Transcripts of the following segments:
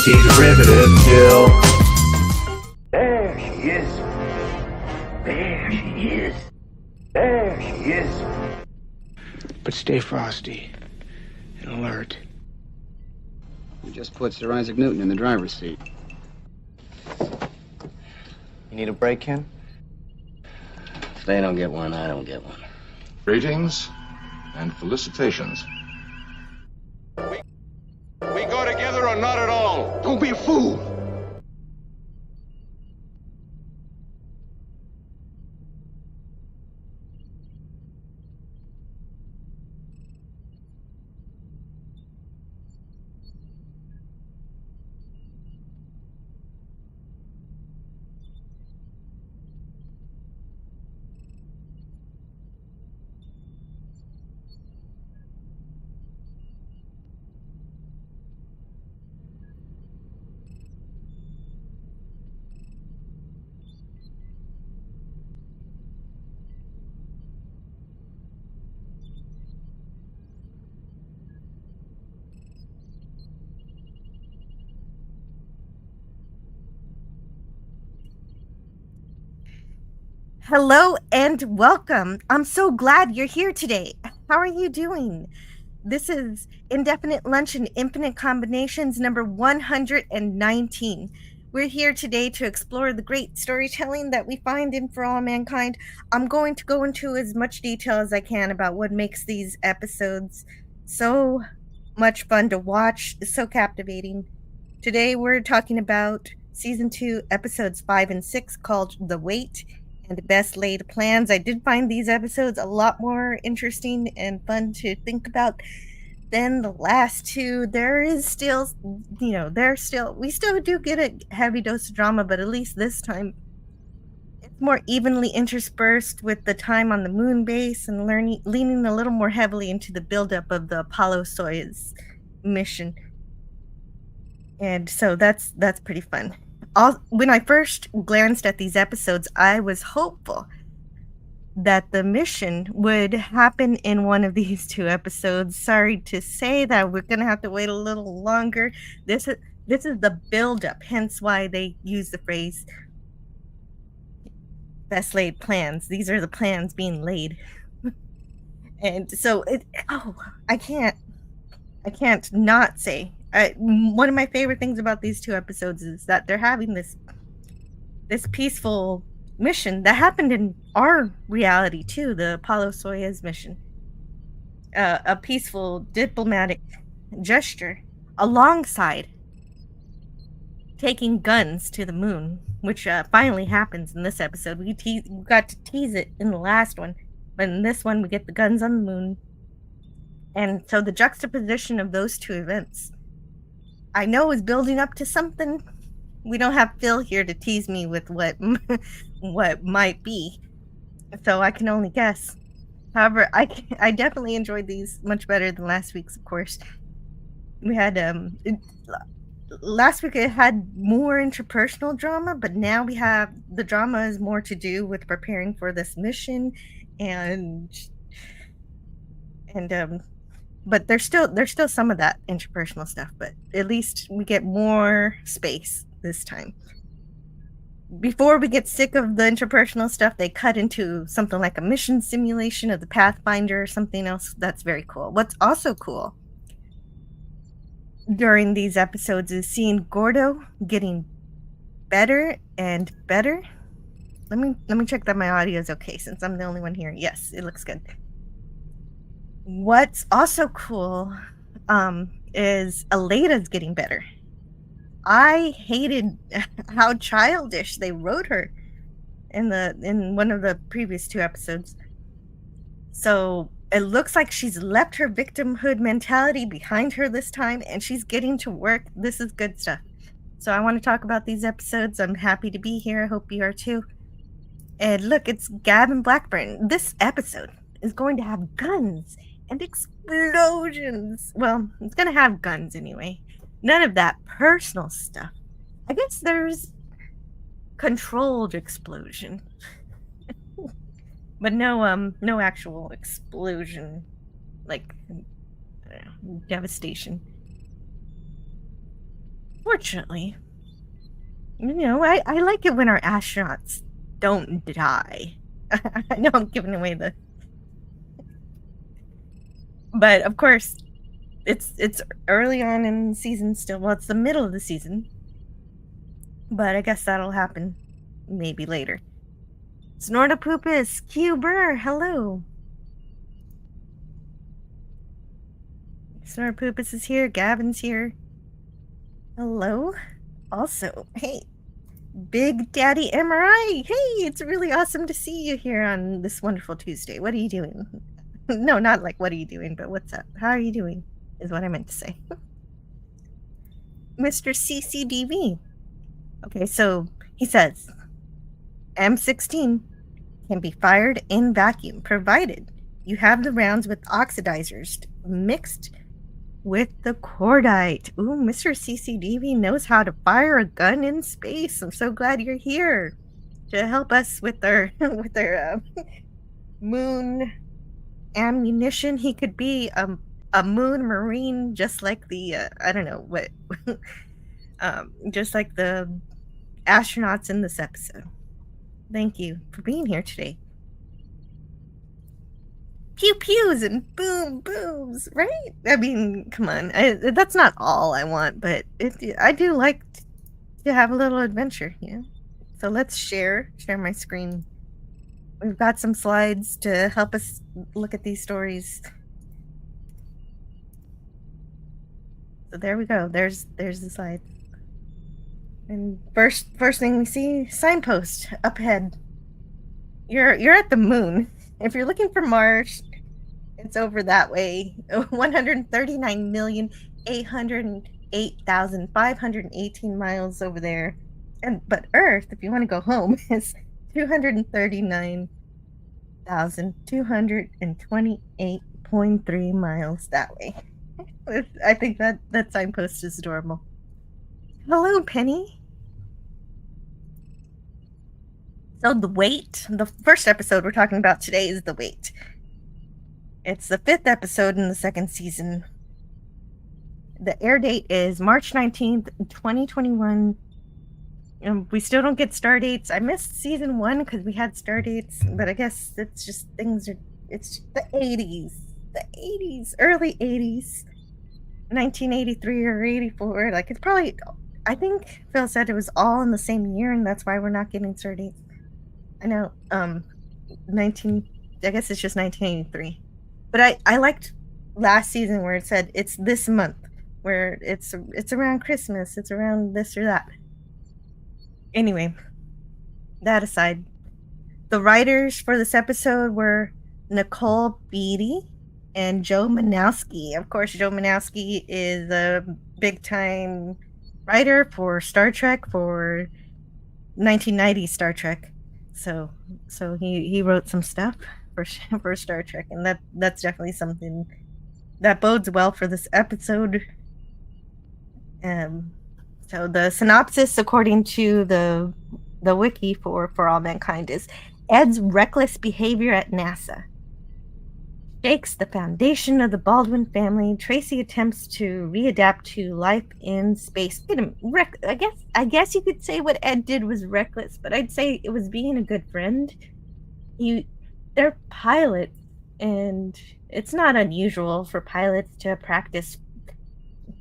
Looking derivative still. There she is. There she is. There she is. But stay frosty and alert. You just put Sir Isaac Newton in the driver's seat. You need a break, Ken? If they don't get one, I don't get one. Greetings and felicitations. We go together or not at all? Don't be a fool! Hello and welcome. I'm so glad you're here today. How are you doing? This is Indefinite Lunch and Infinite Combinations number 119. We're here today to explore the great storytelling that we find in For All Mankind. I'm going to go into as much detail as I can about what makes these episodes so much fun to watch, so captivating. Today we're talking about Season 2, Episodes 5 and 6 called The Wait and Best Laid Plans. I did find these episodes a lot more interesting and fun to think about than the last two. There is still, we still do get a heavy dose of drama, but at least this time it's more evenly interspersed with the time on the moon base and leaning a little more heavily into the buildup of the Apollo-Soyuz mission. And so that's pretty fun. When I first glanced at these episodes, I was hopeful that the mission would happen in one of these two episodes. Sorry to say that we're going to have to wait a little longer. This is the buildup, hence why they use the phrase best laid plans. These are the plans being laid. And so, I can't not say. One of my favorite things about these two episodes is that they're having this peaceful mission that happened in our reality too, the Apollo-Soyuz mission. A peaceful diplomatic gesture alongside taking guns to the moon, which finally happens in this episode. We got to tease it in the last one, but in this one we get the guns on the moon. And so the juxtaposition of those two events, I know, is building up to something. We don't have Phil here to tease me with what might be, so I can only guess. However, I definitely enjoyed these much better than last week's, of course. We had last week it had more interpersonal drama, but now we have the drama is more to do with preparing for this mission but there's still some of that interpersonal stuff, but at least we get more space this time. Before we get sick of the interpersonal stuff, they cut into something like a mission simulation of the Pathfinder or something else. That's very cool. What's also cool during these episodes is seeing Gordo getting better and better. Let me check that my audio is okay since I'm the only one here. Yes, it looks good. What's also cool is Aleda's getting better. I hated how childish they wrote her in one of the previous two episodes. So it looks like she's left her victimhood mentality behind her this time, and she's getting to work. This is good stuff. So I want to talk about these episodes. I'm happy to be here. I hope you are too. And look, it's Gavin Blackburn. This episode is going to have guns and explosions. Well, it's going to have guns anyway. None of that personal stuff. I guess there's controlled explosion. But no actual explosion, like devastation. Fortunately, I like it when our astronauts don't die. I know I'm giving away the... But, of course, it's early on in the season still. Well, it's the middle of the season. But I guess that'll happen maybe later. Snortopoopus, Q Burr, hello. Snortopoopus is here, Gavin's here. Hello. Also, hey, Big Daddy MRI. Hey, it's really awesome to see you here on this wonderful Tuesday. What are you doing? No, not like what are you doing, but what's up? How are you doing? Is what I meant to say. Mr. CCDV. Okay, so he says M16 can be fired in vacuum, provided you have the rounds with oxidizers mixed with the cordite. Ooh, Mr. CCDV knows how to fire a gun in space. I'm so glad you're here to help us with our moon ammunition. He could be a moon marine, just like the I don't know what, just like the astronauts in this episode. Thank you for being here today. Pew pews and boom booms, right? I mean, come on. That's not all I want, but I do like to have a little adventure, So let's share my screen. We've got some slides to help us look at these stories. So there we go. There's the slide. And first thing we see, signpost up ahead. You're at the moon. If you're looking for Mars, it's over that way. 139,808,518 miles over there. But Earth, if you want to go home, is 239,228.3 miles that way. I think that signpost is adorable. Hello, Penny. So the wait, the first episode we're talking about today is The Wait. It's the 5th episode in the 2nd season. The air date is March 19th, 2021. We still don't get star dates. I missed season 1 because we had star dates, but I guess it's just it's the 80s. The 80s, early 80s. 1983 or 84. Like, it's probably, I think Phil said it was all in the same year, and that's why we're not getting star dates. I know, I guess it's just 1983. But I liked last season where it said it's this month, where it's around Christmas, it's around this or that. Anyway, that aside, the writers for this episode were Nicole Beatty and Joe Manowski. Of course, Joe Manowski is a big-time writer for Star Trek, for 1990 Star Trek. So he wrote some stuff for Star Trek, and that's definitely something that bodes well for this episode. So the synopsis, according to the wiki for All Mankind, is Ed's reckless behavior at NASA shakes the foundation of the Baldwin family. Tracy attempts to readapt to life in space. I guess you could say what Ed did was reckless, but I'd say it was being a good friend. They're pilots, and it's not unusual for pilots to practice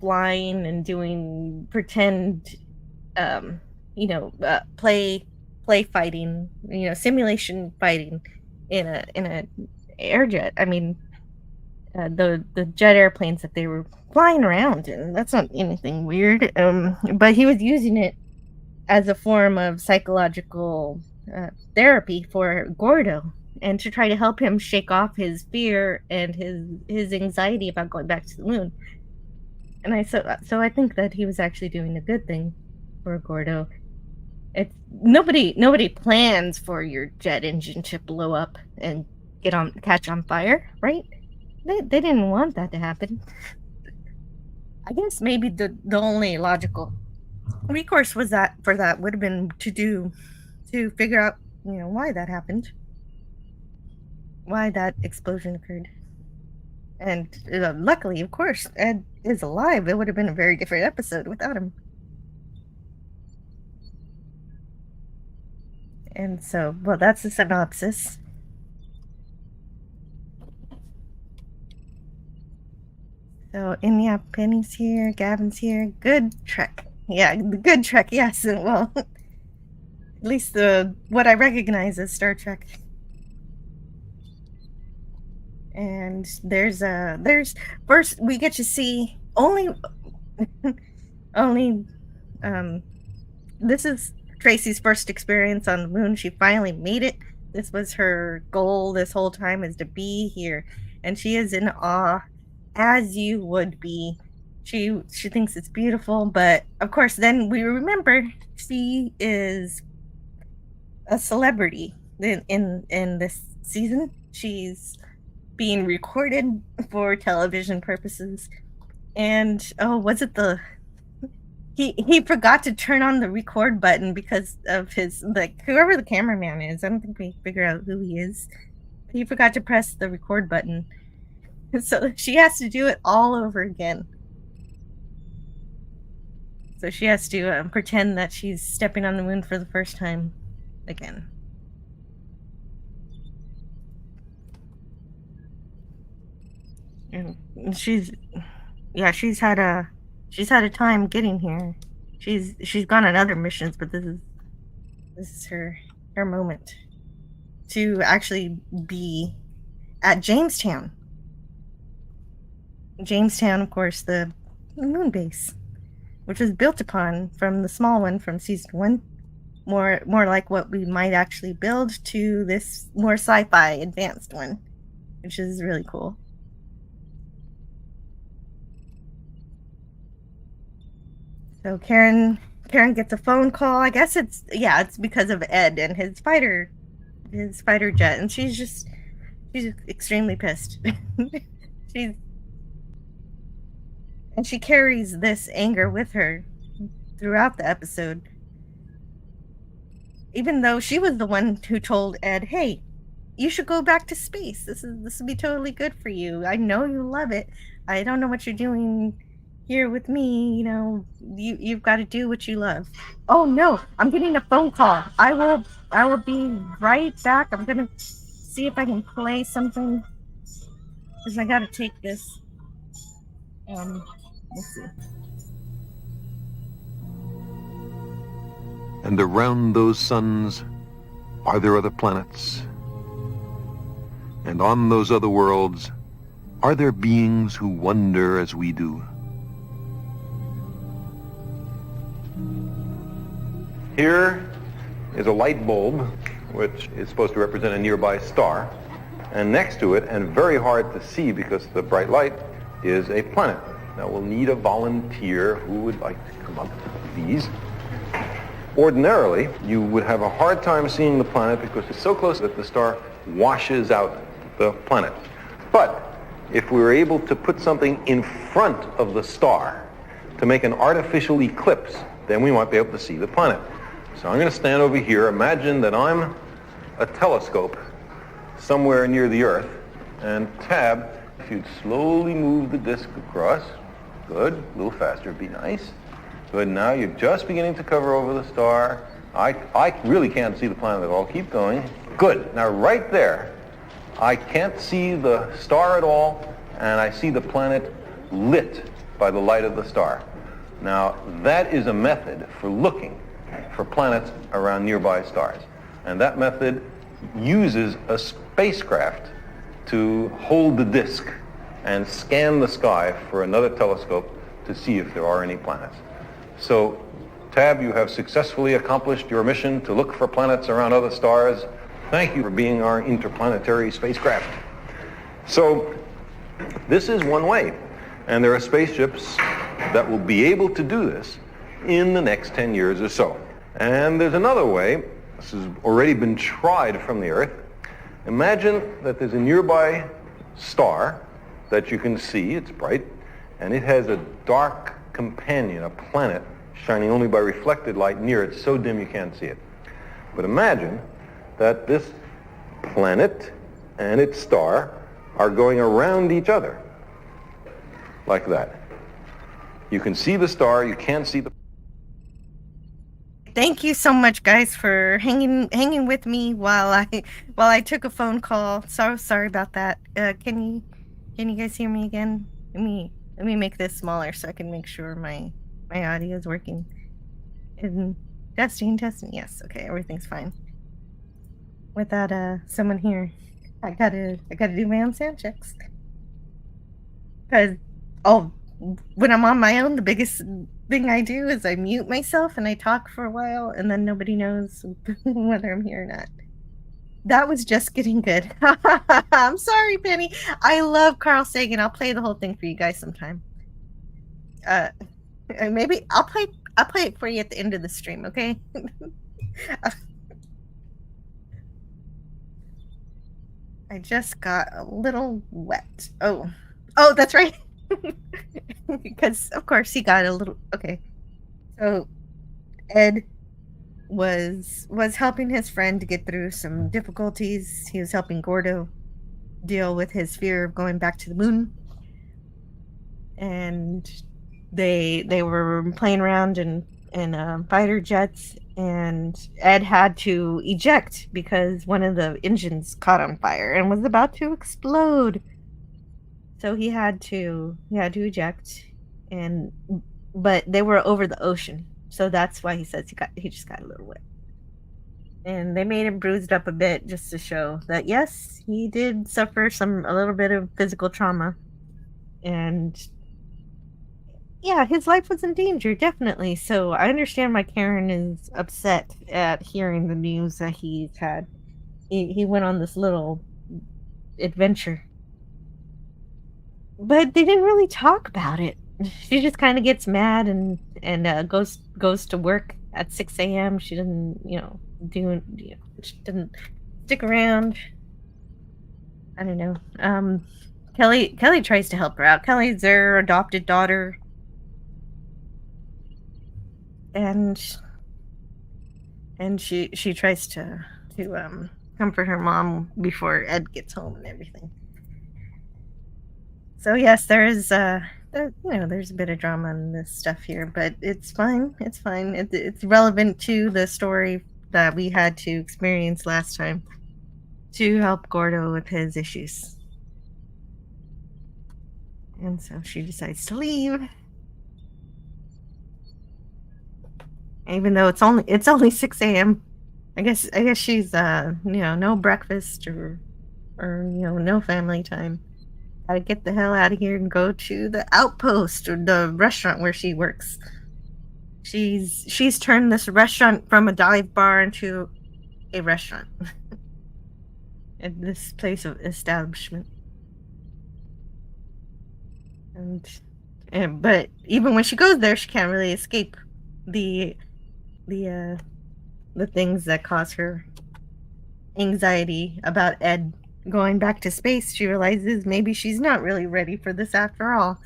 flying and doing pretend, play fighting, simulation fighting in a airjet. I mean, the jet airplanes that they were flying around in, that's not anything weird. But he was using it as a form of psychological therapy for Gordo, and to try to help him shake off his fear and his anxiety about going back to the moon. And so I think that he was actually doing a good thing for Gordo. It's nobody plans for your jet engine to blow up and catch on fire, right? They didn't want that to happen. I guess maybe the only logical recourse would have been to figure out, why that happened, why that explosion occurred. And luckily, of course, Ed is alive. It would have been a very different episode without him. And so, well, that's the synopsis. So, and yeah, Penny's here, Gavin's here. Good Trek. Yeah, the good Trek, yes. Well, at least what I recognize as Star Trek. And there's first we get to see only this is Tracy's first experience on the moon. She finally made it. This was her goal this whole time, is to be here, and she is in awe, as you would be. She thinks it's beautiful, but of course then we remember she is a celebrity in this season. She's being recorded for television purposes, and was it he forgot to turn on the record button because of his, like, whoever the cameraman is. I don't think we figure out who he is. He forgot to press the record button, so she has to do it all over again. So she has to pretend that she's stepping on the moon for the first time again. And she's had a time getting here. She's gone on other missions, but this is her moment to actually be at Jamestown. Jamestown, of course, the moon base, which was built upon from the small one from season 1, more like what we might actually build, to this more sci-fi advanced one, which is really cool. So Karen gets a phone call. I guess it's because of Ed and his fighter jet, and she's extremely pissed. She carries this anger with her throughout the episode, even though she was the one who told Ed, "Hey, you should go back to space. This would be totally good for you. I know you love it. I don't know what you're doing here with me. You know, you've got to do what you love." Oh no, I'm getting a phone call. I will be right back. I'm gonna see if I can play something, because I gotta take this. Let's see. And around those suns are there other planets? And on those other worlds, are there beings who wonder as we do? Here is a light bulb, which is supposed to represent a nearby star. And next to it, and very hard to see because of the bright light, is a planet. Now we'll need a volunteer who would like to come up with these. Ordinarily, you would have a hard time seeing the planet because it's so close that the star washes out the planet. But if we were able to put something in front of the star to make an artificial eclipse, then we might be able to see the planet. So I'm going to stand over here. Imagine that I'm a telescope somewhere near the Earth, and Tab, if you'd slowly move the disk across. Good, a little faster would be nice. Good, now you're just beginning to cover over the star. I really can't see the planet at all. Keep going. Good, now right there, I can't see the star at all, and I see the planet lit by the light of the star. Now, that is a method for looking for planets around nearby stars. And that method uses a spacecraft to hold the disk and scan the sky for another telescope to see if there are any planets. So, Tab, you have successfully accomplished your mission to look for planets around other stars. Thank you for being our interplanetary spacecraft. So, this is one way. And there are spaceships that will be able to do this in the next 10 years or so. And there's another way. This has already been tried from the Earth. Imagine that there's a nearby star that you can see. It's bright, and it has a dark companion, a planet, shining only by reflected light near it, so dim you can't see it. But imagine that this planet and its star are going around each other, like that. You can see the star, you can't see the... Thank you so much, guys, for hanging with me while I took a phone call. So sorry about that. Can you guys hear me again? Let me make this smaller so I can make sure my audio is working. And testing. Yes, okay, everything's fine. Without someone here, I gotta do my own sound checks. Because when I'm on my own, the biggest thing I do is I mute myself and I talk for a while, and then nobody knows whether I'm here or not. That was just getting good. I'm sorry, Penny. I love Carl Sagan. I'll play the whole thing for you guys sometime. Maybe I'll play it for you at the end of the stream, okay? I just got a little wet. Oh, that's right. Because of course he got a little. Okay, so Ed was helping his friend to get through some difficulties. He was helping Gordo deal with his fear of going back to the moon, and they were playing around in fighter jets, and Ed had to eject because one of the engines caught on fire and was about to explode. So he had to eject, but they were over the ocean, so that's why he says he just got a little wet, and they made him bruised up a bit just to show that yes, he did suffer a little bit of physical trauma, and yeah, his life was in danger, definitely. So I understand why Karen is upset at hearing the news that he's had. He went on this little adventure. But they didn't really talk about it. She just kind of gets mad and goes to work at 6 a.m. She doesn't, she doesn't stick around. I don't know. Kelly tries to help her out. Kelly's their adopted daughter. And she tries to comfort her mom before Ed gets home and everything. So yes, there's there's a bit of drama in this stuff here, but it's fine. It's fine. It's relevant to the story that we had to experience last time to help Gordo with his issues. And so she decides to leave, even though it's only 6 a.m. I guess she's no breakfast or no family time. Gotta get the hell out of here and go to the Outpost, or the restaurant where she works. She's turned this restaurant from a dive bar into a restaurant. At this place of establishment. But even when she goes there, she can't really escape the things that cause her anxiety about Ed going back to space. She realizes maybe she's not really ready for this after all.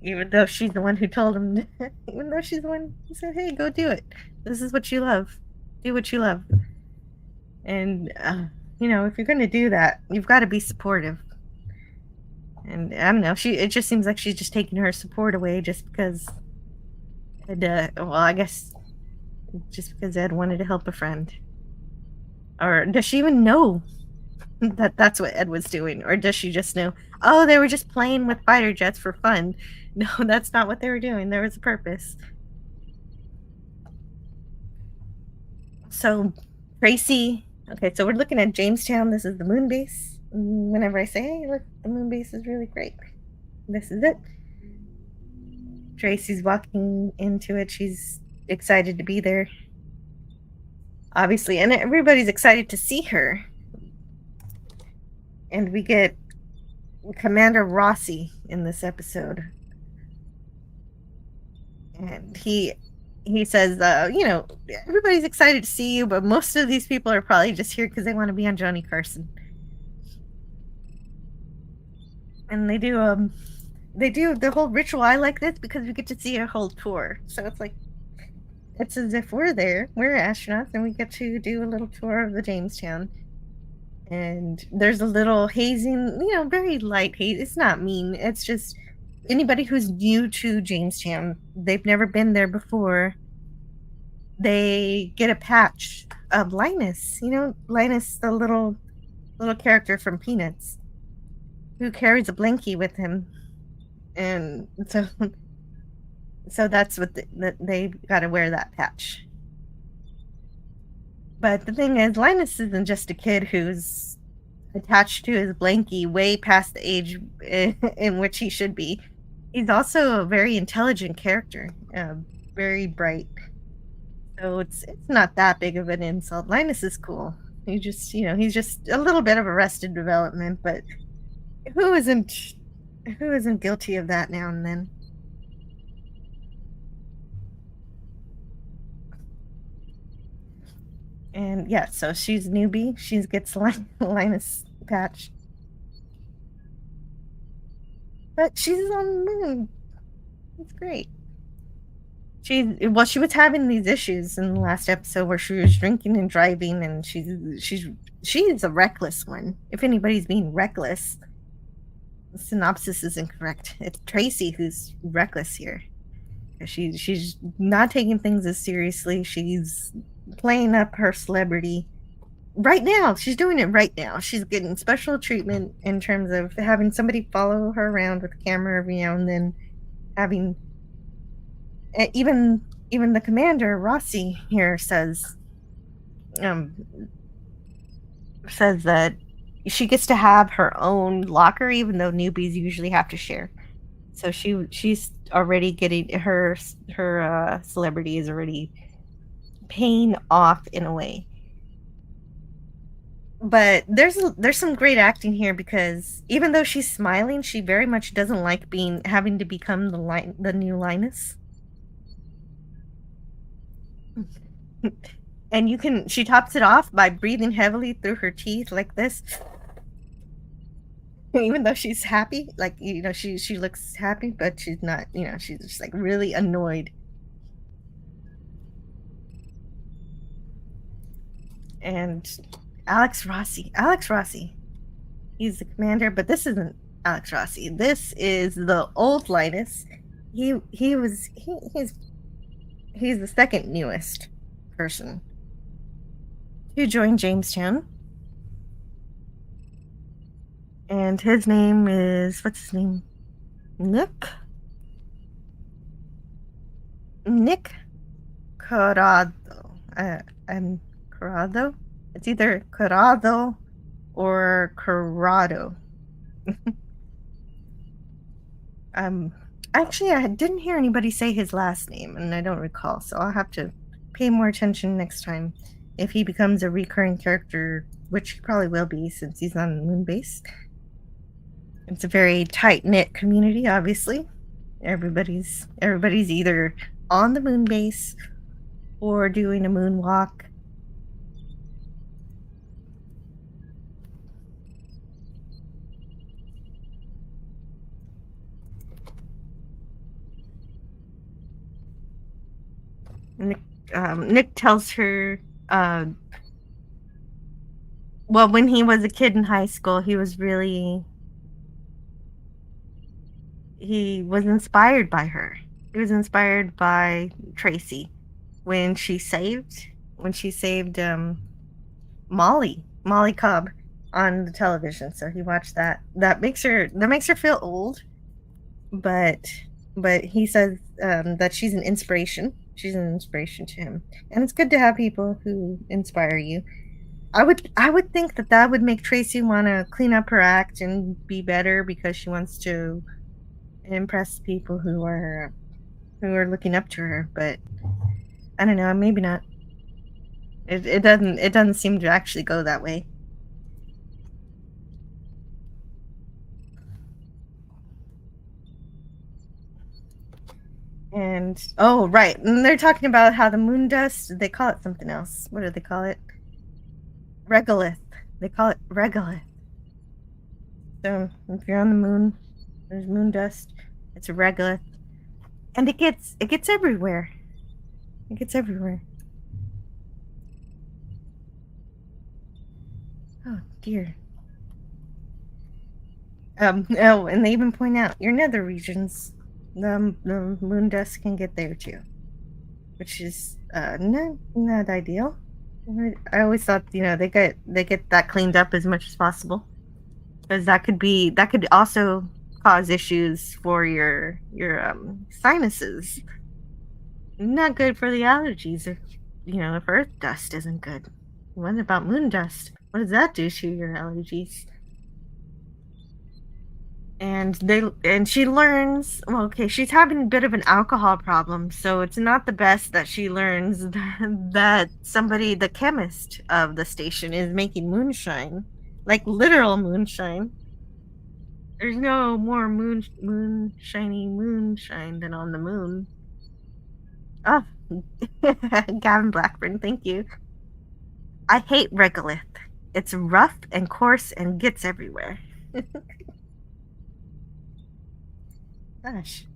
Even though she's the one who told him, even though she's the one who said, hey, go do it. This is what you love. Do what you love. And, if you're going to do that, you've got to be supportive. And I don't know, it just seems like she's just taking her support away just because I guess just because Ed wanted to help a friend. Or does she even know that that's what Ed was doing? Or does she just know, oh, they were just playing with fighter jets for fun? No, that's not what they were doing. There was a purpose. So, Tracy, okay, so we're looking at Jamestown. This is the moon base. Whenever I say, hey, look, the moon base is really great. This is it. Tracy's walking into it. She's excited to be there. Obviously, and everybody's excited to see her. And we get Commander Rossi in this episode. And he says, everybody's excited to see you, but most of these people are probably just here because they want to be on Johnny Carson. And they do the whole ritual. I like this because we get to see a whole tour. So it's as if we're there. We're astronauts, and we get to do a little tour of the Jamestown. And there's a little hazing, very light haze. It's not mean. It's just anybody who's new to Jamestown, they've never been there before. they get a patch of Linus. You know, Linus, the little character from Peanuts, who carries a blankie with him, and so that's what they got to wear that patch. But the thing is, Linus isn't just a kid who's attached to his blankie way past the age in which he should be. He's also a very intelligent character, very bright. So it's not that big of an insult. Linus is cool. He's just a little bit of arrested development, but who isn't guilty of that now and then? And yeah, so she's a newbie. She gets Linus patch. But she's on the moon. It's great. She was having these issues in the last episode where she was drinking and driving, and she's a reckless one. If anybody's being reckless, the synopsis is incorrect. It's Tracy who's reckless here. She's not taking things as seriously. She's playing up her celebrity right now. She's doing it right now. She's getting special treatment in terms of having somebody follow her around with a camera every now and then, having even the commander Rossi here says that she gets to have her own locker, even though newbies usually have to share. So she's already getting her celebrity is already paying off in a way. But there's some great acting here, because even though she's smiling, she very much doesn't like having to become the new Linus. And she tops it off by breathing heavily through her teeth like this. Even though she's happy, like, she looks happy, but she's not, she's just like really annoyed. And Alex Rossi, he's the commander, but this isn't Alex Rossi. This is the old Linus. He's the second newest person to join Jamestown. And his name is, what's his name? Nick Corrado. Corrado? It's either Corrado or Corrado. Actually, I didn't hear anybody say his last name, and I don't recall, so I'll have to pay more attention next time if he becomes a recurring character, which he probably will be since he's on the moon base. It's a very tight-knit community, obviously. Everybody's either on the moon base or doing a moonwalk. Nick tells her, well, when he was a kid in high school, he was inspired by her. He was inspired by Tracy when she saved Molly Cobb on the television. So he watched that. That makes her feel old, but he says that she's an inspiration. She's an inspiration to him, and it's good to have people who inspire you. I would think that would make Tracy want to clean up her act and be better, because she wants to impress people who are looking up to her. But I don't know, maybe not. It doesn't seem to actually go that way. And oh right, and they're talking about how the moon dust, they call it something else. What do they call it? Regolith. They call it regolith. So if you're on the moon, there's moon dust. It's a regolith, and it gets everywhere. It gets everywhere. Oh dear. Oh, and they even point out your nether regions. The moon dust can get there too. which is not ideal. I always thought, they get that cleaned up as much as possible, because that could also cause issues for your sinuses. Not good for the allergies if earth dust isn't good. What about moon dust? What does that do to your allergies? And she learns, well, okay, she's having a bit of an alcohol problem, so it's not the best that she learns that somebody, the chemist of the station, is making moonshine, like literal moonshine. There's no more moonshine than on the moon. Oh, Gavin Blackburn, thank you. I hate regolith. It's rough and coarse and gets everywhere. Gosh.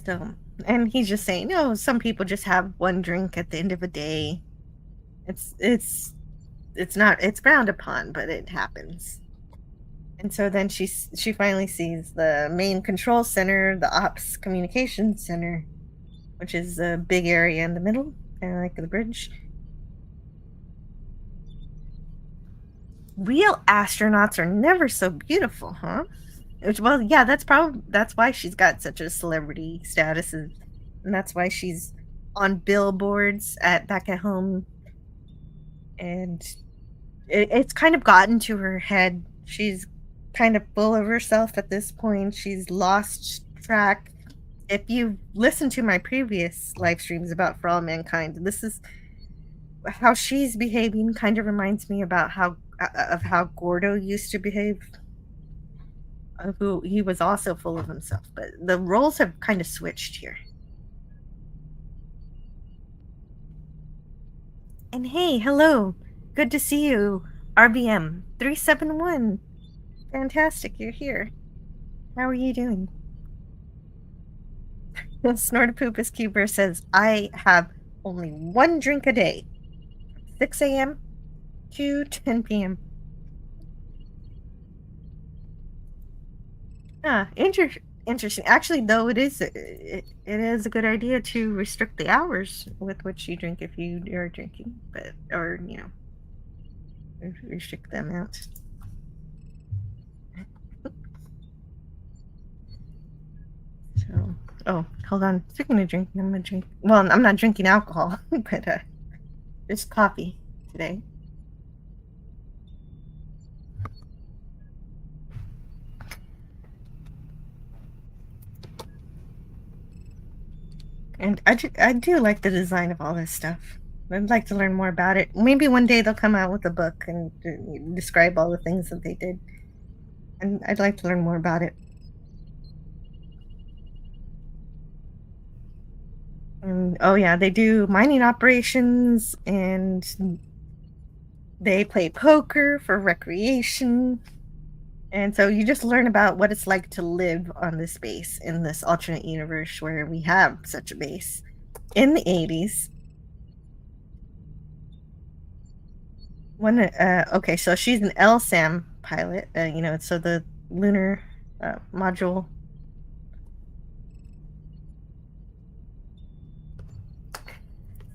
So, and he's just saying, no, some people just have one drink at the end of a day. It's frowned upon, but it happens. And so then she finally sees the main control center, the ops communication center, which is a big area in the middle, kind of like the bridge. Real astronauts are never so beautiful, huh? Well, yeah, that's why she's got such a celebrity status, and that's why she's on billboards back at home. And it's kind of gotten to her head. She's kind of full of herself at this point. She's lost track. If you listen to my previous live streams about For All Mankind, this is how she's behaving. Kind of reminds me about how Gordo used to behave. Who he was also full of himself, but the roles have kind of switched here. And hey, hello, good to see you, RBM 371. Fantastic, you're here. How are you doing? Snortapoopas Cuber says, I have only one drink a day, 6 a.m. to 10 p.m. Interesting. Actually, though, it is a good idea to restrict the hours with which you drink if you are drinking, or restrict the amount. So, hold on. Speaking of drinking, I'm gonna drink. Well, I'm not drinking alcohol, but just coffee today. And I do like the design of all this stuff. I'd like to learn more about it. Maybe one day they'll come out with a book and describe all the things that they did. And I'd like to learn more about it. And, oh yeah, they do mining operations, and they play poker for recreation. And so you just learn about what it's like to live on this base in this alternate universe where we have such a base in the 80s. Okay, so she's an LSAM pilot, so the lunar module.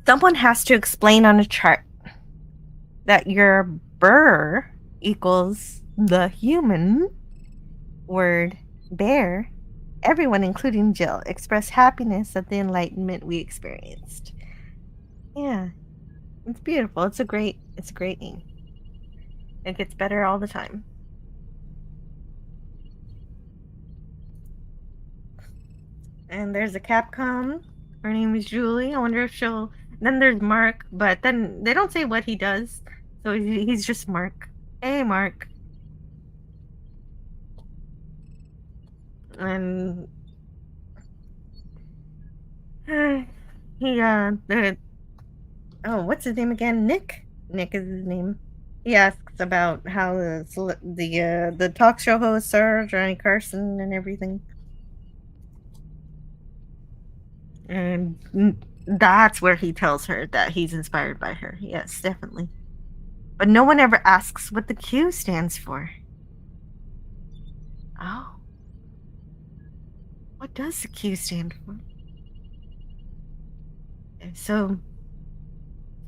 Someone has to explain on a chart that your burr equals the human word bear. Everyone, including Jill, expressed happiness at the enlightenment we experienced. Yeah, it's beautiful. It's a great name. It gets better all the time. And there's a Capcom. Her name is Julie. I wonder if she'll. Then there's Mark, but then they don't say what he does, so he's just Mark. Hey, Mark. And what's his name again? Nick is his name. He asks about how the talk show hosts are, Johnny Carson and everything. And that's where he tells her that he's inspired by her. Yes, definitely. But no one ever asks what the Q stands for. Oh. What does the Q stand for? So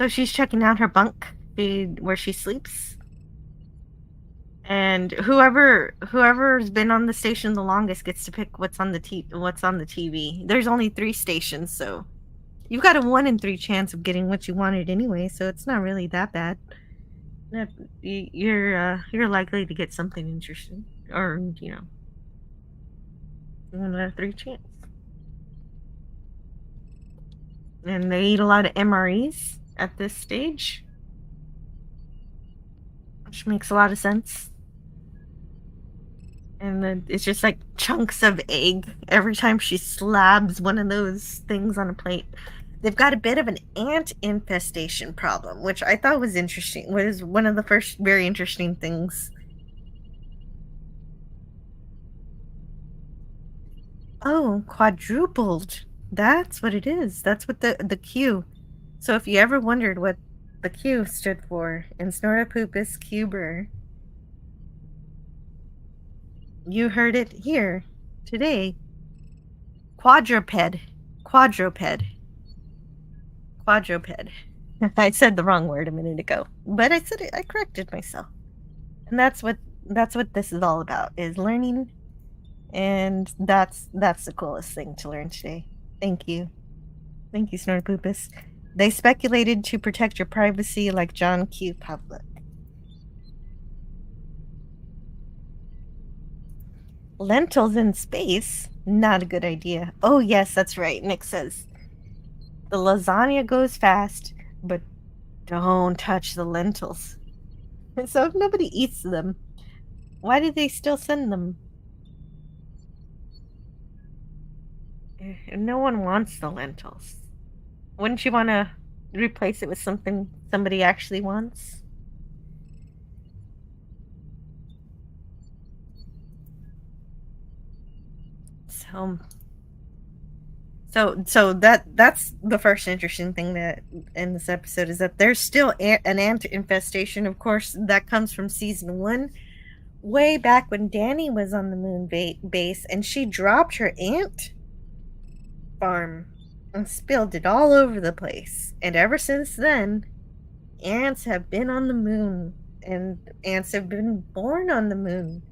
she's checking out her bunk where she sleeps. And whoever's been on the station the longest gets to pick what's on the TV. There's only 3 stations, so you've got a 1 in 3 chance of getting what you wanted anyway, so it's not really that bad. You're likely to get something interesting, or 1 out of 3 chance. And they eat a lot of MREs at this stage, which makes a lot of sense. And then it's just like chunks of egg every time she slabs one of those things on a plate. They've got a bit of an ant infestation problem, which I thought was interesting. Was one of the first very interesting things. Oh, quadrupled. That's what it is. That's what the Q. So if you ever wondered what the Q stood for in Snortopupus cuber, you heard it here today. Quadruped. I said the wrong word a minute ago, but I said it. I corrected myself, and that's what this is all about: is learning, and that's the coolest thing to learn today. Thank you, Snortopupus. They speculated to protect your privacy, like John Q. Public. Lentils in space? Not a good idea. Oh, yes, that's right. Nick says, the lasagna goes fast, but don't touch the lentils. And so if nobody eats them, why do they still send them? No one wants the lentils. Wouldn't you want to replace it with something somebody actually wants? So that's the first interesting thing that in this episode is that there's still an ant infestation. Of course, that comes from season 1, way back when Danny was on the moon base, and she dropped her ant farm and spilled it all over the place. And ever since then, ants have been on the moon, and ants have been born on the moon.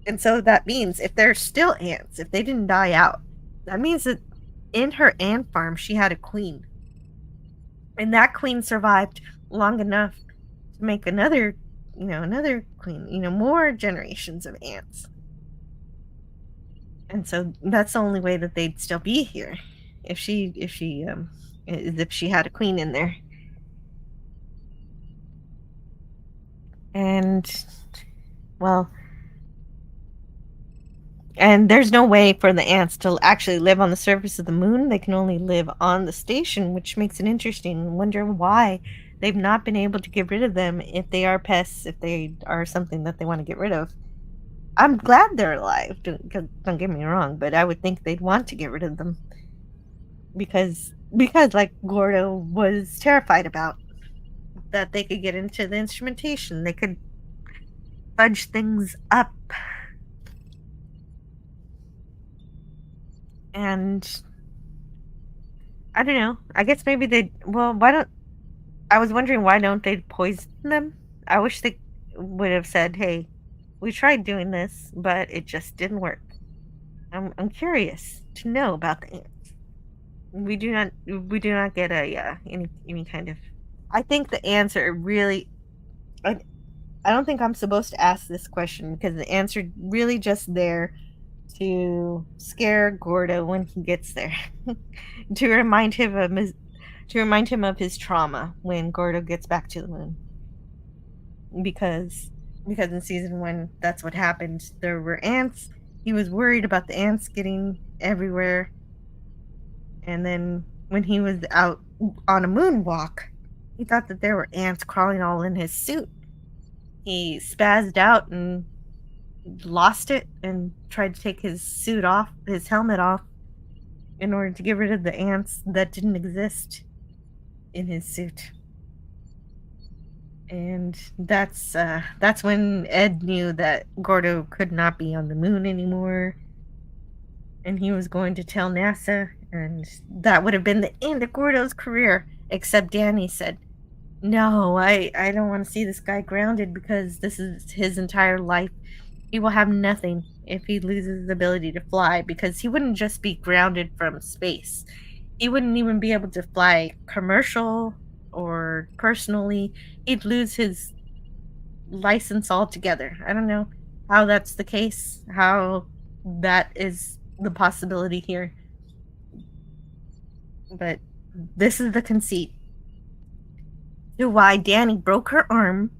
And so that means if there's still ants, if they didn't die out, that means that in her ant farm, she had a queen. And that queen survived long enough to make another queen, more generations of ants. And so that's the only way that they'd still be here, if she had a queen in there. And, well, and there's no way for the ants to actually live on the surface of the moon. They can only live on the station, which makes it interesting. I wonder why they've not been able to get rid of them if they are pests, if they are something that they want to get rid of. I'm glad they're alive, don't get me wrong, but I would think they'd want to get rid of them. Because like Gordo was terrified about, that they could get into the instrumentation. They could fudge things up. And I don't know. I guess maybe I was wondering why don't they poison them? I wish they would have said, "Hey, we tried doing this, but it just didn't work." I'm curious to know about the ants. We do not get any kind of. I think the ants are really. I don't think I'm supposed to ask this question because the ants are really just there to scare Gordo when he gets there, to remind him of his trauma when Gordo gets back to the moon. Because in season 1, that's what happened. There were ants. He was worried about the ants getting everywhere. And then when he was out on a moonwalk, he thought that there were ants crawling all in his suit. He spazzed out and lost it and tried to take his helmet off, in order to get rid of the ants that didn't exist in his suit. And that's when Ed knew that Gordo could not be on the moon anymore. and he was going to tell NASA, and that would have been the end of Gordo's career. Except Danny said, "No, I don't want to see this guy grounded because this is his entire life. He will have nothing if he loses the ability to fly, because he wouldn't just be grounded from space. He wouldn't even be able to fly commercial or personally. He'd lose his license altogether. I don't know how that's the case, how that is the possibility here. But this is the conceit to why Danny broke her arm,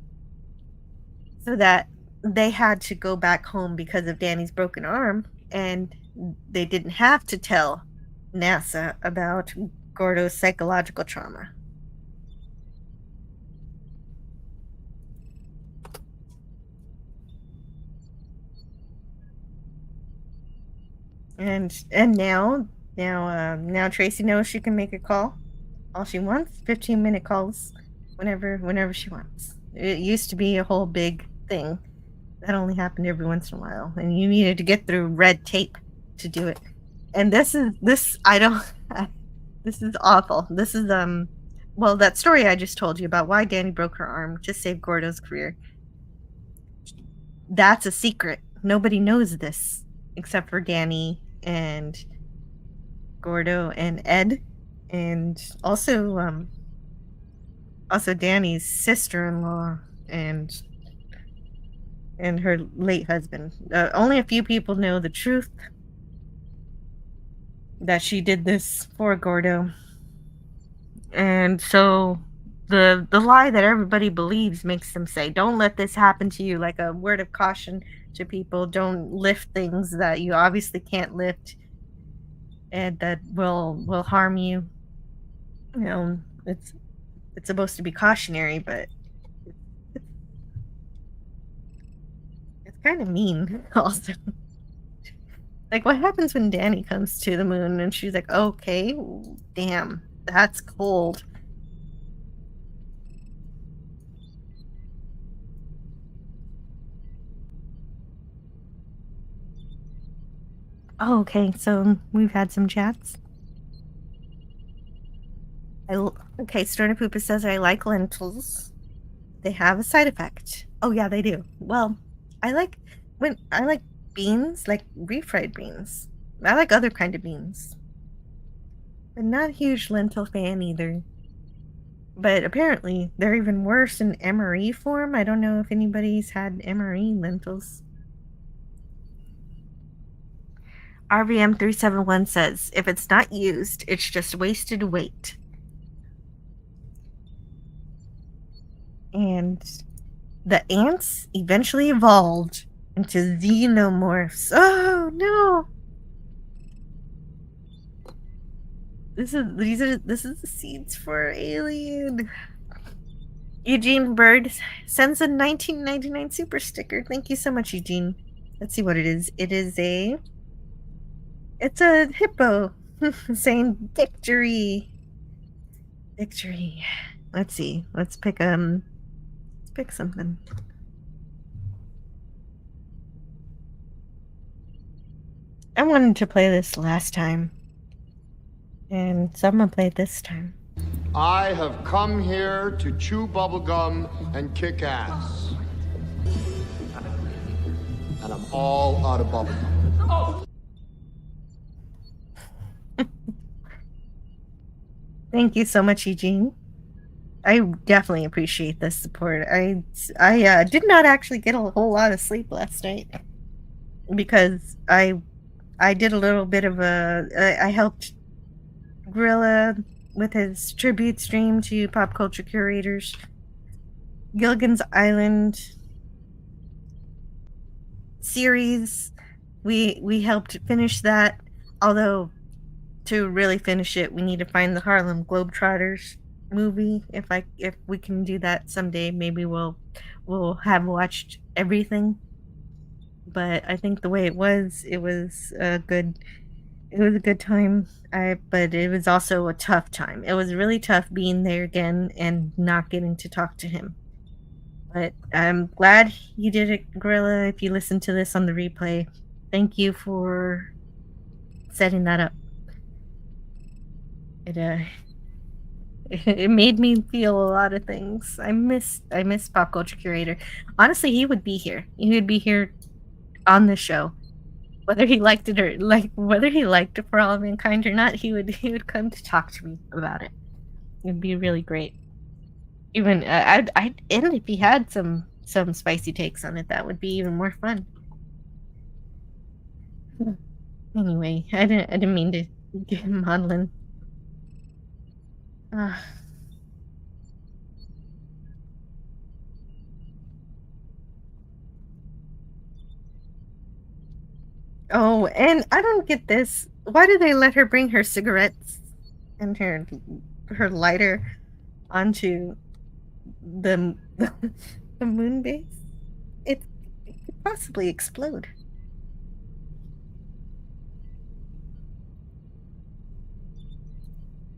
so that they had to go back home because of Danny's broken arm, and they didn't have to tell NASA about Gordo's psychological trauma. And now Tracy knows she can make a call all she wants, 15-minute calls whenever she wants. It used to be a whole big thing that only happened every once in a while, and you needed to get through red tape to do it. And this is awful. This is well, that story I just told you about why Danny broke her arm to save Gordo's career. That's a secret. Nobody knows this except for Danny and Gordo and Ed, and also Danny's sister-in-law and her late husband. Only a few people know the truth, that she did this for Gordo. And so the lie that everybody believes makes them say, don't let this happen to you, like a word of caution to people. Don't lift things that you obviously can't lift and that will harm you. You know, it's supposed to be cautionary, but it's kind of mean also. Like, what happens when Danny comes to the moon and she's like, okay, damn, that's cold. Oh, okay, so we've had some chats. Okay, Sterner Poopa says, I like lentils. They have a side effect. Oh, yeah, they do. Well, I like beans, like refried beans. I like other kind of beans. But not a huge lentil fan either. But apparently, they're even worse in MRE form. I don't know if anybody's had MRE lentils. RVM371 says, if it's not used, it's just wasted weight. And the ants eventually evolved into xenomorphs. Oh no! This is the seeds for Alien. Eugene Bird sends a 1999 super sticker. Thank you so much, Eugene. Let's see what it is. It's a hippo saying victory. Victory. Let's see. Let's pick something. I wanted to play this last time, and so I'm gonna play it this time. I have come here to chew bubblegum and kick ass. And I'm all out of bubblegum. Thank you so much, Eugene. I definitely appreciate this support. I did not actually get a whole lot of sleep last night because I did a little bit of I helped Gorilla with his tribute stream to pop culture curators. Gilligan's Island series. We helped finish that, although to really finish it, we need to find the Harlem Globetrotters movie. If we can do that someday, maybe we'll have watched everything. But I think the way it was a good time. But it was also a tough time. It was really tough being there again and not getting to talk to him. But I'm glad you did it, Gorilla. If you listen to this on the replay, thank you for setting that up. It made me feel a lot of things. I miss Pop Culture Curator. Honestly, he would be here. He would be here on the show, whether he liked it or whether he liked it For All Mankind or not. He would come to talk to me about it. It'd be really great. Even and if he had some spicy takes on it, that would be even more fun. Anyway, I didn't mean to get maudlin. Oh, and I don't get this. Why do they let her bring her cigarettes and her lighter onto the moon base? It could possibly explode.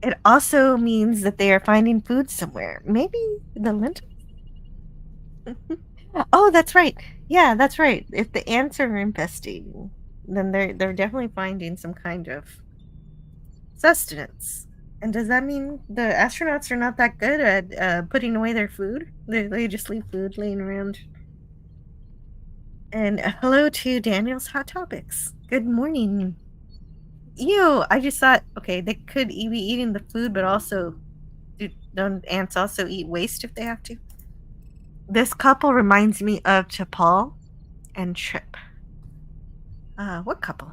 It also means that they are finding food somewhere. Maybe the lentils? Oh, that's right. Yeah, that's right. If the ants are infesting, then they're definitely finding some kind of sustenance. And does that mean the astronauts are not that good at putting away their food? They just leave food laying around. And hello to Daniel's Hot Topics. Good morning. Ew, I just thought, okay, they could be eating the food, but also, don't ants also eat waste if they have to? This couple reminds me of T'Pol and Trip. What couple?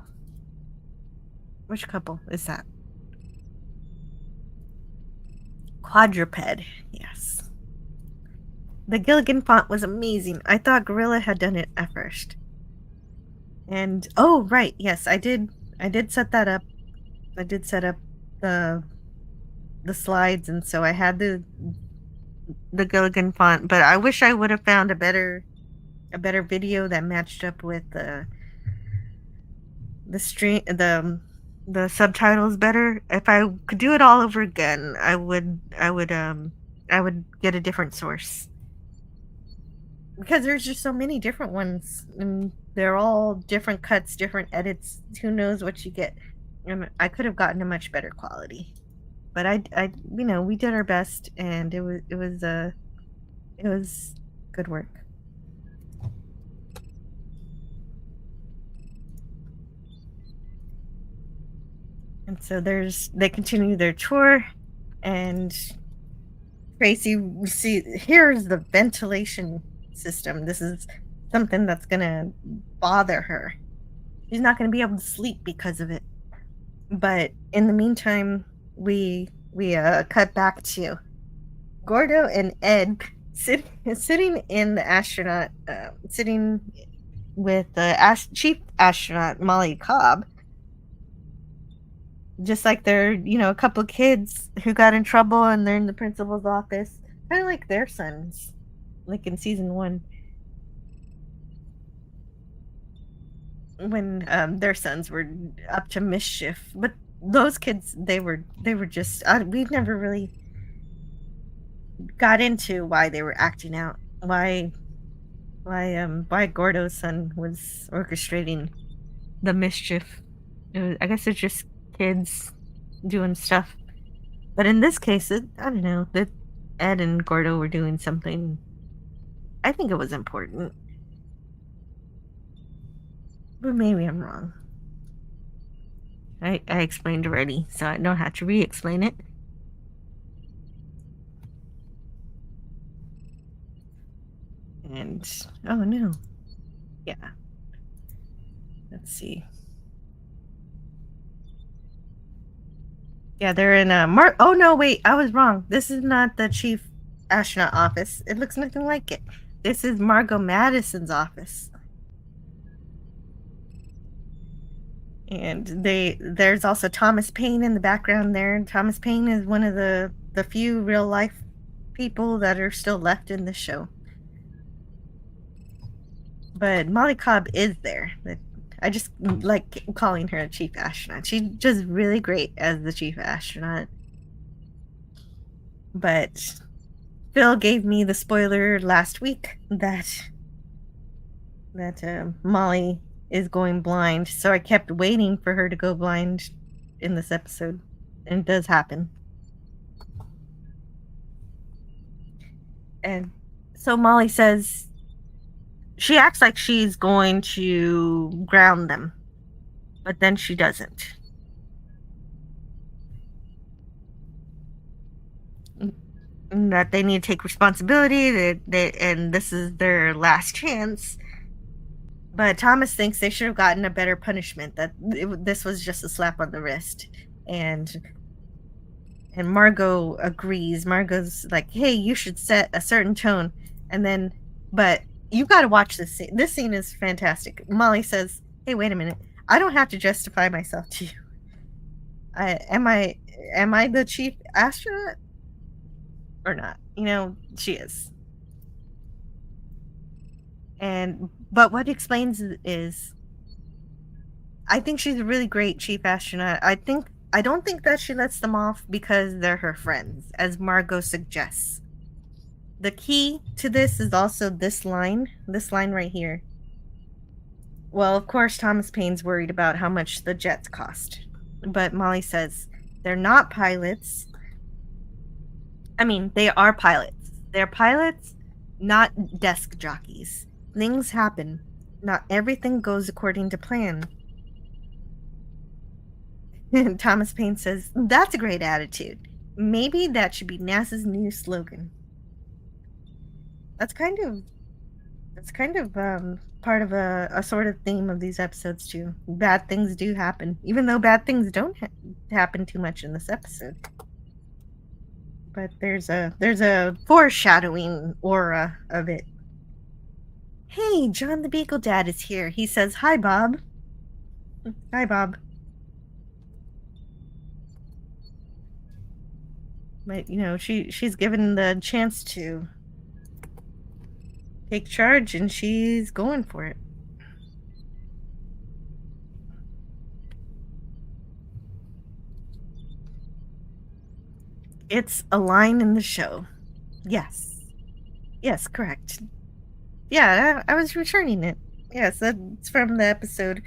Which couple is that? Quadruped, yes. The Gilligan font was amazing. I thought Gorilla had done it at first. And, oh, right, yes, I did set that up. I did set up the slides, and so I had the Gilligan font, but I wish I would have found a better video that matched up with the subtitles better. If I could do it all over again, I would get a different source, because there's just so many different ones, and they're all different cuts, different edits. Who knows what you get? And I could have gotten a much better quality, but I we did our best, and it was good work. And so they continue their tour, and Tracy, here's the ventilation system. This is something that's gonna bother her. She's not gonna be able to sleep because of it. But in the meantime, we cut back to Gordo and Ed sitting in the astronaut, sitting with the chief astronaut Molly Cobb, just like they're a couple of kids who got in trouble and they're in the principal's office, kind of like their sons, like in season 1. When their sons were up to mischief. But those kids, they were just we've never really got into why they were acting out, why Gordo's son was orchestrating the mischief. I guess it's just kids doing stuff, but in this case, I don't know, that Ed and Gordo were doing something. I think it was important. But maybe I'm wrong. I explained already, so I don't have to re-explain it. And, oh no. Yeah. Let's see. Yeah, they're in oh no, wait, I was wrong. This is not the chief astronaut office. It looks nothing like it. This is Margot Madison's office. And there's also Thomas Paine in the background there. Thomas Paine is one of the few real life people that are still left in the show. But Molly Cobb is there. I just like calling her a chief astronaut. She's just really great as the chief astronaut. But Phil gave me the spoiler last week that Molly is going blind, so I kept waiting for her to go blind in this episode, and it does happen. And so Molly says she acts like she's going to ground them, but then she doesn't. That they need to take responsibility, and this is their last chance. But Thomas thinks they should have gotten a better punishment, that this was just a slap on the wrist. And Margot agrees. Margot's like, hey, you should set a certain tone. And then, but you got to watch this scene. This scene is fantastic. Molly says, hey, wait a minute. I don't have to justify myself to you. Am I the chief astronaut? Or not? You know, she is. But what explains is, I think she's a really great chief astronaut. I don't think that she lets them off because they're her friends, as Margot suggests. The key to this is also this line right here. Well, of course, Thomas Paine's worried about how much the jets cost. But Molly says, they're not pilots. I mean, they are pilots. They're pilots, not desk jockeys. Things happen. Not everything goes according to plan. And Thomas Paine says, that's a great attitude. Maybe that should be NASA's new slogan. That's kind of part of a sort of theme of these episodes too. Bad things do happen, even though bad things don't happen too much in this episode. But there's a foreshadowing aura of it. Hey, John the Beagle Dad is here. He says, hi, Bob. Hi, Bob. But, you know, she's given the chance to take charge, and she's going for it. It's a line in the show. Yes. Yes, correct. Yeah, I was returning it. Yes, that's from the episode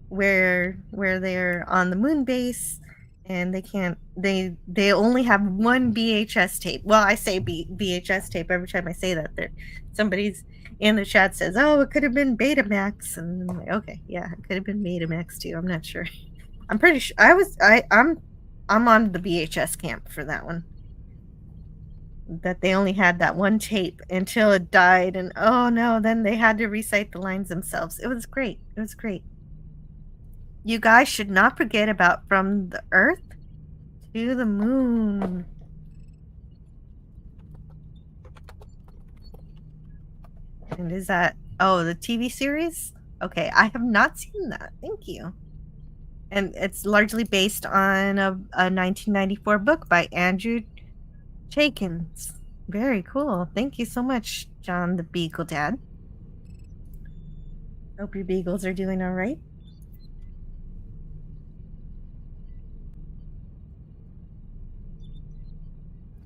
where they're on the moon base and they only have one VHS tape. Well, I say VHS tape every time I say that. Somebody's in the chat says, "Oh, it could have been Betamax," and I'm like, okay, yeah, it could have been Betamax too. I'm not sure. I'm pretty sure I'm on the VHS camp for that one. That they only had that one tape until it died, and oh no, then they had to recite the lines themselves. It was great. It was great. You guys should not forget about from the Earth to the moon. And is that, oh, the TV series? Okay, I have not seen that. Thank you. And it's largely based on a 1994 book by Andrew Jenkins. Very cool. Thank you so much, John the Beagle Dad. Hope your beagles are doing all right.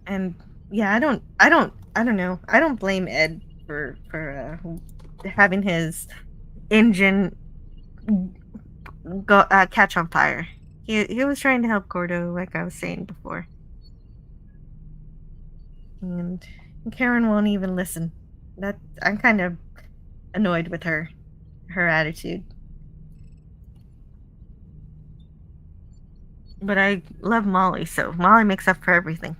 And yeah, I don't know. I don't blame Ed for having his engine go catch on fire. He was trying to help Gordo, like I was saying before. And Karen won't even listen. That I'm kind of annoyed with her attitude. But I love Molly, so Molly makes up for everything.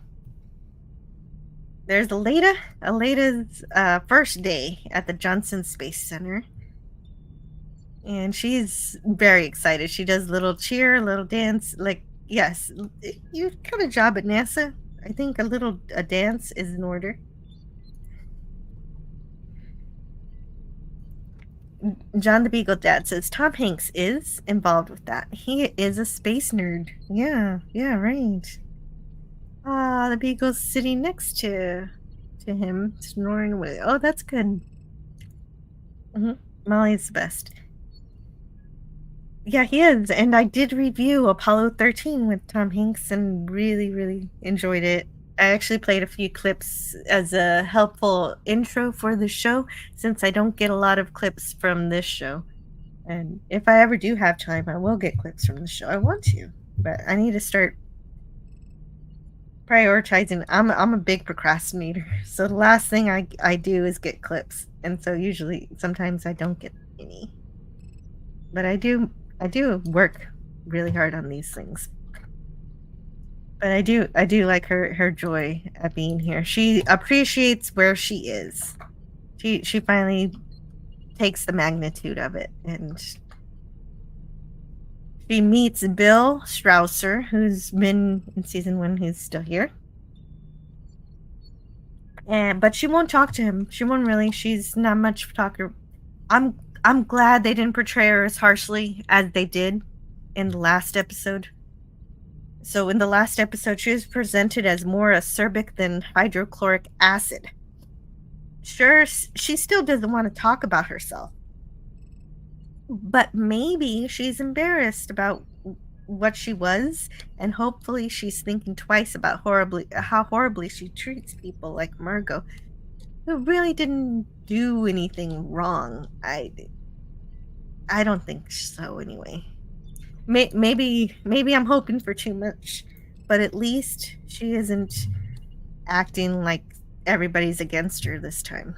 There's Aleda's first day at the Johnson Space Center. And she's very excited. She does a little cheer, a little dance. Like, yes, you got a job at NASA. I think a dance is in order. John the Beagle Dad says Tom Hanks is involved with that. He is a space nerd. Yeah, right. Ah, the beagle's sitting next to him, snoring away. Oh, that's good. Molly's the best. Yeah, he is. And I did review Apollo 13 with Tom Hanks and really, really enjoyed it. I actually played a few clips as a helpful intro for the show, since I don't get a lot of clips from this show. And if I ever do have time, I will get clips from the show. I want to, but I need to start prioritizing. I'm a big procrastinator, so the last thing I do is get clips, and so usually sometimes I don't get any. But I do work really hard on these things. But I do like her joy at being here. She appreciates where she is. She finally takes the magnitude of it, and she meets Bill Strausser, who's been in season 1, who's still here. But she won't talk to him. She won't really. She's not much of a talker. I'm glad they didn't portray her as harshly as they did in the last episode. So in the last episode, she was presented as more acerbic than hydrochloric acid. Sure, she still doesn't want to talk about herself. But maybe she's embarrassed about what she was, and hopefully she's thinking twice about how horribly she treats people like Margot, who really didn't do anything wrong. I don't think so anyway. Maybe I'm hoping for too much, but at least she isn't acting like everybody's against her this time.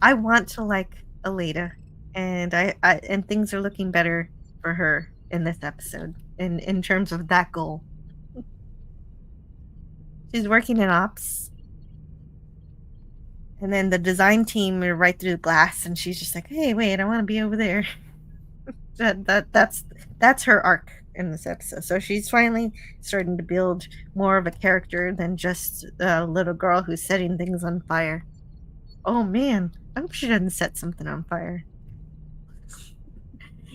I want to like Aleda, and and things are looking better for her in this episode in terms of that goal. She's working in ops, and then the design team are right through the glass, and she's just like, "Hey, wait, I want to be over there." That's her arc in this episode. So she's finally starting to build more of a character than just a little girl who's setting things on fire. Oh man, I hope she doesn't set something on fire.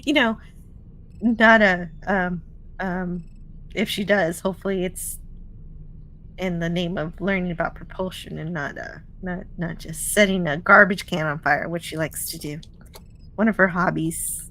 Not if she does, hopefully it's in the name of learning about propulsion and not just setting a garbage can on fire, which she likes to do. One of her hobbies.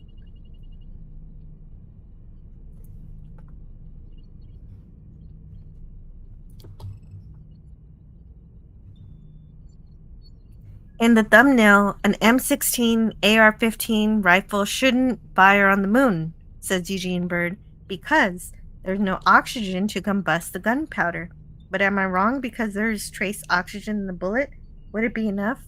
In the thumbnail, an M16 AR-15 rifle shouldn't fire on the moon, says Eugene Bird, because there's no oxygen to combust the gunpowder. But am I wrong because there's trace oxygen in the bullet? Would it be enough?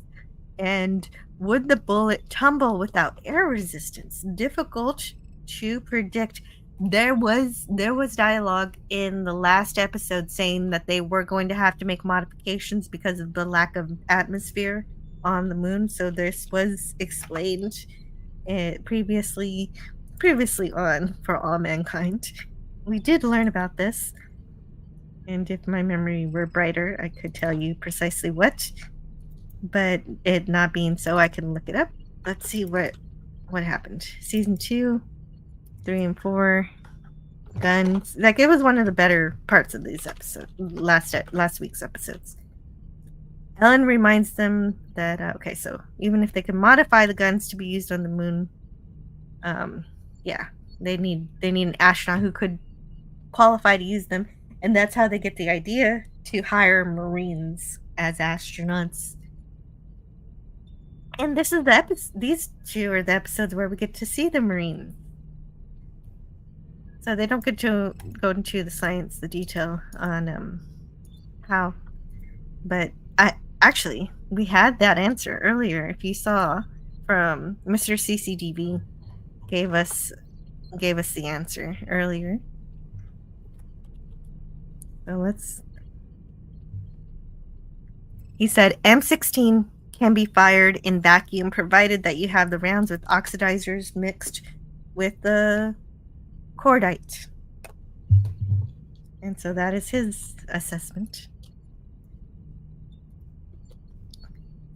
And would the bullet tumble without air resistance? Difficult to predict. There was dialogue in the last episode saying that they were going to have to make modifications because of the lack of atmosphere on the moon. So this was explained previously on For All Mankind. We did learn about this, and if my memory were brighter, I could tell you precisely what. But it not being so, I can look it up. Let's see what happened. Season 2, 3, and 4. Guns. Like, it was one of the better parts of these episodes. Last week's episodes. Ellen reminds them that okay, so even if they can modify the guns to be used on the moon, they need an astronaut who could qualify to use them, and that's how they get the idea to hire Marines as astronauts. And this is these two are the episodes where we get to see the Marines. So they don't get to go into the detail on how, but we had that answer earlier. If you saw, from Mr. CCDB, gave us the answer earlier. So he said M16 can be fired in vacuum provided that you have the rounds with oxidizers mixed with the cordite. And so that is his assessment.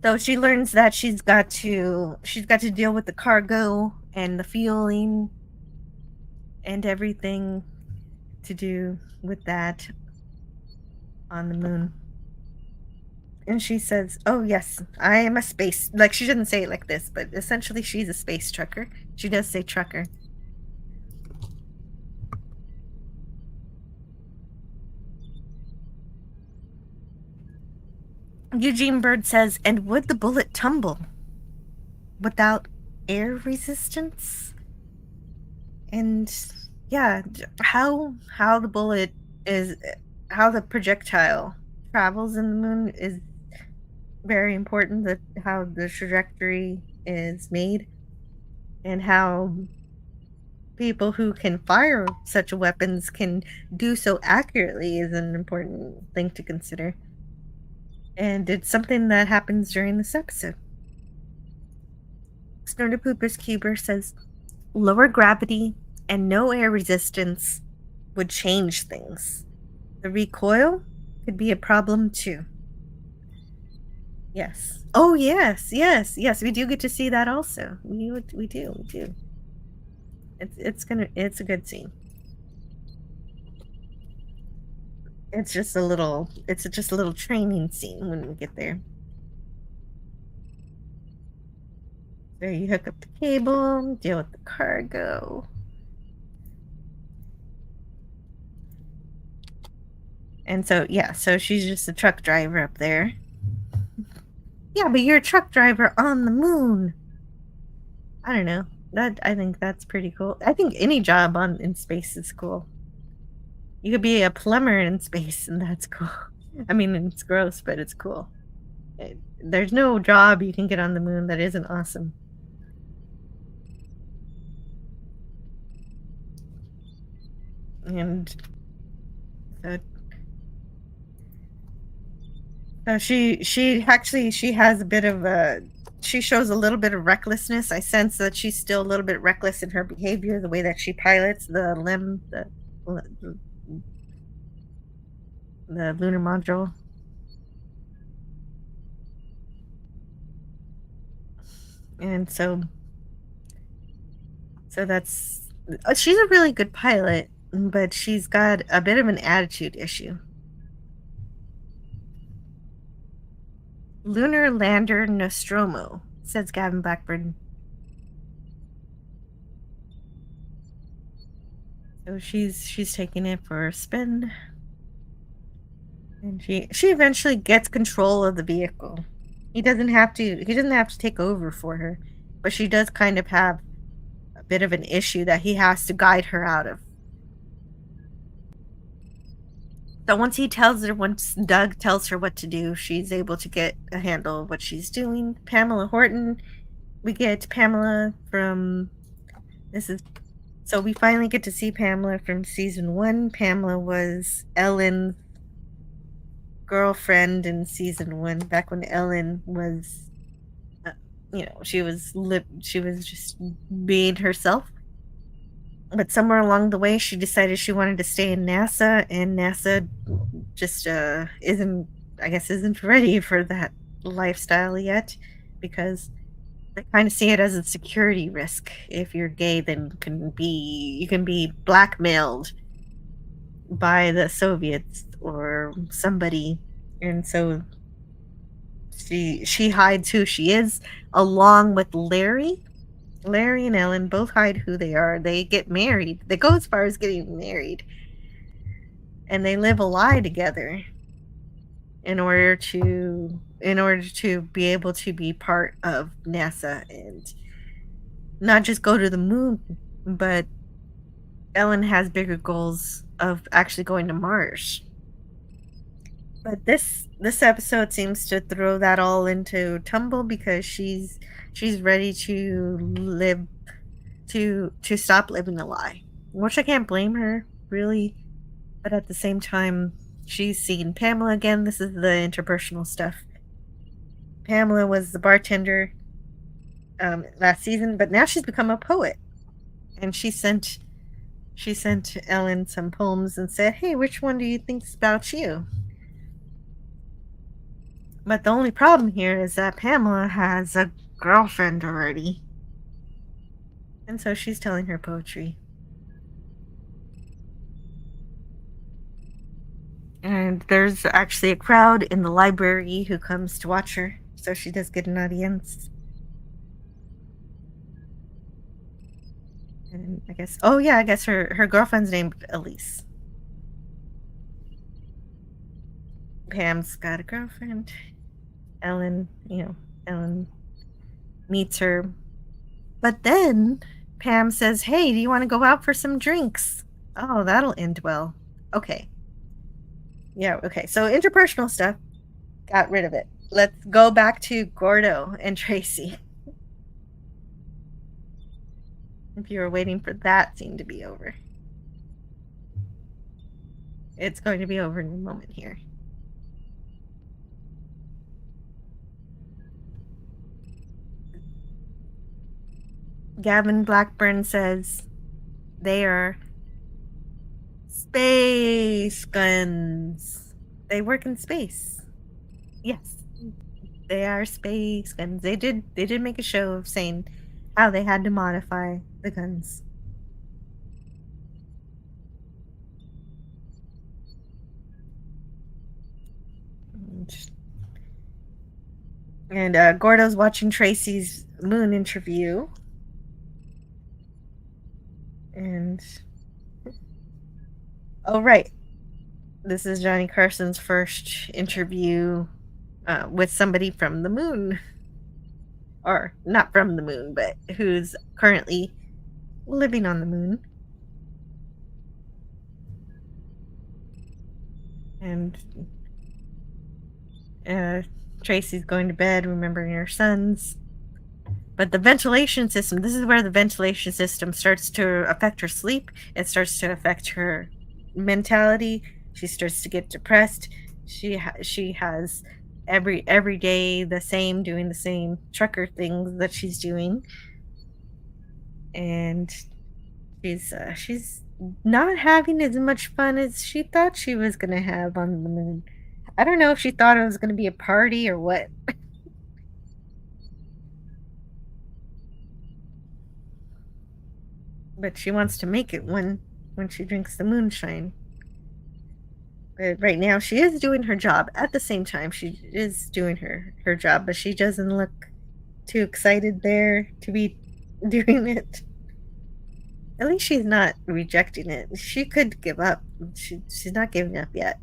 So she learns that she's got to deal with the cargo and the fueling and everything to do with that on the moon. And she says, "Oh yes, I am a space." Like, she didn't say it like this, but essentially she's a space trucker. She does say trucker. Eugene Bird says, "And would the bullet tumble without air resistance. And yeah, how the bullet is, how the projectile travels in the moon is very important. That how the trajectory is made, and how people who can fire such weapons can do so accurately is an important thing to consider. And it's something that happens during this episode. Snorter Pooper's Cuber says lower gravity and no air resistance would change things. The recoil could be a problem too. Yes. Oh yes, yes, yes. We do get to see that also. We do. It's a good scene. It's just a little training scene when we get there. So you hook up the cable, deal with the cargo. And so yeah, so she's just a truck driver up there. Yeah, but you're a truck driver on the moon. I don't know. I think that's pretty cool. I think any job in space is cool. You could be a plumber in space, and that's cool. I mean, it's gross, but it's cool. There's no job you can get on the moon that isn't awesome. And so she actually has a bit of a, she shows a little bit of recklessness. I sense that she's still a little bit reckless in her behavior, the way that she pilots the lunar module. And so that's, she's a really good pilot, but she's got a bit of an attitude issue. Lunar lander Nostromo, says Gavin Blackburn. So she's taking it for a spin. And she eventually gets control of the vehicle. He doesn't have to take over for her, but she does kind of have a bit of an issue that he has to guide her out of. So once Doug tells her what to do, she's able to get a handle of what she's doing. Pamela Horton, we get Pamela from, so we finally get to see Pamela from season 1. Pamela was Ellen's girlfriend in season 1, back when Ellen was, she was just being herself. But somewhere along the way, she decided she wanted to stay in NASA, and NASA just isn't ready for that lifestyle yet, because they kind of see it as a security risk. If you're gay, then you can be blackmailed by the Soviets or somebody, and so she hides who she is, along with Larry. Larry and Ellen both hide who they are. They get married. They go as far as getting married. And they live a lie together in order to be able to be part of NASA and not just go to the moon, but Ellen has bigger goals of actually going to Mars. But this episode seems to throw that all into tumble, because she's ready to stop living a lie, which I can't blame her, really. But at the same time, she's seen Pamela again. This is the interpersonal stuff. Pamela was the bartender last season, but now she's become a poet, and she sent Ellen some poems and said, "Hey, which one do you think's about you?" But the only problem here is that Pamela has a girlfriend already. And so she's telling her poetry. And there's actually a crowd in the library who comes to watch her. So she does get an audience. And I guess her girlfriend's named Elise. Pam's got a girlfriend. Ellen meets her But then Pam says, hey, do you want to go out for some drinks? Oh, that'll end well. Okay. Yeah, okay. So interpersonal stuff, got rid of it. Let's go back to Gordo and Tracy. If you were waiting for that scene to be over. It's going to be over in a moment here. Gavin Blackburn says they are space guns. They work in space. Yes. They are space guns. They did make a show of saying how they had to modify the guns. And Gordo's watching Tracy's moon interview. And oh, right. This is Johnny Carson's first interview with somebody from the moon. Or not from the moon, but who's currently living on the moon. And Tracy's going to bed, remembering her sons. But the ventilation system, this is where the ventilation system starts to affect her sleep. It starts to affect her mentality. She starts to get depressed. She has every day the same, doing the same trucker things that she's doing. And she's not having as much fun as she thought she was going to have on the moon. I don't know if she thought it was going to be a party or what. But she wants to make it when she drinks the moonshine. But right now she is doing her job. At the same time, she is doing her job, but she doesn't look too excited there to be doing it. At least she's not rejecting it. She could give up. She's not giving up yet.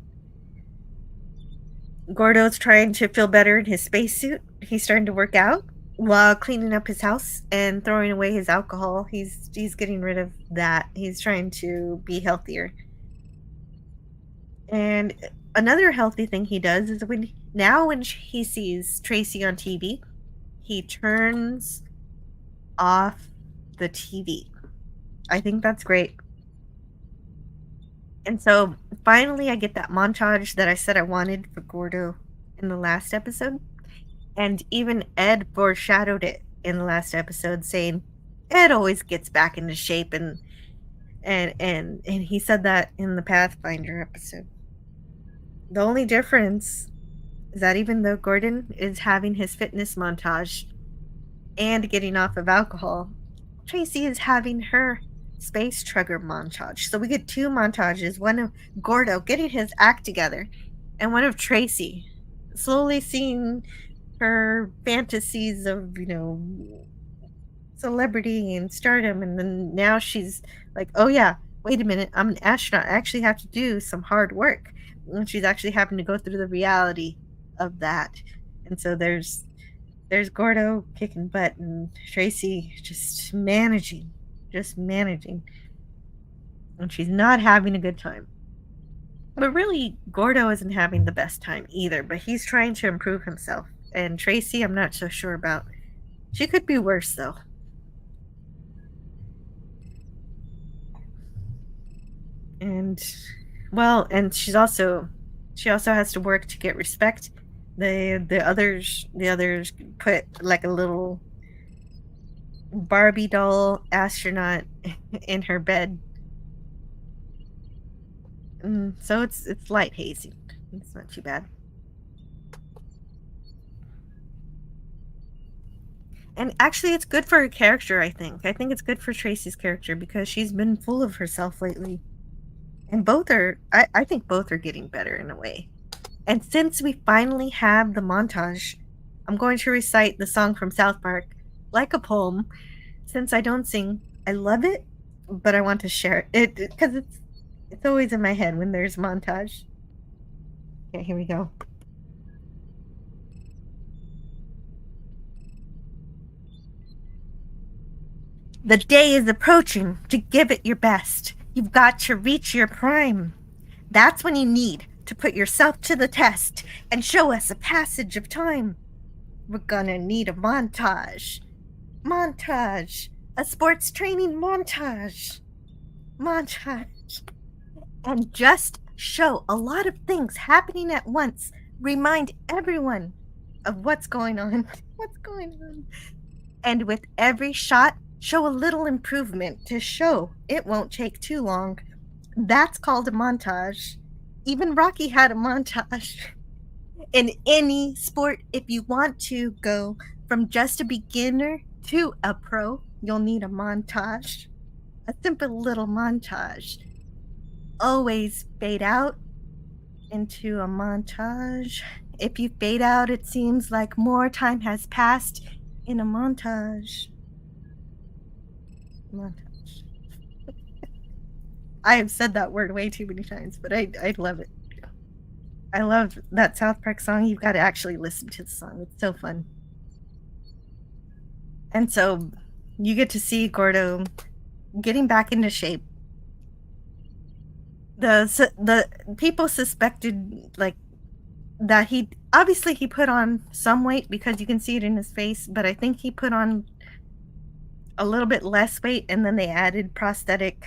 Gordo's trying to feel better in his spacesuit. He's starting to work out while cleaning up his house and throwing away his alcohol. He's getting rid of that. He's trying to be healthier. And another healthy thing he does is when he sees Tracy on TV, he turns off the TV. I think that's great. And so finally I get that montage that I said I wanted for Gordo in the last episode. And even Ed foreshadowed it in the last episode, saying Ed always gets back into shape, and he said that in the Pathfinder episode. The only difference is that even though Gordon is having his fitness montage and getting off of alcohol, Tracy is having her space trucker montage. So we get two montages, one of Gordo getting his act together and one of Tracy slowly seeing her fantasies of, celebrity and stardom. And then now she's like, oh yeah, wait a minute, I'm an astronaut. I actually have to do some hard work. And she's actually having to go through the reality of that. And so there's Gordo kicking butt and Tracy just managing. And she's not having a good time. But really, Gordo isn't having the best time either, but he's trying to improve himself. And Tracy, I'm not so sure about. She could be worse, though. And, well, and she also has to work to get respect. The others put like a little Barbie doll astronaut in her bed. So it's light hazing. It's not too bad. And actually, it's good for her character, I think. I think it's good for Tracy's character because she's been full of herself lately. And I think both are getting better in a way. And since we finally have the montage, I'm going to recite the song from South Park like a poem. Since I don't sing, I love it, but I want to share it because it's always in my head when there's montage. Okay, here we go. The day is approaching to give it your best. You've got to reach your prime. That's when you need to put yourself to the test and show us a passage of time. We're gonna need a montage. Montage. A sports training montage. Montage. And just show a lot of things happening at once. Remind everyone of what's going on. What's going on. And with every shot, show a little improvement to show it won't take too long. That's called a montage. Even Rocky had a montage. In any sport, if you want to go from just a beginner to a pro, you'll need a montage. A simple little montage. Always fade out into a montage. If you fade out, it seems like more time has passed in a montage. Montage. I have said that word way too many times, but I love it. I love that South Park song. You've got to actually listen to the song. It's so fun. And so you get to see Gordo getting back into shape. The people suspected like that he put on some weight because you can see it in his face, but I think he put on a little bit less weight, and then they added prosthetic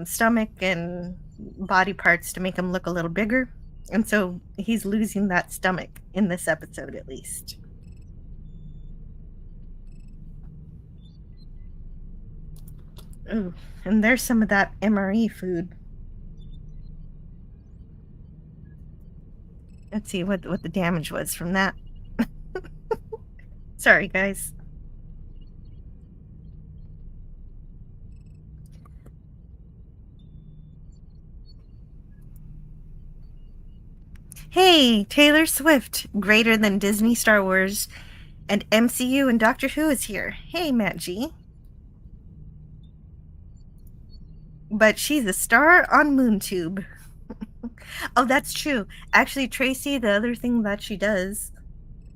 stomach and body parts to make him look a little bigger, and so he's losing that stomach in this episode at least. Ooh, and there's some of that MRE food. Let's see what the damage was from that. Sorry, guys. Hey, Taylor Swift, greater than Disney, Star Wars, and MCU and Doctor Who is here. Hey, Matt G. But she's a star on MoonTube. Oh, that's true. Actually, Tracy, the other thing that she does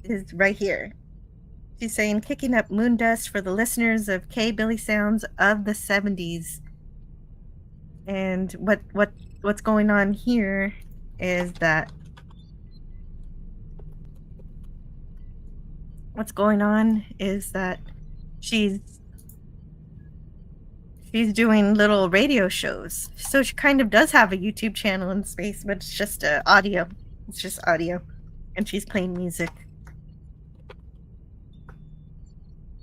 is right here. She's saying, kicking up moon dust for the listeners of K-Billy Sounds of the 70s. And what's going on here is that she's doing little radio shows. So she kind of does have a YouTube channel in space, but it's just audio. It's just audio. And she's playing music.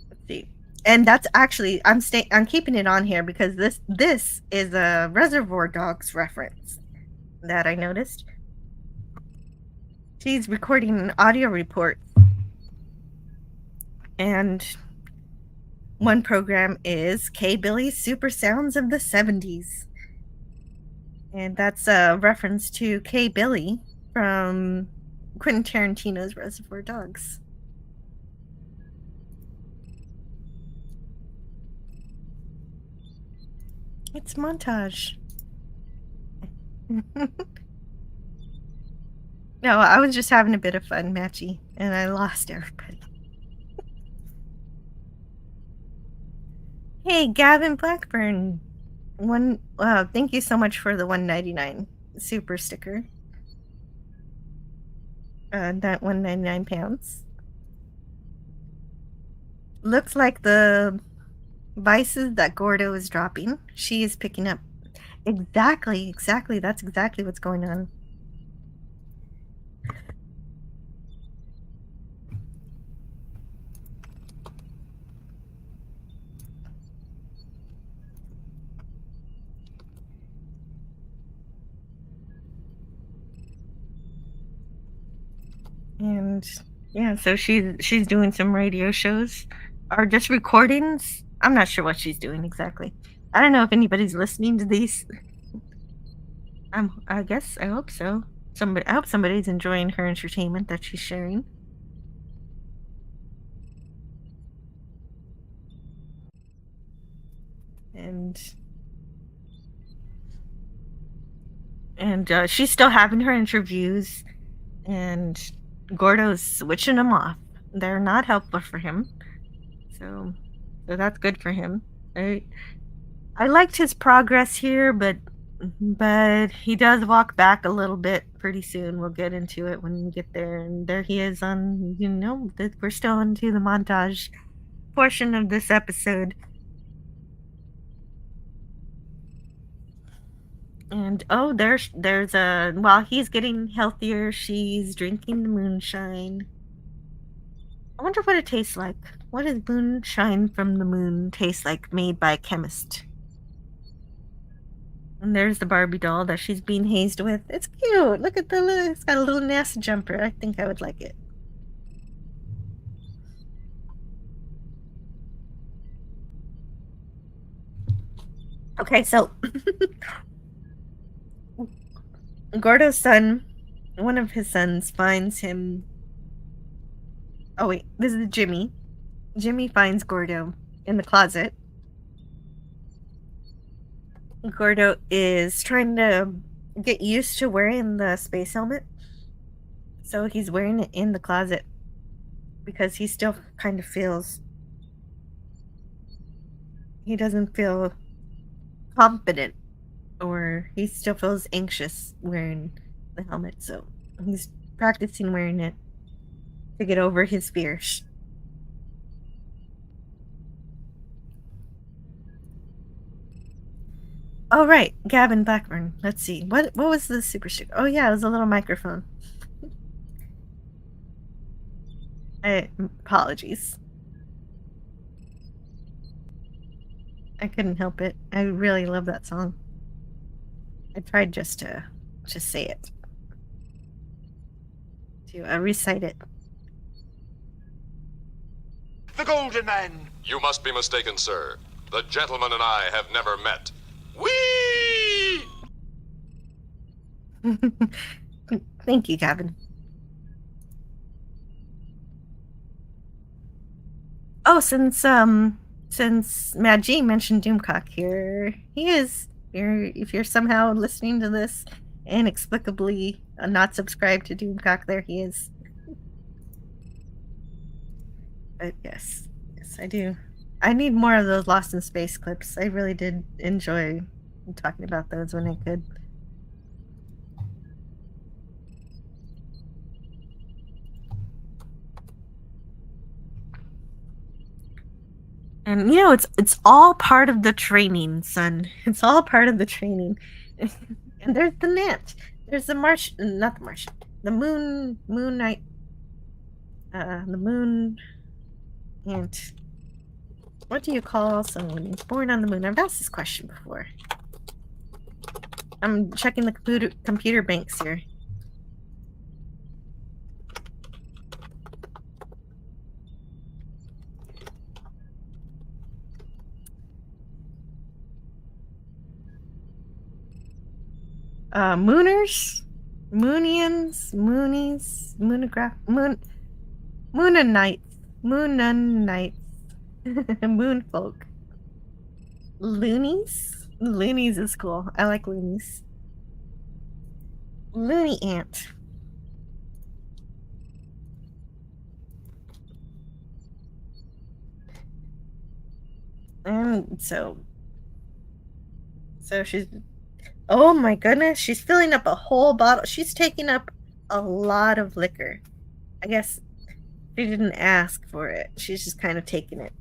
Let's see. And that's actually, I'm keeping it on here because this is a Reservoir Dogs reference that I noticed. She's recording an audio report. And one program is K-Billy's Super Sounds of the 70s. And that's a reference to K-Billy from Quentin Tarantino's Reservoir Dogs. It's montage. No, I was just having a bit of fun, Matchy, and I lost everybody. Hey, Gavin Blackburn. Thank you so much for the $1.99 super sticker. That £1.99. Looks like the vices that Gordo is dropping, she is picking up. Exactly. That's exactly what's going on. And yeah, so she's doing some radio shows or just recordings. I'm not sure what she's doing exactly. I don't know if anybody's listening to these. I hope so. I hope somebody's enjoying her entertainment that she's sharing. And she's still having her interviews, and Gordo's switching them off. They're not helpful for him. So So that's good for him. I liked his progress here, but he does walk back a little bit pretty soon. We'll get into it when we get there. And there he is on, we're still into the montage portion of this episode. And there's a, while he's getting healthier, she's drinking the moonshine. I wonder what it tastes like. What does moonshine from the moon taste like, made by a chemist? And there's the Barbie doll that she's being hazed with. It's cute. Look at it's got a little NASA jumper. I think I would like it. Okay, so Gordo's son, one of his sons, finds him. Oh wait, this is Jimmy. Jimmy finds Gordo in the closet. Gordo is trying to get used to wearing the space helmet. So he's wearing it in the closet because he still kind of feels, he doesn't feel confident, or he still feels anxious wearing the helmet. So he's practicing wearing it to get over his fears. Oh, right. Gavin Blackburn. Let's see. What was the super sticker? Oh, yeah, it was a little microphone. Apologies. I couldn't help it. I really love that song. I tried just to say it. To recite it. The Golden Man! You must be mistaken, sir. The gentleman and I have never met. Whee! Thank you, Gavin. Oh, since Mad G mentioned Doomcock, here he is. If you're somehow listening to this inexplicably not subscribed to Doomcock, there he is. But yes, I do. I need more of those Lost in Space clips. I really did enjoy talking about those when I could. And it's all part of the training, son. It's all part of the training. And there's the net. There's the not the Martian. The moon knight. The moon ant. What do you call someone who's born on the moon? I've asked this question before. I'm checking the computer banks here. Mooners, Moonians, Moonies, Moonograph, Moonanites, Moonfolk, Loonies. Loonies is cool. I like loonies. Loony ant. And so she's, oh my goodness, she's filling up a whole bottle. She's taking up a lot of liquor. I guess she didn't ask for it. She's just kind of taking it.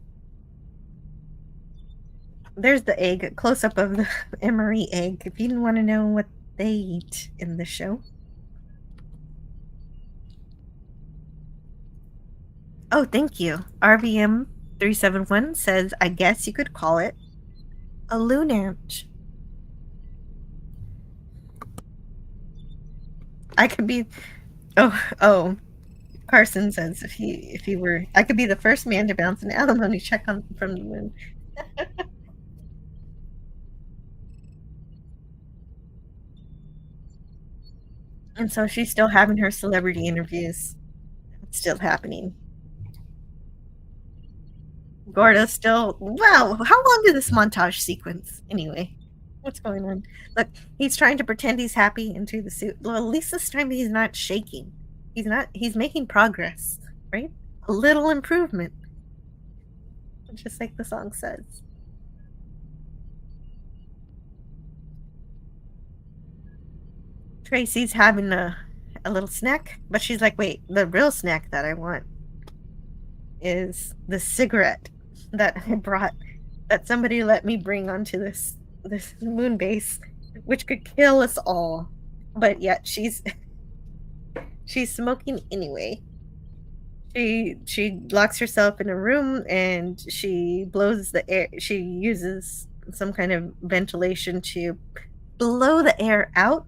There's the egg, a close-up of the Emery egg, if you didn't want to know what they eat in the show. Oh, thank you. RVM371 says, I guess you could call it a lunant. I could be... Oh. Carson says, if he were... I could be the first man to bounce an alimony check from the moon. And so she's still having her celebrity interviews. It's still happening. Gordo's still... Wow, how long did this montage sequence, anyway? What's going on? Look, he's trying to pretend he's happy into the suit. Well, at least this time he's not shaking. He's making progress, right? A little improvement. Just like the song says. Tracy's having a little snack, but she's like, wait, the real snack that I want is the cigarette that I brought, that somebody let me bring onto this moon base, which could kill us all. But yet she's smoking anyway. She locks herself in a room and she blows the air. She uses some kind of ventilation to blow the air out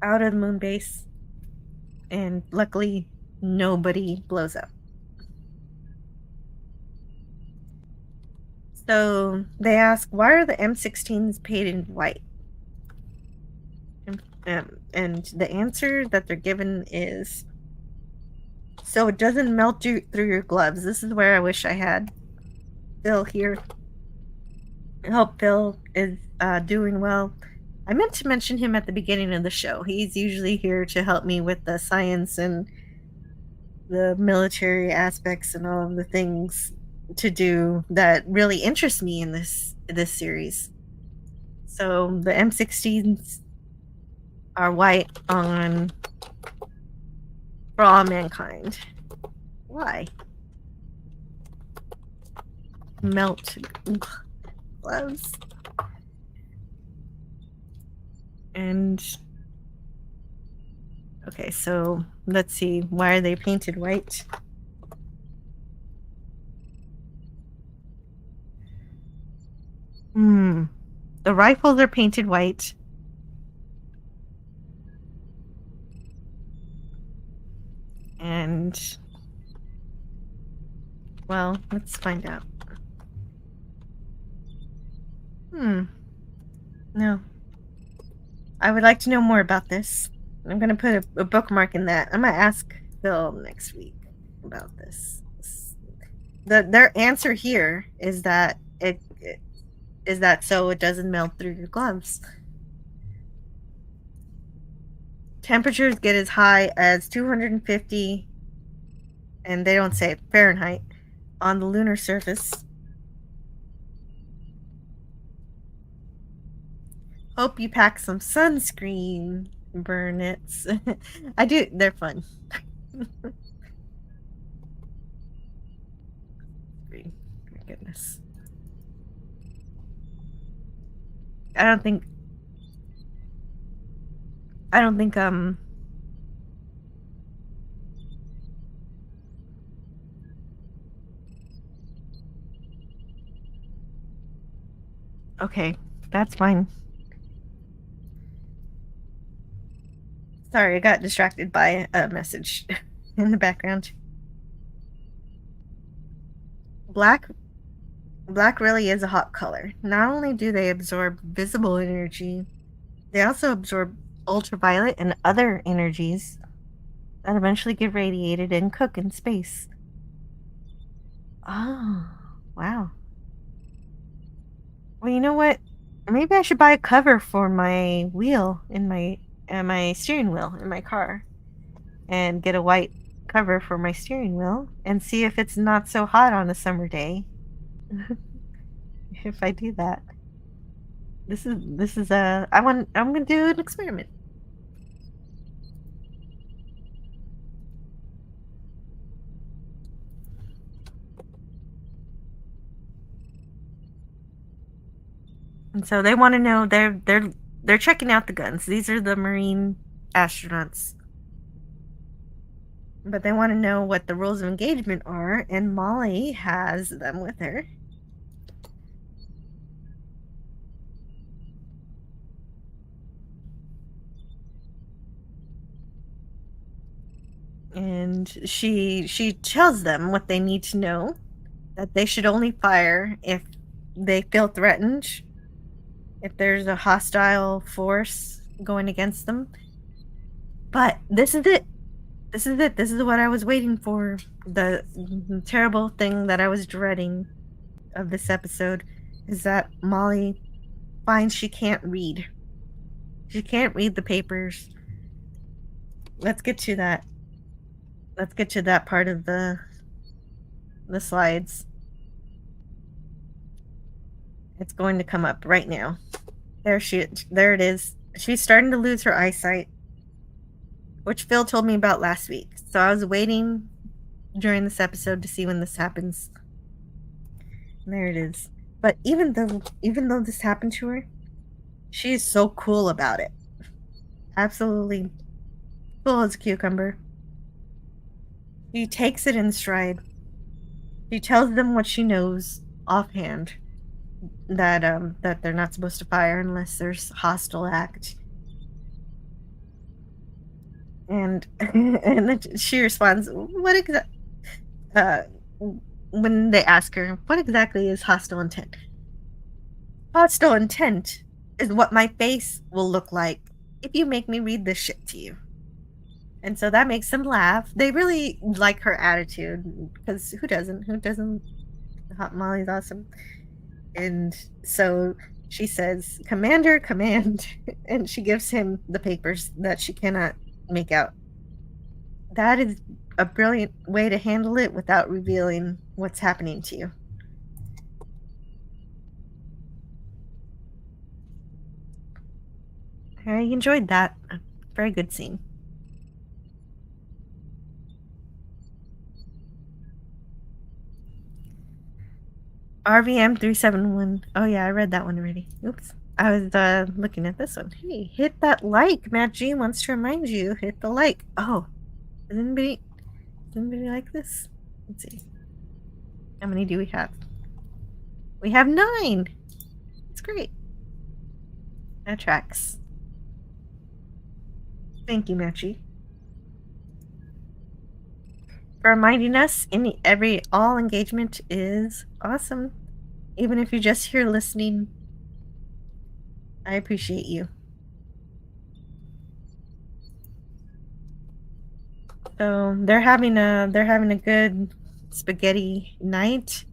of the moon base, and luckily nobody blows up. So they ask, why are the M16s painted white? And the answer that they're given is, so it doesn't melt through your gloves. This is where I wish I had Phil here. I hope Phil is doing well. I meant to mention him at the beginning of the show. He's usually here to help me with the science and the military aspects and all of the things to do that really interest me in this series. So the M16s are white for all mankind. Why? Melt gloves. And okay, so let's see, why are they painted white? The rifles are painted white. And well, let's find out. No. I would like to know more about this. I'm gonna put a bookmark in that. I'm gonna ask Phil next week about this. Their answer here is that so it doesn't melt through your gloves. Temperatures get as high as 250, and they don't say Fahrenheit, on the lunar surface. Hope you pack some sunscreen, Burnets. I do. They're fun. My goodness. I don't think okay, that's fine. Sorry, I got distracted by a message in the background. Black really is a hot color. Not only do they absorb visible energy, they also absorb ultraviolet and other energies that eventually get radiated and cook in space. Oh, wow. Well, you know what? Maybe I should buy a cover for my wheel in my steering wheel in my car, and get a white cover for my steering wheel and see if it's not so hot on a summer day. If I do that. This is I'm gonna do an experiment. And so they want to know, they're checking out the guns. These are the Marine astronauts. But they want to know what the rules of engagement are, and Molly has them with her. And she tells them what they need to know, that they should only fire if they feel threatened, if there's a hostile force going against them. But this is it. This is what I was waiting for. The terrible thing that I was dreading of this episode is that Molly finds she can't read. She can't read the papers. Let's get to that. Let's get to that part of the the slides. It's going to come up right now. There it is. She's starting to lose her eyesight, which Phil told me about last week. So I was waiting during this episode to see when this happens. And there it is. But even though this happened to her, she is so cool about it. Absolutely cool as a cucumber. She takes it in stride. She tells them what she knows offhand, that they're not supposed to fire unless there's hostile act. And and then she responds, when they ask her, what exactly is hostile intent? Hostile intent is what my face will look like if you make me read this shit to you. And so that makes them laugh. They really like her attitude, because who doesn't? Hot Molly's awesome. And so she says, "Commander, command," and she gives him the papers that she cannot make out. That is a brilliant way to handle it without revealing what's happening to you. I enjoyed that. Very good scene. RVM 371. Oh yeah, I read that one already. Oops. I was looking at this one. Hey, hit that like. Matt G wants to remind you, hit the like. Oh, does anybody like this? Let's see. How many do we have? We have 9. It's great. That tracks. Thank you, Matt G, for reminding us all engagement is awesome. Even if you're just here listening, I appreciate you. So they're having a good spaghetti night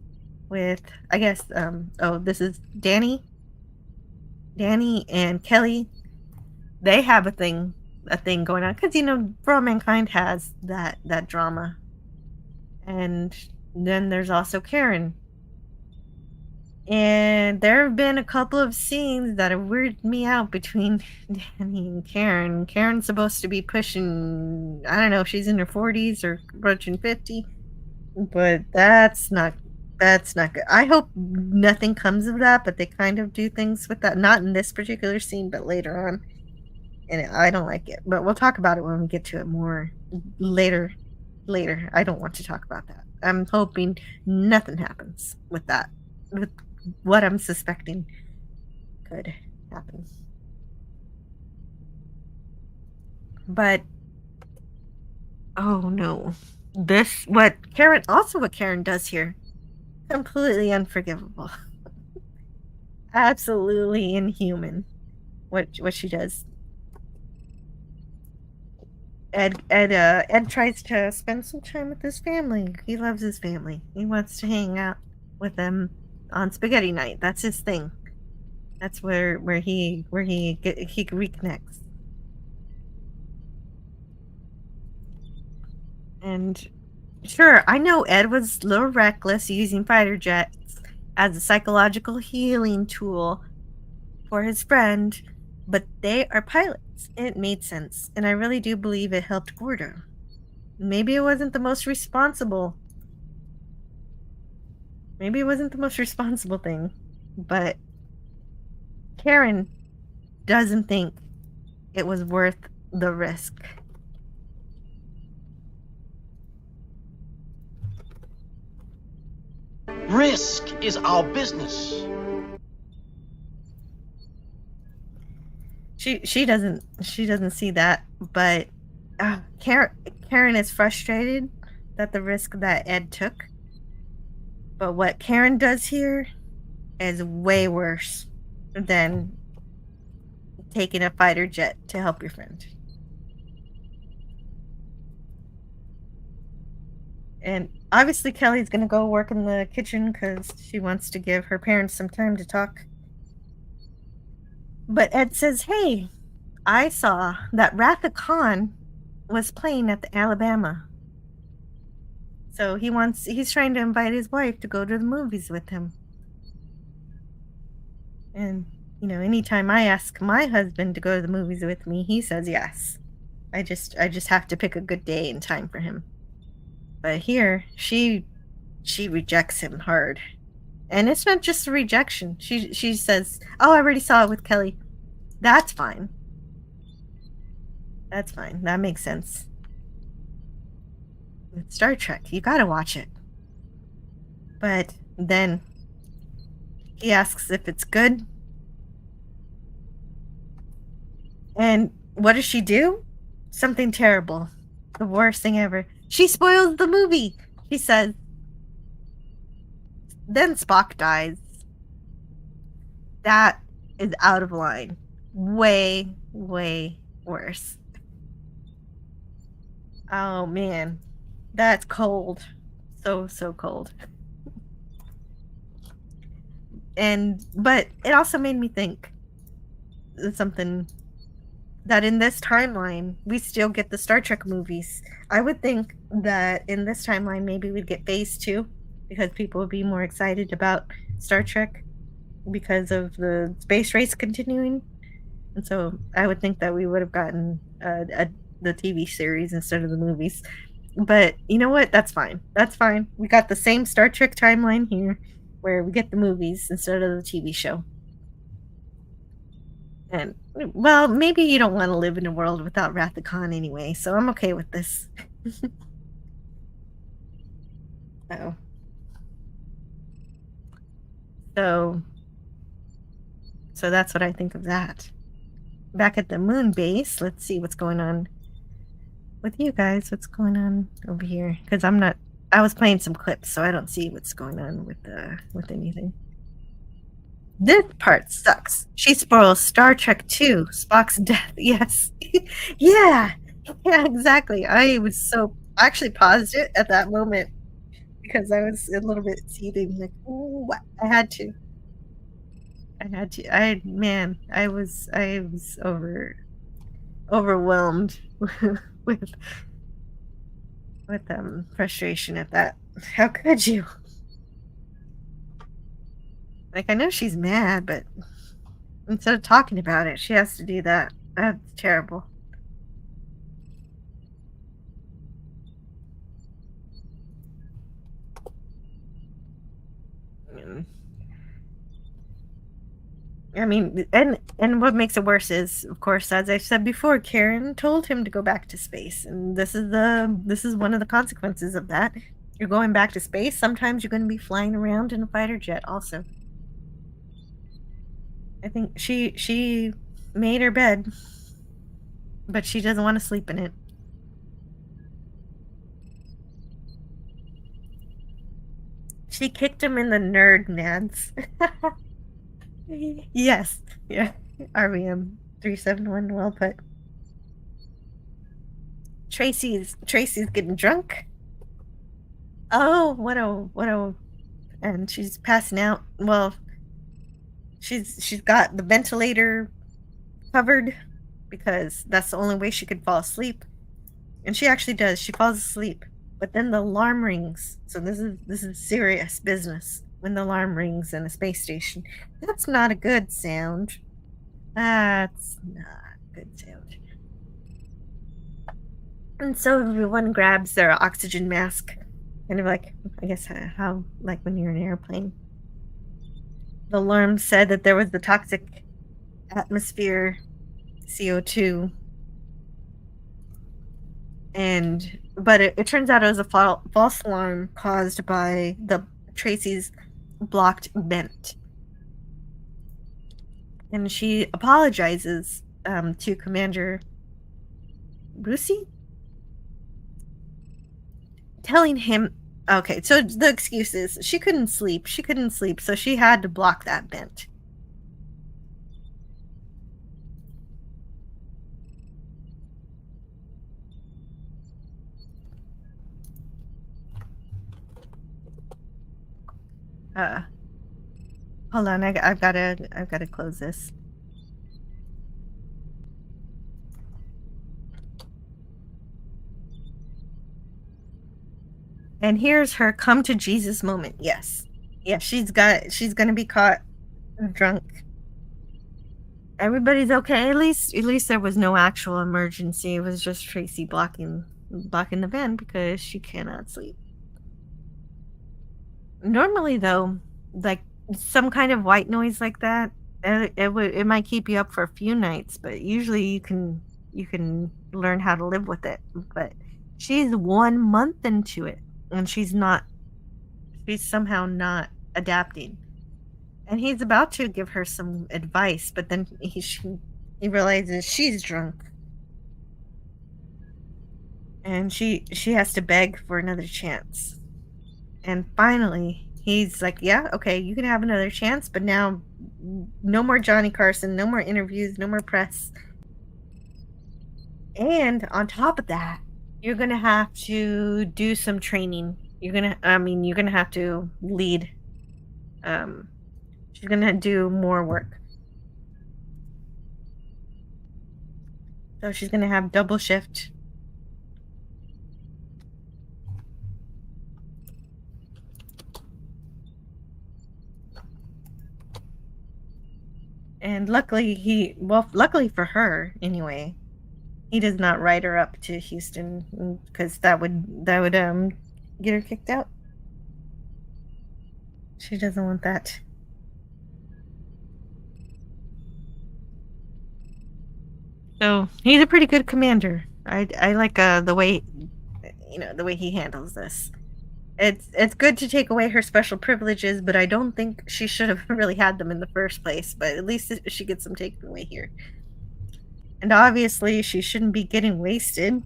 with, I guess, this is Danny and Kelly. They have a thing going on, because For All Mankind has that drama. And then there's also Karen. And there have been a couple of scenes that have weirded me out between Danny and Karen. Karen's supposed to be pushing, I don't know if she's in her 40s or approaching 50, but that's not good. I hope nothing comes of that, but they kind of do things with that. Not in this particular scene, but later on. And I don't like it. But we'll talk about it when we get to it more later. I don't want to talk about that. I'm hoping nothing happens with that. With what I'm suspecting could happen. But oh no. What Karen does here, completely unforgivable. Absolutely inhuman. What she does. Ed tries to spend some time with his family. He loves his family. He wants to hang out with them on spaghetti night. That's his thing. That's where he reconnects. And sure, I know Ed was a little reckless using fighter jets as a psychological healing tool for his friend, but they are pilots. It made sense, and I really do believe it helped Gordo. Maybe it wasn't the most responsible thing, but Karen doesn't think it was worth the risk. Risk is our business. She doesn't see that, but Karen is frustrated at the risk that Ed took. But what Karen does here is way worse than taking a fighter jet to help your friend. And obviously Kelly's going to go work in the kitchen because she wants to give her parents some time to talk. But Ed says, hey, I saw that Wrath of Khan was playing at the Alabama. So he's trying to invite his wife to go to the movies with him. And, you know, anytime I ask my husband to go to the movies with me, he says yes. I just have to pick a good day and time for him. But here, she rejects him hard. And it's not just a rejection. She says, "Oh, I already saw it with Kelly." That's fine. That's fine. That makes sense. It's Star Trek. You gotta watch it. But then he asks if it's good. And what does she do? Something terrible. The worst thing ever. She spoils the movie. She says. Then Spock dies. That is out of line. Way, way worse. Oh man. That's cold. So cold. But it also made me think something that in this timeline we still get the Star Trek movies. I would think that in this timeline maybe we'd get Phase 2 because people would be more excited about Star Trek because of the space race continuing. And so I would think that we would have gotten the TV series instead of the movies. But you know what? That's fine. That's fine. We got the same Star Trek timeline here where we get the movies instead of the TV show. And, well, maybe you don't want to live in a world withoth Wrath of Khan anyway, so I'm okay with this. Oh. So that's what I think of that. Back at the moon base, let's see what's going on with you guys. What's going on over here? Because I was playing some clips, so I don't see what's going on with anything. This part sucks. She spoils Star Trek 2, Spock's death. Yes. Yeah, exactly. I actually paused it at that moment because I was a little bit seething. Like, ooh, I had to. I was overwhelmed with frustration at that. How could you? Like, I know she's mad, but instead of talking about it, she has to do that. That's terrible. I mean, and what makes it worse is, of course, as I said before, Karen told him to go back to space, and this is one of the consequences of that. You're going back to space. Sometimes you're going to be flying around in a fighter jet. Also, I think she made her bed, but she doesn't want to sleep in it. She kicked him in the nerd nads. Yes. Yeah. RVM 371, well put. Tracy's getting drunk. Oh, what a and she's passing out. Well, she's got the ventilator covered because that's the only way she could fall asleep. And she actually does. She falls asleep. But then the alarm rings. So this is serious business. When the alarm rings in a space station. That's not a good sound. That's not a good sound. And so everyone grabs their oxygen mask. Kind of like, I guess, how, like when you're in an airplane. The alarm said that there was the toxic atmosphere, CO2. But it turns out it was a false alarm caused by Tracy's blocked vent. And she apologizes to Commander Brucey, telling him, okay, so the excuse is she couldn't sleep, so she had to block that vent. Hold on, I've gotta close this. And here's her come to Jesus moment. Yes. Yeah, she's gonna be caught drunk. Everybody's okay. At least there was no actual emergency. It was just Tracy blocking the van because she cannot sleep. Normally though, like some kind of white noise like that, it might keep you up for a few nights, but usually you can learn how to live with it. But she's 1 month into it and she's somehow not adapting. And he's about to give her some advice, but then he realizes she's drunk. And she has to beg for another chance. And finally, he's like, yeah, okay, you can have another chance, but now no more Johnny Carson, no more interviews, no more press. And on top of that, you're going to have to do some training. You're going to have to lead. She's going to do more work. So she's going to have double shift. And luckily luckily for her anyway, he does not write her up to Houston because that would get her kicked out. She doesn't want that. So he's a pretty good commander. I like the way he handles this. It's good to take away her special privileges, but I don't think she should have really had them in the first place. But at least she gets them taken away here. And obviously, she shouldn't be getting wasted.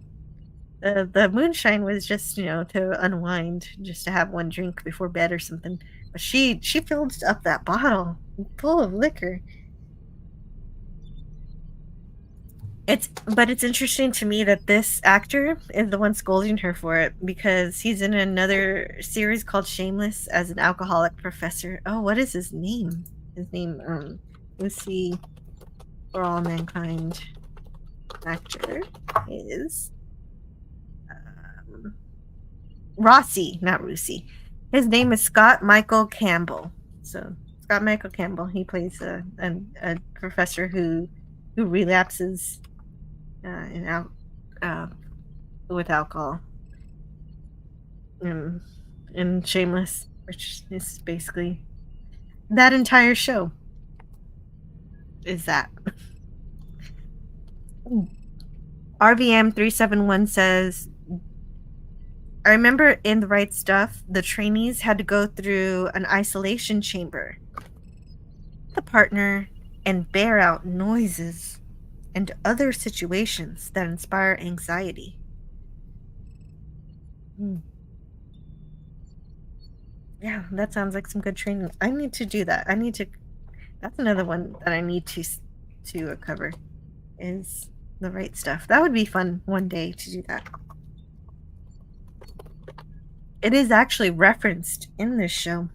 The moonshine was just, to unwind, just to have one drink before bed or something. But she filled up that bottle full of liquor. But it's interesting to me that this actor is the one scolding her for it because he's in another series called Shameless as an alcoholic professor. Oh, what is his name? His name, Lucy for All Mankind. Actor is Rossi, not Rusi. His name is Scott Michael Campbell. So Scott Michael Campbell, he plays a professor who relapses with alcohol. In Shameless, which is basically that entire show. Is that. RVM 371 says, I remember in The Right Stuff, the trainees had to go through an isolation chamber, the partner, and bear out noises and other situations that inspire anxiety. Yeah, that sounds like some good training. I need to do that. That's another one that I need to cover, is The Right Stuff. That would be fun one day to do that. It is actually referenced in this show.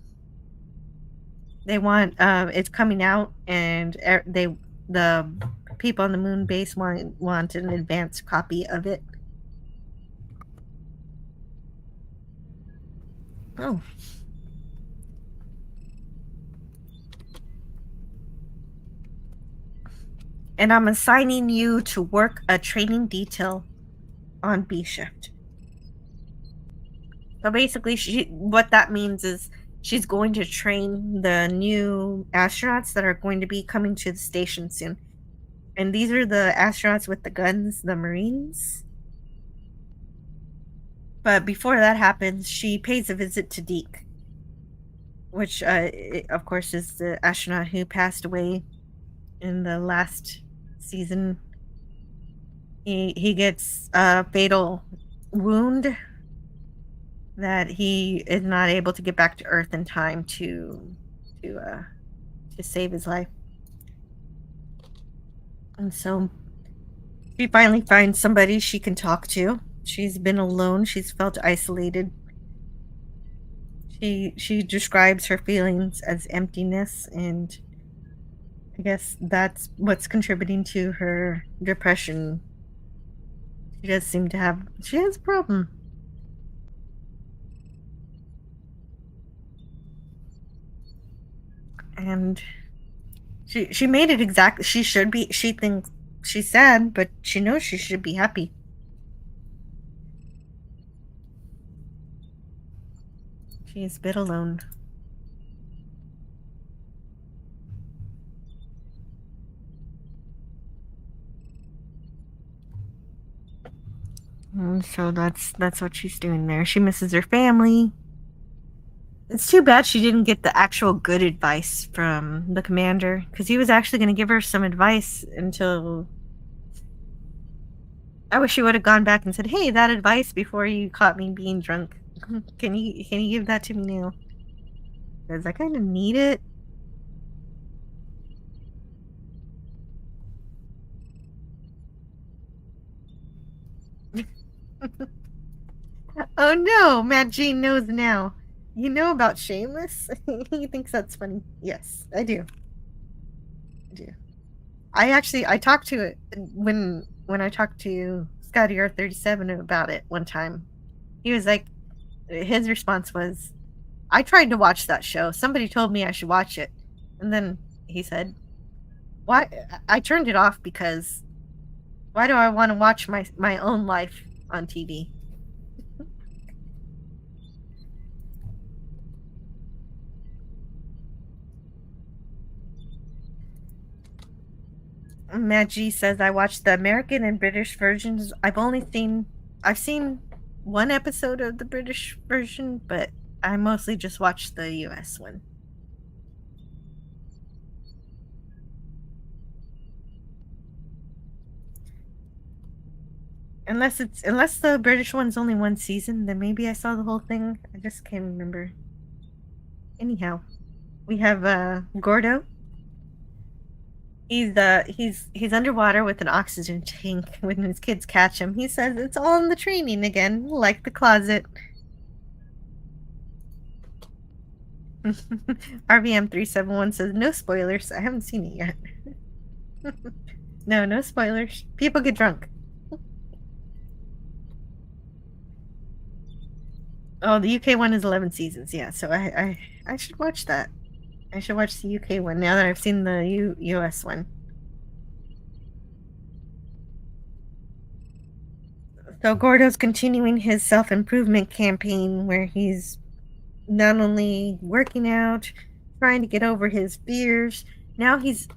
They want it's coming out, and the people on the moon base want an advanced copy of it. Oh. And I'm assigning you to work a training detail on B shift. So basically, what that means is she's going to train the new astronauts that are going to be coming to the station soon. And these are the astronauts with the guns, the Marines. But before that happens, she pays a visit to Deke, which, of course, is the astronaut who passed away in the last season. He gets a fatal wound that he is not able to get back to Earth in time to save his life. And so she finally finds somebody she can talk to. She's been alone. She's felt isolated. She describes her feelings as emptiness, and I guess that's what's contributing to her depression. She has a problem. And she made it exactly. She should be. She thinks she's sad, but she knows she should be happy. She is a bit alone. And so that's what she's doing there. She misses her family. It's too bad she didn't get the actual good advice from the commander, because he was actually going to give her some advice until... I wish she would have gone back and said, "Hey, that advice before you caught me being drunk. Can you give that to me now? Because I kind of need it." Oh no, Matt Jean knows now. You know about Shameless? He thinks that's funny. Yes, I do. I talked to it when I talked to Scotty R37 about it one time. He was like, his response was, "I tried to watch that show. Somebody told me I should watch it." And then he said, "Why?" I turned it off because why do I want to watch my own life on TV? Matt G says, "I watched the American and British versions. I've seen one episode of the British version, but I mostly just watched the US one." Unless the British one's only one season, then maybe I saw the whole thing. I just can't remember. Anyhow, we have Gordo. He's underwater with an oxygen tank. When his kids catch him, he says it's all in the training again, like the closet. RVM371 says, "No spoilers. I haven't seen it yet." No spoilers. People get drunk. Oh, the UK one is 11 seasons. Yeah, so I should watch that. I should watch the UK one now that I've seen the US one. So Gordo's continuing his self-improvement campaign where he's not only working out, trying to get over his fears, now he's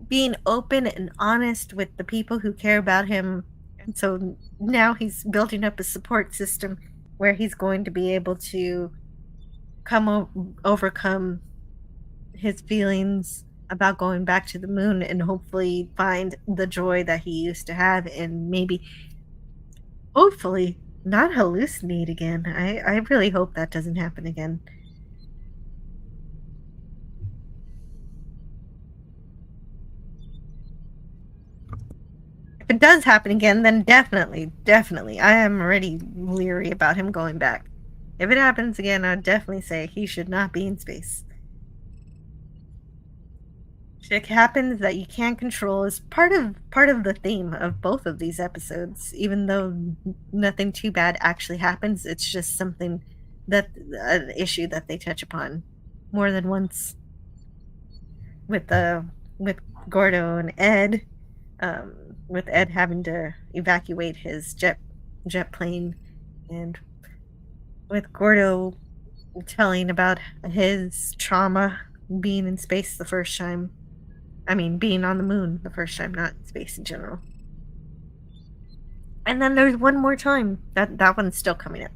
being open and honest with the people who care about him. And so now he's building up a support system where he's going to be able to overcome his feelings about going back to the moon and hopefully find the joy that he used to have, and maybe hopefully not hallucinate again. I really hope that doesn't happen again. If it does happen again, then definitely I am already leery about him going back. If it happens again, I'd definitely say he should not be in space. Shit happens that you can't control is part of the theme of both of these episodes. Even though nothing too bad actually happens, it's just something that an issue that they touch upon more than once with Gordo and Ed. With Ed having to evacuate his jet plane, and with Gordo telling about his trauma being in space the first time. I mean, being on the moon the first time, not in space in general. And then there's one more time. That one's still coming up.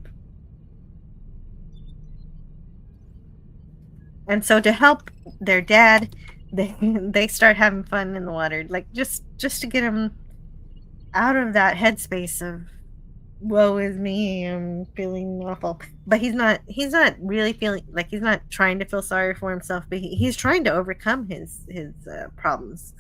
And so to help their dad, they start having fun in the water, like just to get him out of that headspace of woe is me, I'm feeling awful. But he's not really feeling like, he's not trying to feel sorry for himself, but he's trying to overcome his problems.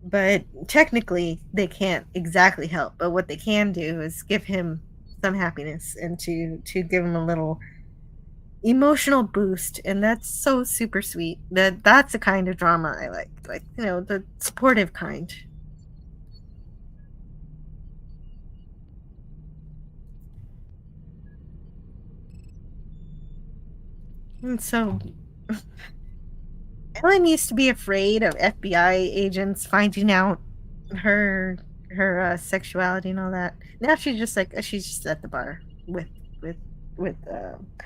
But technically they can't exactly help, but what they can do is give him some happiness and to give him a little emotional boost, and that's so super sweet. That's the kind of drama I like, the supportive kind. And so Ellen used to be afraid of FBI agents finding out her sexuality and all that. Now she's just like she's just at the bar with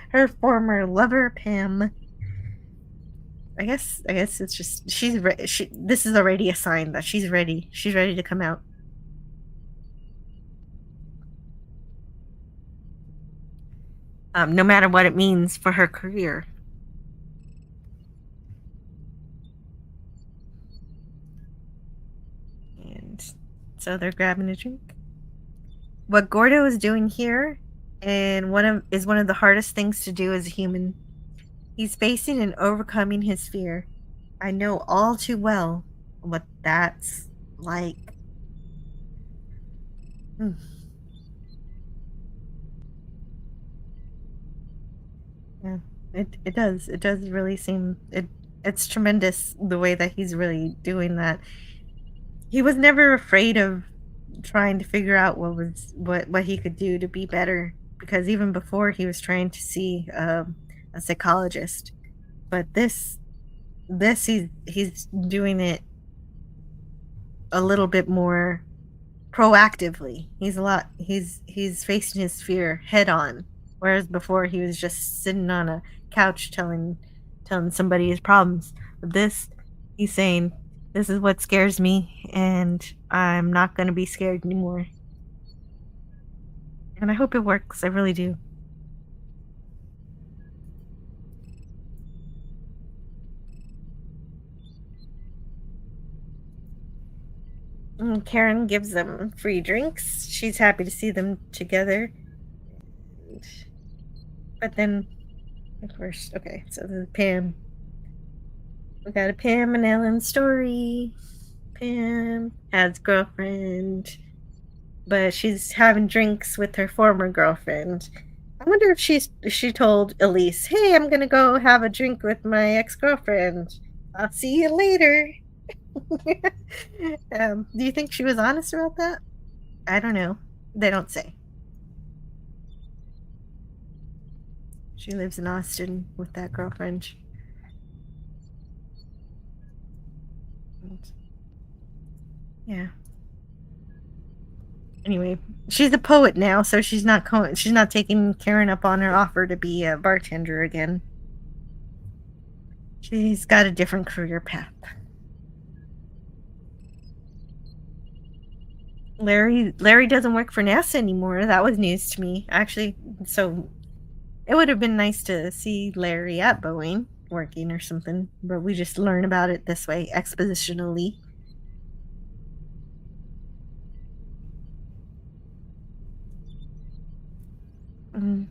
her former lover Pam. I guess it's just this is already a sign that she's ready. She's ready to come out. No matter what it means for her career. And so they're grabbing a drink. What Gordo is doing here, and one of the hardest things to do as a human. He's facing and overcoming his fear. I know all too well what that's like. Yeah, it does. It does really seem it's tremendous the way that he's really doing that. He was never afraid of trying to figure out what he could do to be better, because even before he was trying to see a psychologist, but this he's doing it a little bit more proactively. He's facing his fear head on, whereas before he was just sitting on a couch telling somebody his problems. But this, he's saying, this is what scares me, and I'm not going to be scared anymore. And I hope it works. I really do. Karen gives them free drinks. She's happy to see them together. But then, of course, okay, so this is Pam. We got a Pam and Ellen story. Pam has a girlfriend, but she's having drinks with her former girlfriend. I wonder if she told Elise, "Hey, I'm gonna go have a drink with my ex-girlfriend. I'll see you later." Do you think she was honest about that? I don't know. They don't say. She lives in Austin with that girlfriend. Yeah. Anyway, she's a poet now, so she's not taking Karen up on her offer to be a bartender again. She's got a different career path. Larry doesn't work for NASA anymore. That was news to me, actually. So it would have been nice to see Larry at Boeing working or something, but we just learn about it this way, expositionally. And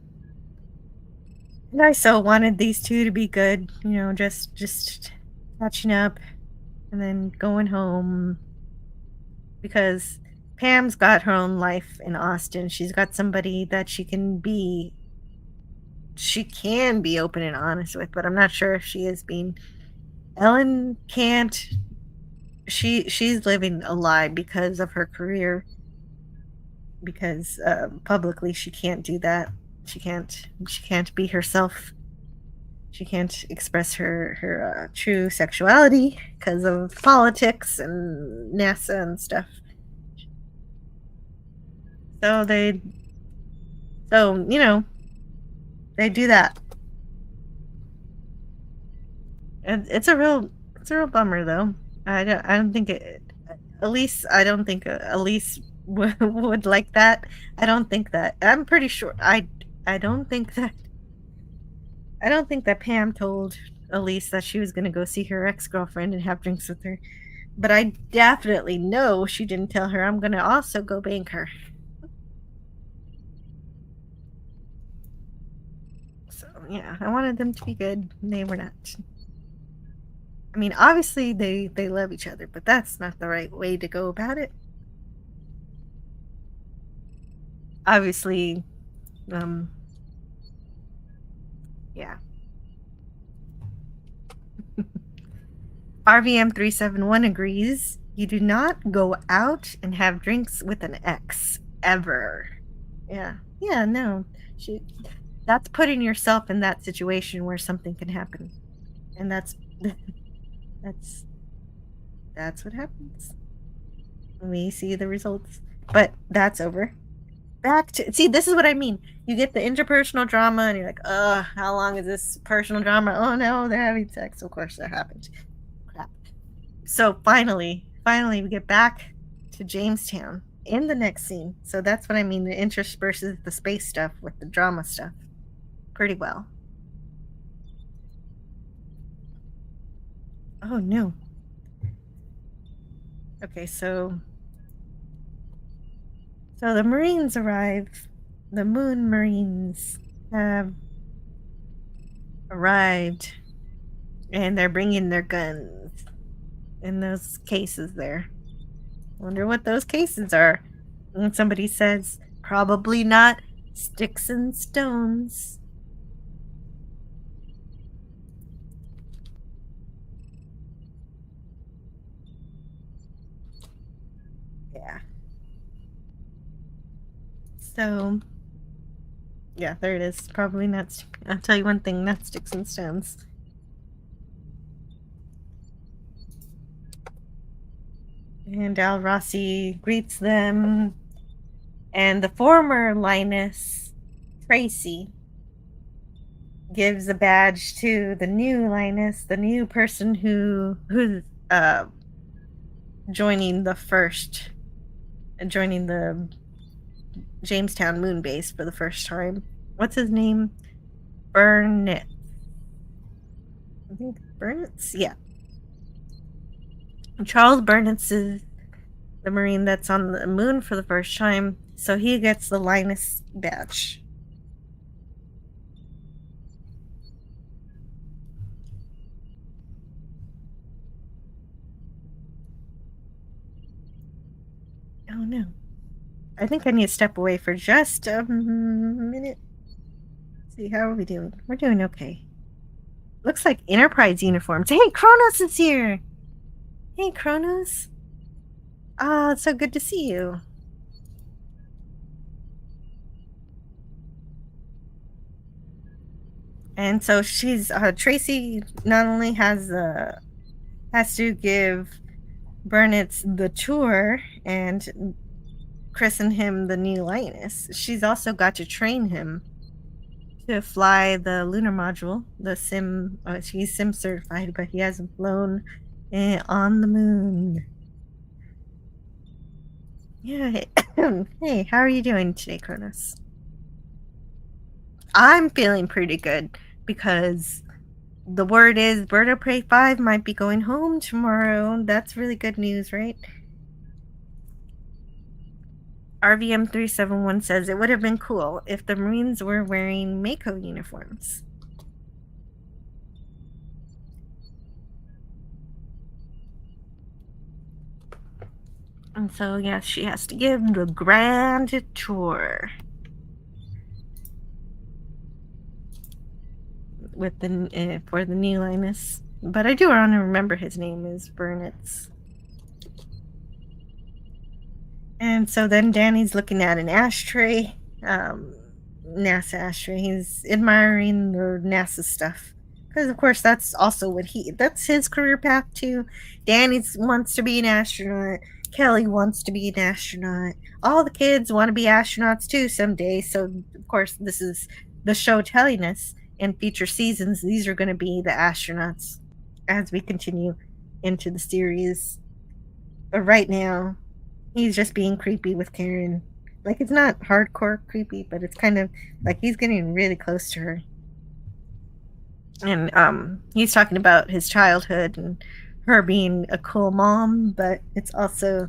I so wanted these two to be good, just catching up and then going home, because Pam's got her own life in Austin. She's got somebody that she can be open and honest with, but I'm not sure if she is being. Ellen can't. She's living a lie because of her career. Because publicly she can't do that. She can't be herself. She can't express her true sexuality because of politics and NASA and stuff. So they do that. And it's a real bummer, though. I don't think Elise would like that. I don't think that. I'm pretty sure. I don't think that Pam told Elise that she was going to go see her ex-girlfriend and have drinks with her. But I definitely know she didn't tell her, "I'm going to also go bank her." So, yeah, I wanted them to be good. They were not. I mean, obviously they love each other, but that's not the right way to go about it. Obviously, yeah. RVM 371 agrees. You do not go out and have drinks with an ex ever. Yeah, no. That's putting yourself in that situation where something can happen, and that's That's what happens. We see the results. But that's over. Back to see, this is what I mean. You get the interpersonal drama and you're like, how long is this personal drama? Oh no, they're having sex. Of course that happened. Crap. So finally we get back to Jamestown in the next scene. So that's what I mean. The intersperses the space stuff with the drama stuff pretty well. Oh no. Okay, so the Marines arrive. The Moon Marines have arrived, and they're bringing their guns in those cases there. Wonder what those cases are. And somebody says, probably not sticks and stones. Yeah. So, yeah, there it is. Probably not. I'll tell you one thing, not sticks and stones. And Al Rossi greets them. And the former Linus, Tracy, gives a badge to the new Linus, the new person who's joining the Jamestown moon base for the first time. What's his name? Burnett. I think Burnett's? Yeah. Charles Burnett's is the Marine that's on the moon for the first time, so he gets the Linus badge. Oh no. I think I need to step away for just a minute. Let's see, how are we doing? We're doing okay. Looks like Enterprise uniforms. Hey, Kronos is here! Hey, Kronos. Oh, it's so good to see you. And so she's Tracy not only has to give Burnett's the tour and christen him the new Linus, she's also got to train him to fly the lunar module, the sim. He's sim certified, but he hasn't flown on the moon. Yeah. Hey, how are you doing today, Kronos? I'm feeling pretty good because the word is Bird of Prey 5 might be going home tomorrow. That's really good news, right? RVM 371 says it would have been cool if the Marines were wearing Mako uniforms. And so, yes, she has to give the grand tour with the for the new Linus. But I do want to remember his name is Burnett's. And so then Danny's looking at an ashtray, NASA ashtray. He's admiring the NASA stuff. Because, of course, that's also that's his career path, too. Danny wants to be an astronaut. Kelly wants to be an astronaut. All the kids want to be astronauts, too, someday. So, of course, this is the show telling us in future seasons, these are going to be the astronauts as we continue into the series. But right now, he's just being creepy with Karen. Like, it's not hardcore creepy, but it's kind of like he's getting really close to her. And he's talking about his childhood and her being a cool mom, but it's also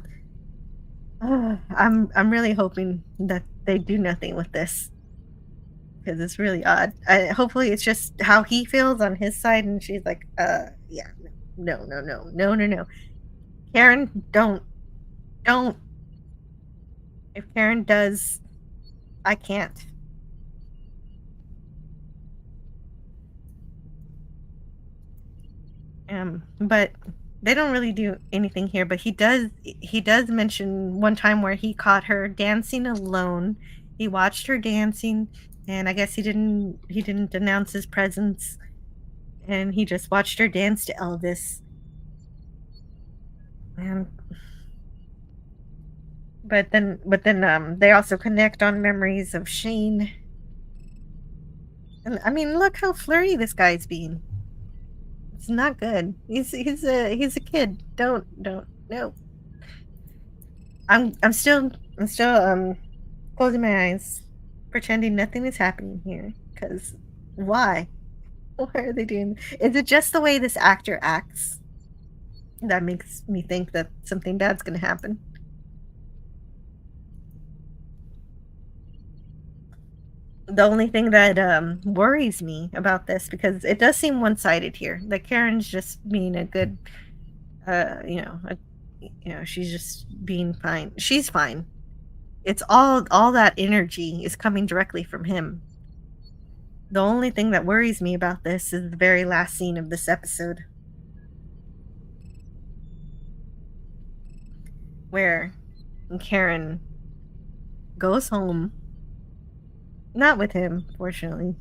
I'm really hoping that they do nothing with this because it's really odd. Hopefully it's just how he feels on his side, and she's like, yeah, no. Karen, don't. If Karen does, I can't. But they don't really do anything here, but he does mention one time where he caught her dancing alone. He watched her dancing, and I guess he didn't announce his presence, and he just watched her dance to Elvis. And but then they also connect on memories of Shane. And I mean, look how flirty this guy's being. It's not good. He's a kid. Don't no. I'm still closing my eyes, pretending nothing is happening here. Cause why? Why are they doing? Is it just the way this actor acts that makes me think that something bad's gonna happen? The only thing that worries me about this, because it does seem one-sided here, that Karen's just being a good, she's just being fine. She's fine. It's all that energy is coming directly from him. The only thing that worries me about this is the very last scene of this episode, where Karen goes home. Not with him, fortunately.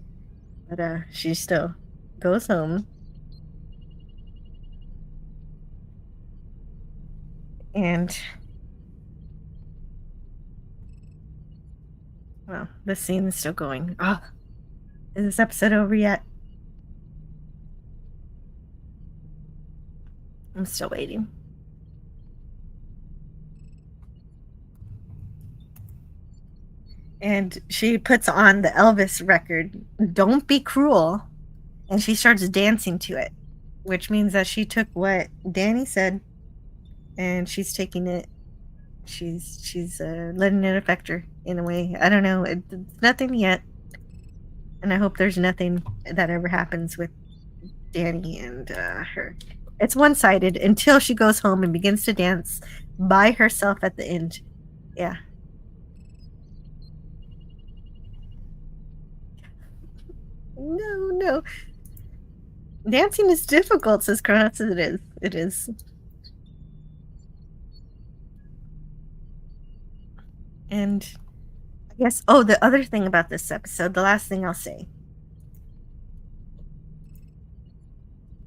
But she still goes home. And well, the scene is still going. Oh, is this episode over yet? I'm still waiting. And she puts on the Elvis record, "Don't Be Cruel," and she starts dancing to it, which means that she took what Danny said and she's taking it. She's letting it affect her in a way. I don't know. It's nothing yet, and I hope there's nothing that ever happens with Danny and her. It's one-sided until she goes home and begins to dance by herself at the end. Yeah. No. Dancing is difficult, says Kronos. It is. It is. And I guess, the other thing about this episode, the last thing I'll say,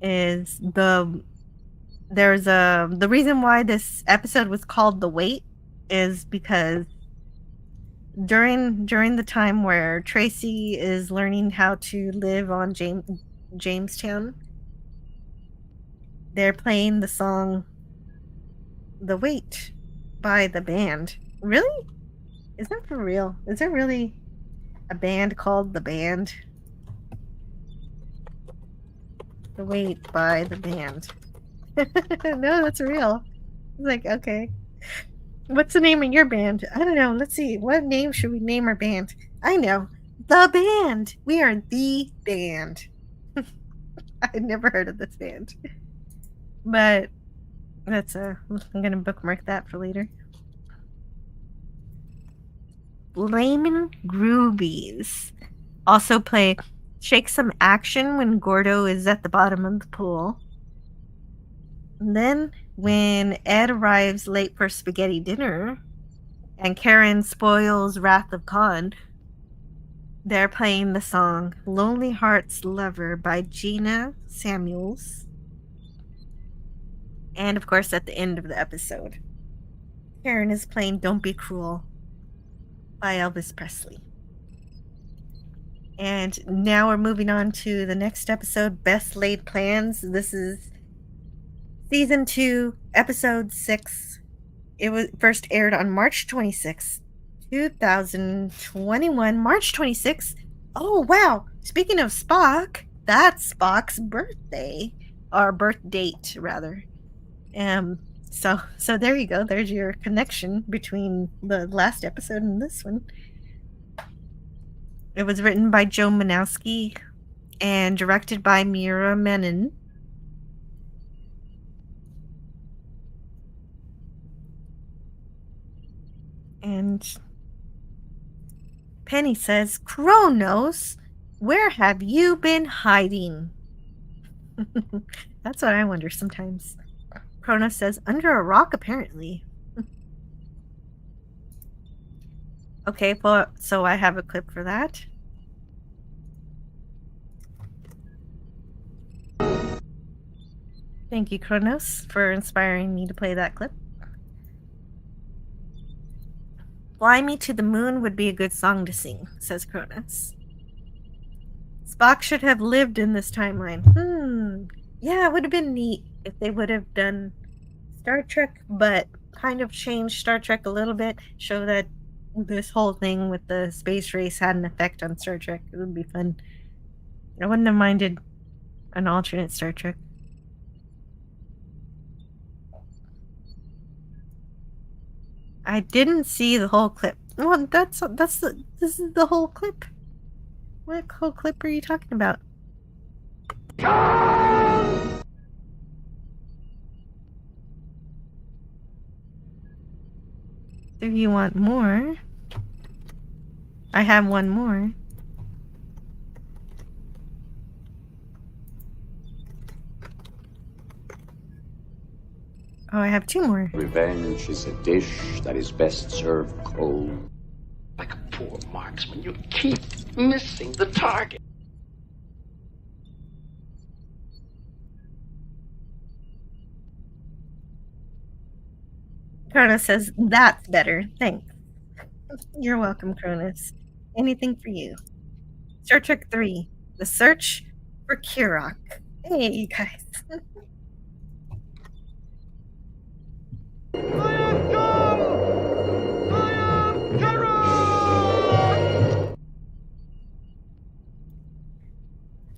is the reason why this episode was called The Wait is because during the time where Tracy is learning how to live on Jamestown, they're playing the song The Wait by the band. Really? Is that for real? Is there really a band called The Band? The Wait by the band. No, that's real. Like, okay. What's the name of your band? I don't know. Let's see. What name should we name our band? I know. The Band. We are the band. I'd never heard of this band. But that's I'm gonna bookmark that for later. Layman Groovies also play Shake Some Action when Gordo is at the bottom of the pool. And then when Ed arrives late for spaghetti dinner and Karen spoils Wrath of Khan, they're playing the song Lonely Hearts Lover by Gina Samuels. And of course, at the end of the episode, Karen is playing Don't Be Cruel by Elvis Presley. And now we're moving on to the next episode, Best Laid Plans. This is Season 2, Episode 6. It was first aired on March 26, 2021. March 26. Oh, wow. Speaking of Spock, that's Spock's birthday. Or birth date, rather. So there you go. There's your connection between the last episode and this one. It was written by Joe Manowski and directed by Mira Menon. And Penny says, Kronos, where have you been hiding? That's what I wonder sometimes. Kronos says, under a rock, apparently. Okay, well, so I have a clip for that. Thank you, Kronos, for inspiring me to play that clip. Fly Me to the Moon would be a good song to sing, says Kronos. Spock should have lived in this timeline. Yeah, it would have been neat if they would have done Star Trek, but kind of changed Star Trek a little bit, show that this whole thing with the space race had an effect on Star Trek. It would be fun. I wouldn't have minded an alternate Star Trek. I didn't see the whole clip. Well, this is the whole clip. What whole clip are you talking about? If you want more, I have one more. Oh, I have two more. Revenge is a dish that is best served cold. Like a poor marksman, you keep missing the target. Cronus says, that's better. Thanks. You're welcome, Cronus. Anything for you. Star Trek 3, The Search for Kirok. Hey, you guys.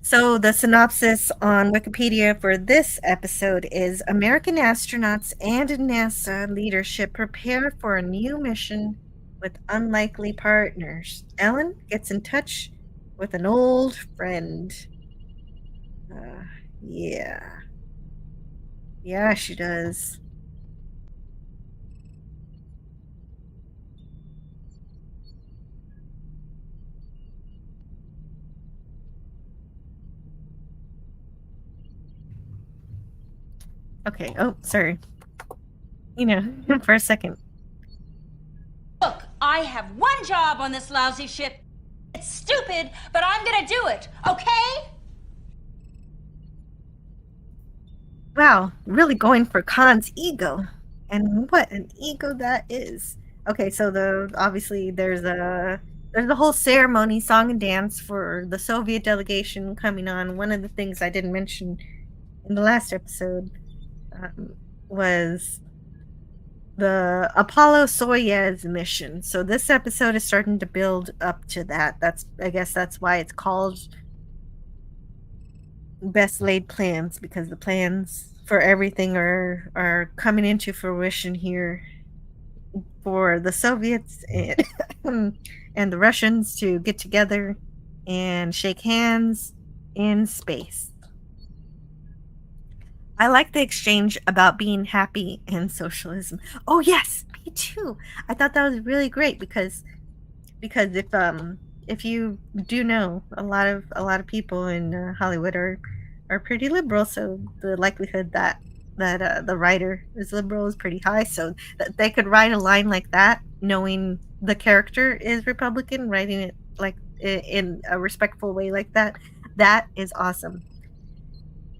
So the synopsis on Wikipedia for this episode is American astronauts and NASA leadership prepare for a new mission with unlikely partners. Ellen gets in touch with an old friend. Yeah. Yeah, she does. Okay, oh, sorry. You know, for a second. Look, I have one job on this lousy ship. It's stupid, but I'm gonna do it, okay? Wow, really going for Khan's ego. And what an ego that is. Okay, so obviously there's a whole ceremony, song and dance for the Soviet delegation coming on. One of the things I didn't mention in the last episode was the Apollo-Soyuz mission. So this episode is starting to build up to that. I guess that's why it's called Best Laid Plans, because the plans for everything are coming into fruition here for the Soviets and and the Russians to get together and shake hands in space. I like the exchange about being happy and socialism. Oh yes, me too. I thought that was really great because if you do know, a lot of people in Hollywood are pretty liberal, so the likelihood that the writer is liberal is pretty high. So that they could write a line like that, knowing the character is Republican, writing it like in a respectful way like that. That is awesome.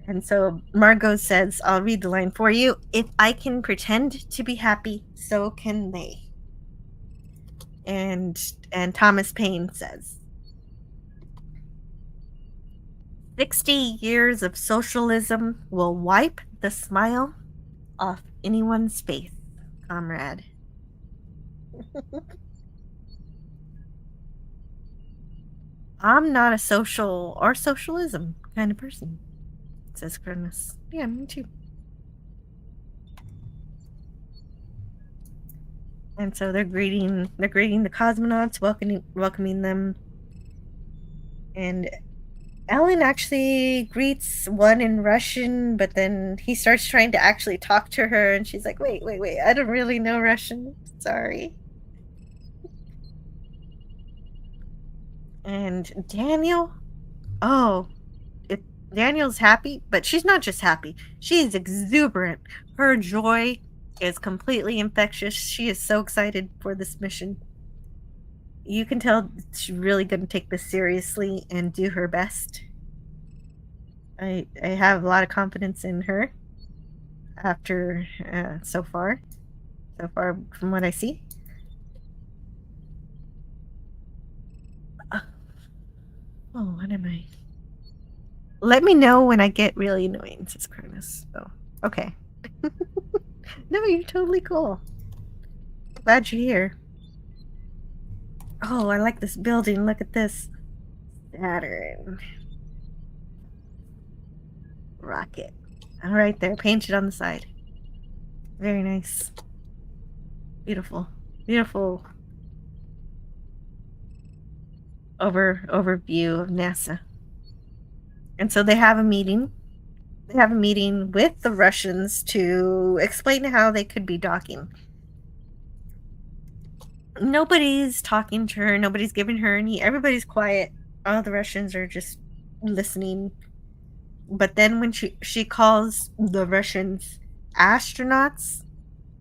And so Margot says, I'll read the line for you. If I can pretend to be happy, so can they. And Thomas Paine says, 60 years of socialism will wipe the smile off anyone's face, comrade. I'm not a social or socialism kind of person, says Cronus. Yeah, me too. And so they're greeting the cosmonauts, welcoming them. And Ellen actually greets one in Russian, but then he starts trying to actually talk to her, and she's like, wait, I don't really know Russian. Sorry. And Daniel? Oh, Daniel's happy, but she's not just happy. She is exuberant. Her joy is completely infectious. She is so excited for this mission. You can tell she's really going to take this seriously and do her best. I have a lot of confidence in her. after so far from what I see. Oh, what am I? Let me know when I get really annoying, says Cronus. Oh, okay. No, you're totally cool. Glad you're here. Oh, I like this building. Look at this. Saturn. Rocket. All right there, painted on the side. Very nice. Beautiful. Beautiful overview of NASA. And so they have a meeting. They have a meeting with the Russians to explain how they could be docking. Nobody's talking to her. Nobody's giving her any. Everybody's quiet. All the Russians are just listening. But then when she calls the Russians astronauts,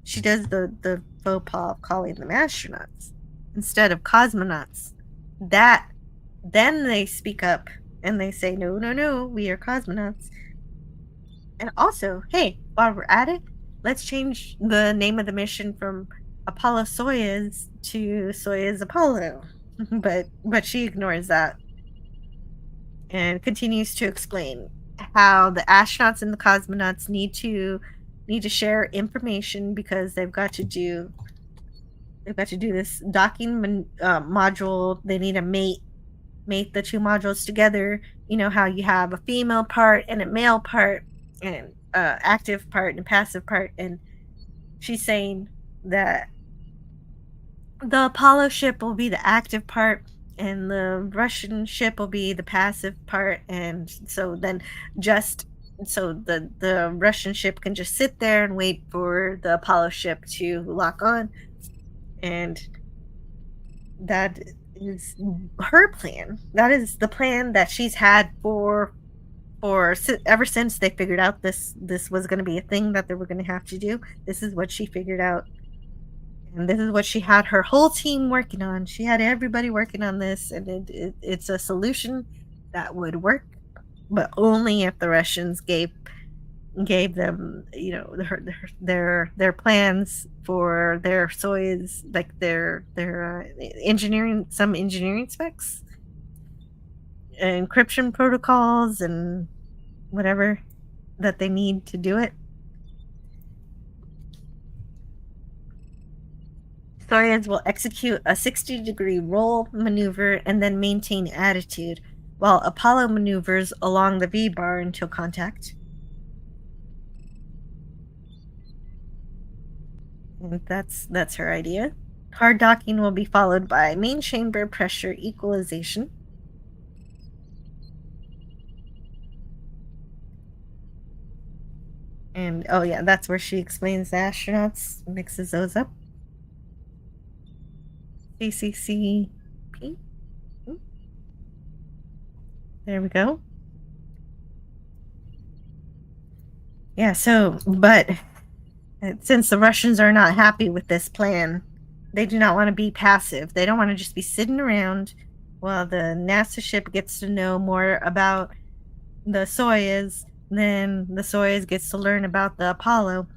she does the faux pas of calling them astronauts instead of cosmonauts. Then they speak up and they say, no, we are cosmonauts. And also, hey, while we're at it, let's change the name of the mission from Apollo Soyuz to Soyuz Apollo. but she ignores that and continues to explain how the astronauts and the cosmonauts need to share information because they've got to do this docking module. They need to mate the two modules together. You know how you have a female part and a male part, and active part and passive part. And she's saying that the Apollo ship will be the active part and the Russian ship will be the passive part. And so then the Russian ship can just sit there and wait for the Apollo ship to lock on. And that is her plan. That is the plan that she's had for ever since they figured out this was going to be a thing that they were going to have to do. This is what she figured out. And this is what she had her whole team working on. She had everybody working on this, and it's a solution that would work, but only if the Russians gave them, their plans for their Soyuz, like their engineering specs, encryption protocols, and whatever that they need to do it. Soyuz will execute a 60-degree roll maneuver and then maintain attitude, while Apollo maneuvers along the V-bar until contact. And that's her idea. Hard docking will be followed by main chamber pressure equalization. And oh yeah, that's where she explains the astronauts, mixes those up. CCCP. There we go. Yeah, so, but since the Russians are not happy with this plan, they do not want to be passive. They don't want to just be sitting around while the NASA ship gets to know more about the Soyuz. Then the Soyuz gets to learn about the Apollo.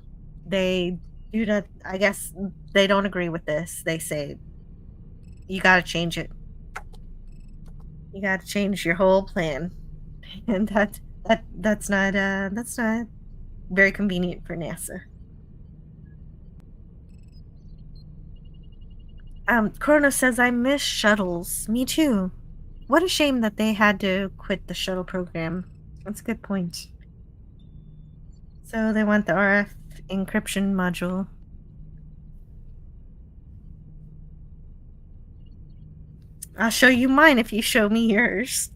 They do not, I guess they don't agree with this. They say, you got to change it. You got to change your whole plan. And that's not very convenient for NASA. Kronos says, I miss shuttles. Me too. What a shame that they had to quit the shuttle program. That's a good point. So they want the RF encryption module. I'll show you mine if you show me yours.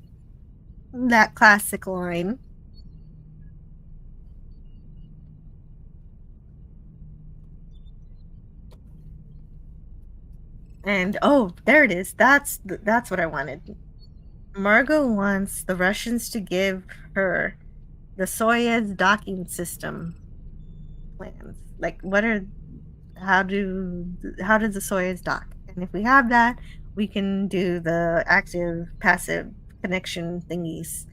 That classic line. And oh, there it is. That's what I wanted. Margot wants the Russians to give her the Soyuz docking system plans. Like, how does the Soyuz dock? And if we have that, we can do the active passive connection thingies.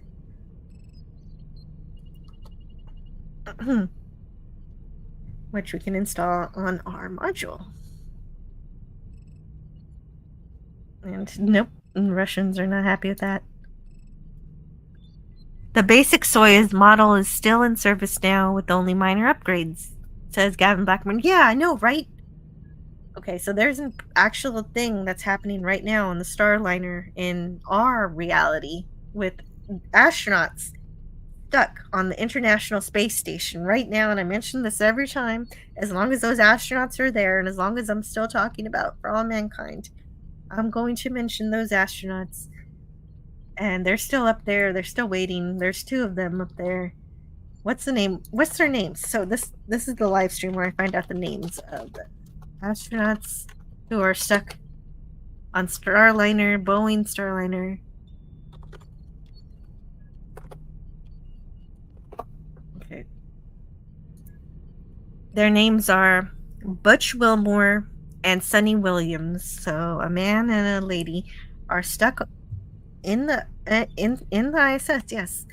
which we can install on our module. And nope, Russians are not happy with that. The basic Soyuz model is still in service now with only minor upgrades, says Gavin Blackman. Yeah, I know, right? Okay, so there's an actual thing that's happening right now on the Starliner in our reality with astronauts stuck on the International Space Station right now, and I mention this every time, as long as those astronauts are there, and as long as I'm still talking about For All Mankind, I'm going to mention those astronauts. And they're still up there, they're still waiting. There's 2 of them up there. What's their names? So this is the live stream where I find out the names of the astronauts who are stuck on Starliner, Boeing Starliner. Okay. Their names are Butch Wilmore and Sonny Williams. So a man and a lady are stuck in the ISS. Yes.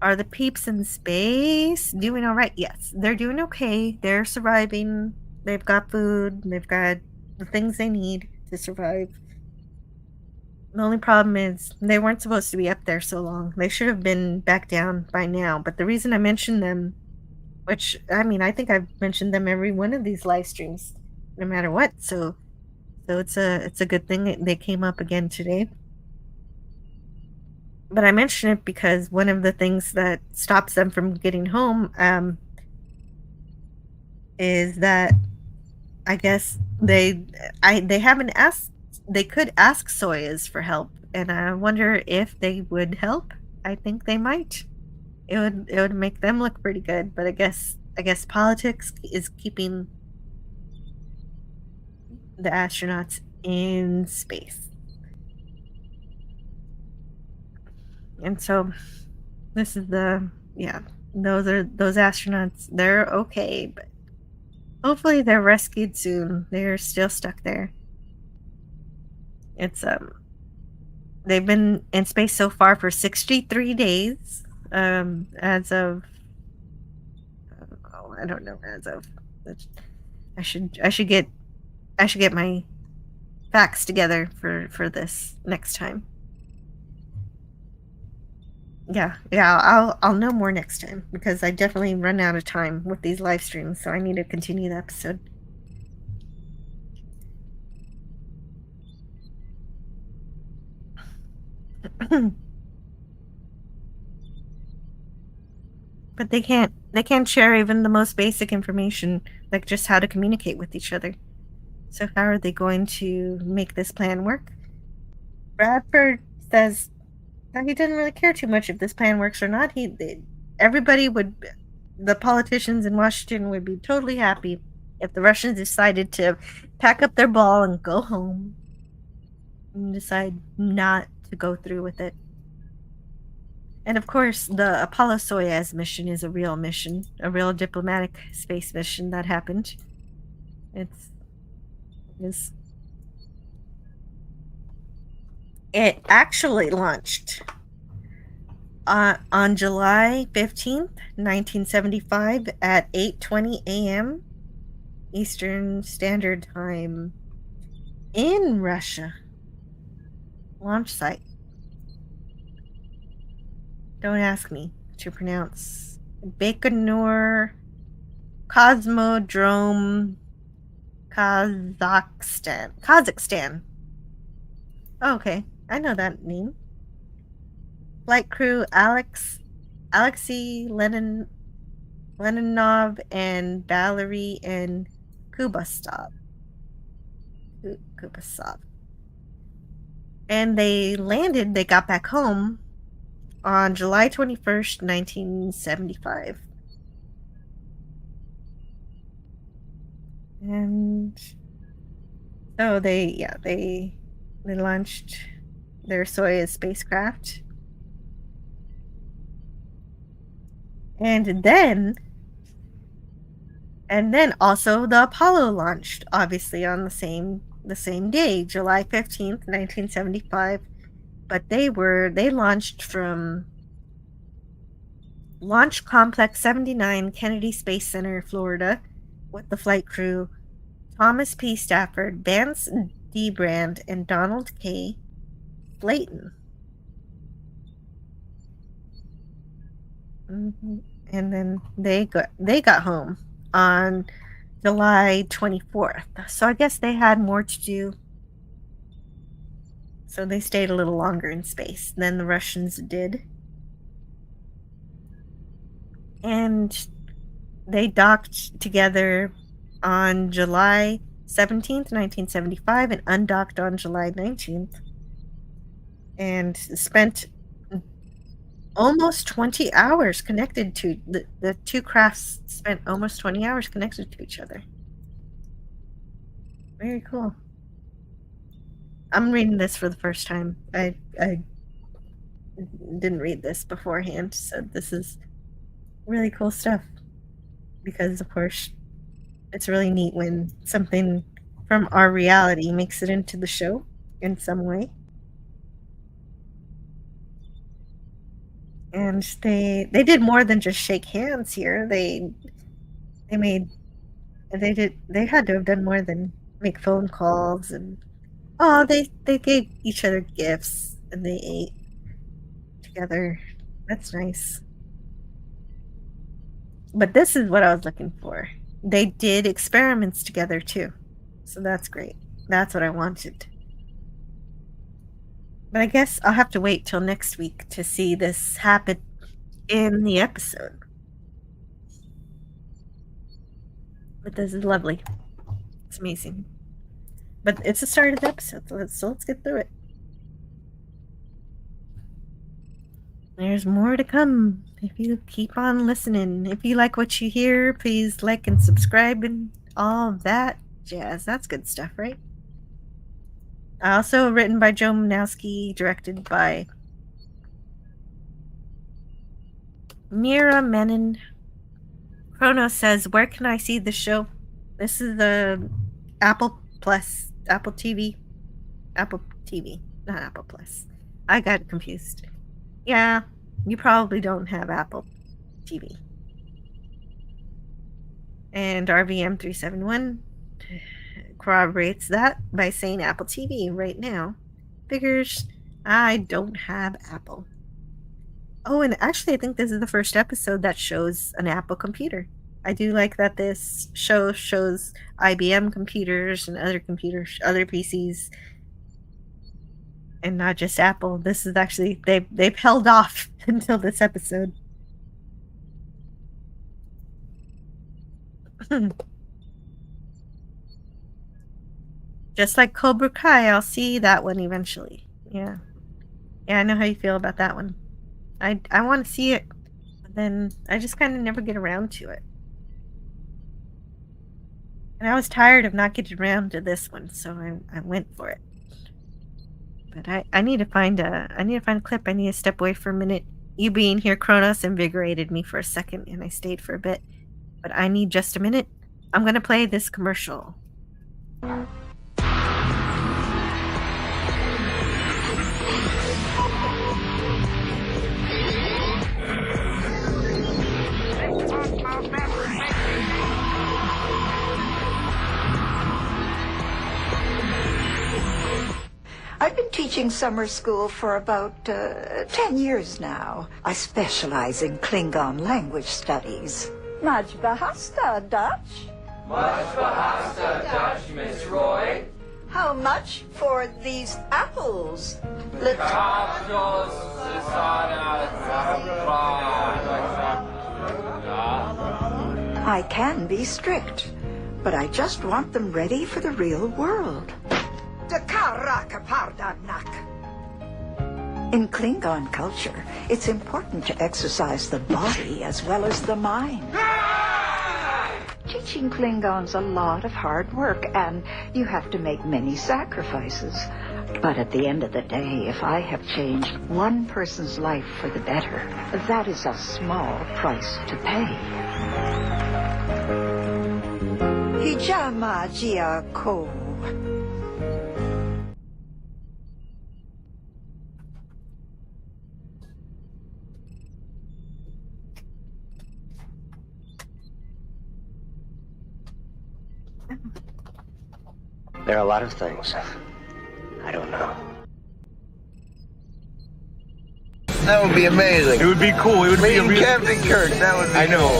Are the peeps in space doing all right? Yes, they're doing okay. They're surviving. They've got food. They've got the things they need to survive. The only problem is they weren't supposed to be up there so long. They should have been back down by now. But the reason I mentioned them, which, I mean, I think I've mentioned them every one of these live streams, no matter what. So it's a good thing they came up again today. But I mention it because one of the things that stops them from getting home is that I guess they haven't asked. They could ask Soyuz for help, and I wonder if they would help. I think they might. It would make them look pretty good. But I guess politics is keeping the astronauts in space. And so this is those astronauts. They're okay, but hopefully they're rescued soon. They're still stuck there. It's they've been in space so far for 63 days. As of I don't know, as of I should get my facts together for this next time. Yeah, I'll know more next time because I definitely run out of time with these live streams, so I need to continue the episode. But they can't share even the most basic information, like just how to communicate with each other. So how are they going to make this plan work? Bradford says that he doesn't really care too much if this plan works or not. The politicians in Washington would be totally happy if the Russians decided to pack up their ball and go home and decide not to go through with it. And of course, the Apollo-Soyuz mission is a real mission, a real diplomatic space mission that happened. It actually launched on July 15th, 1975 at 8:20 a.m. Eastern Standard Time in Russia. Launch site. Don't ask me to pronounce. Baikonur Cosmodrome, Kazakhstan. Oh, okay, I know that name. Flight crew Alexei Leninov and Valery and Kubasov. And they got back home on July 21st, 1975. And so they launched their Soyuz spacecraft. And then also the Apollo launched, obviously on the same day, July 15th, 1975. But they launched from Launch Complex 79, Kennedy Space Center, Florida, with the flight crew Thomas P. Stafford, Vance D. Brand, and Donald K. Slayton. And then they got home on July 24th. So I guess they had more to do. So they stayed a little longer in space than the Russians did. And they docked together on July 17th, 1975, and undocked on July 19th. And spent almost 20 hours connected to the two crafts spent almost 20 hours connected to each other. Very cool. I'm reading this for the first time. I didn't read this beforehand, so this is really cool stuff. Because of course, it's really neat when something from our reality makes it into the show in some way. And they did more than just shake hands here. They had to have done more than make phone calls, and they gave each other gifts and they ate together. That's nice. But this is what I was looking for. They did experiments together too. So that's great. That's what I wanted. But I guess I'll have to wait till next week to see this happen in the episode. But this is lovely. It's amazing. But it's the start of the episode, so let's get through it. There's more to come if you keep on listening. If you like what you hear, please like and subscribe and all that jazz. That's good stuff, right? Also written by Joe Manowski, directed by Mira Menon. Chrono says, where can I see the show? This is the Apple TV, not Apple Plus. I got confused. Yeah, you probably don't have Apple TV. And RVM371 corroborates that by saying Apple TV right now. Figures I don't have Apple. Oh, and actually I think this is the first episode that shows an Apple computer. I do like that this show shows IBM computers and other computers, other PCs, and not just Apple. This is actually they've held off until this episode. Just like Cobra Kai, I'll see that one eventually. Yeah, I know how you feel about that one. I want to see it, but then I just kind of never get around to it. And I was tired of not getting around to this one, so I went for it. But I need to find a clip. I need to step away for a minute. You being here, Kronos, invigorated me for a second, and I stayed for a bit. But I need just a minute. I'm gonna play this commercial. I've been teaching summer school for about 10 years now. I specialize in Klingon language studies. Much behasta, Dutch. Much behasta, Dutch, Miss Roy. How much for these apples? I can be strict, but I just want them ready for the real world. In Klingon culture, it's important to exercise the body as well as the mind. Teaching Klingon's a lot of hard work, and you have to make many sacrifices. But at the end of the day, if I have changed one person's life for the better, that is a small price to pay. Hijama Jia Ko. There are a lot of things I don't know. That would be amazing. It would be cool. It would be Meeting Captain Kirk. That would be I know.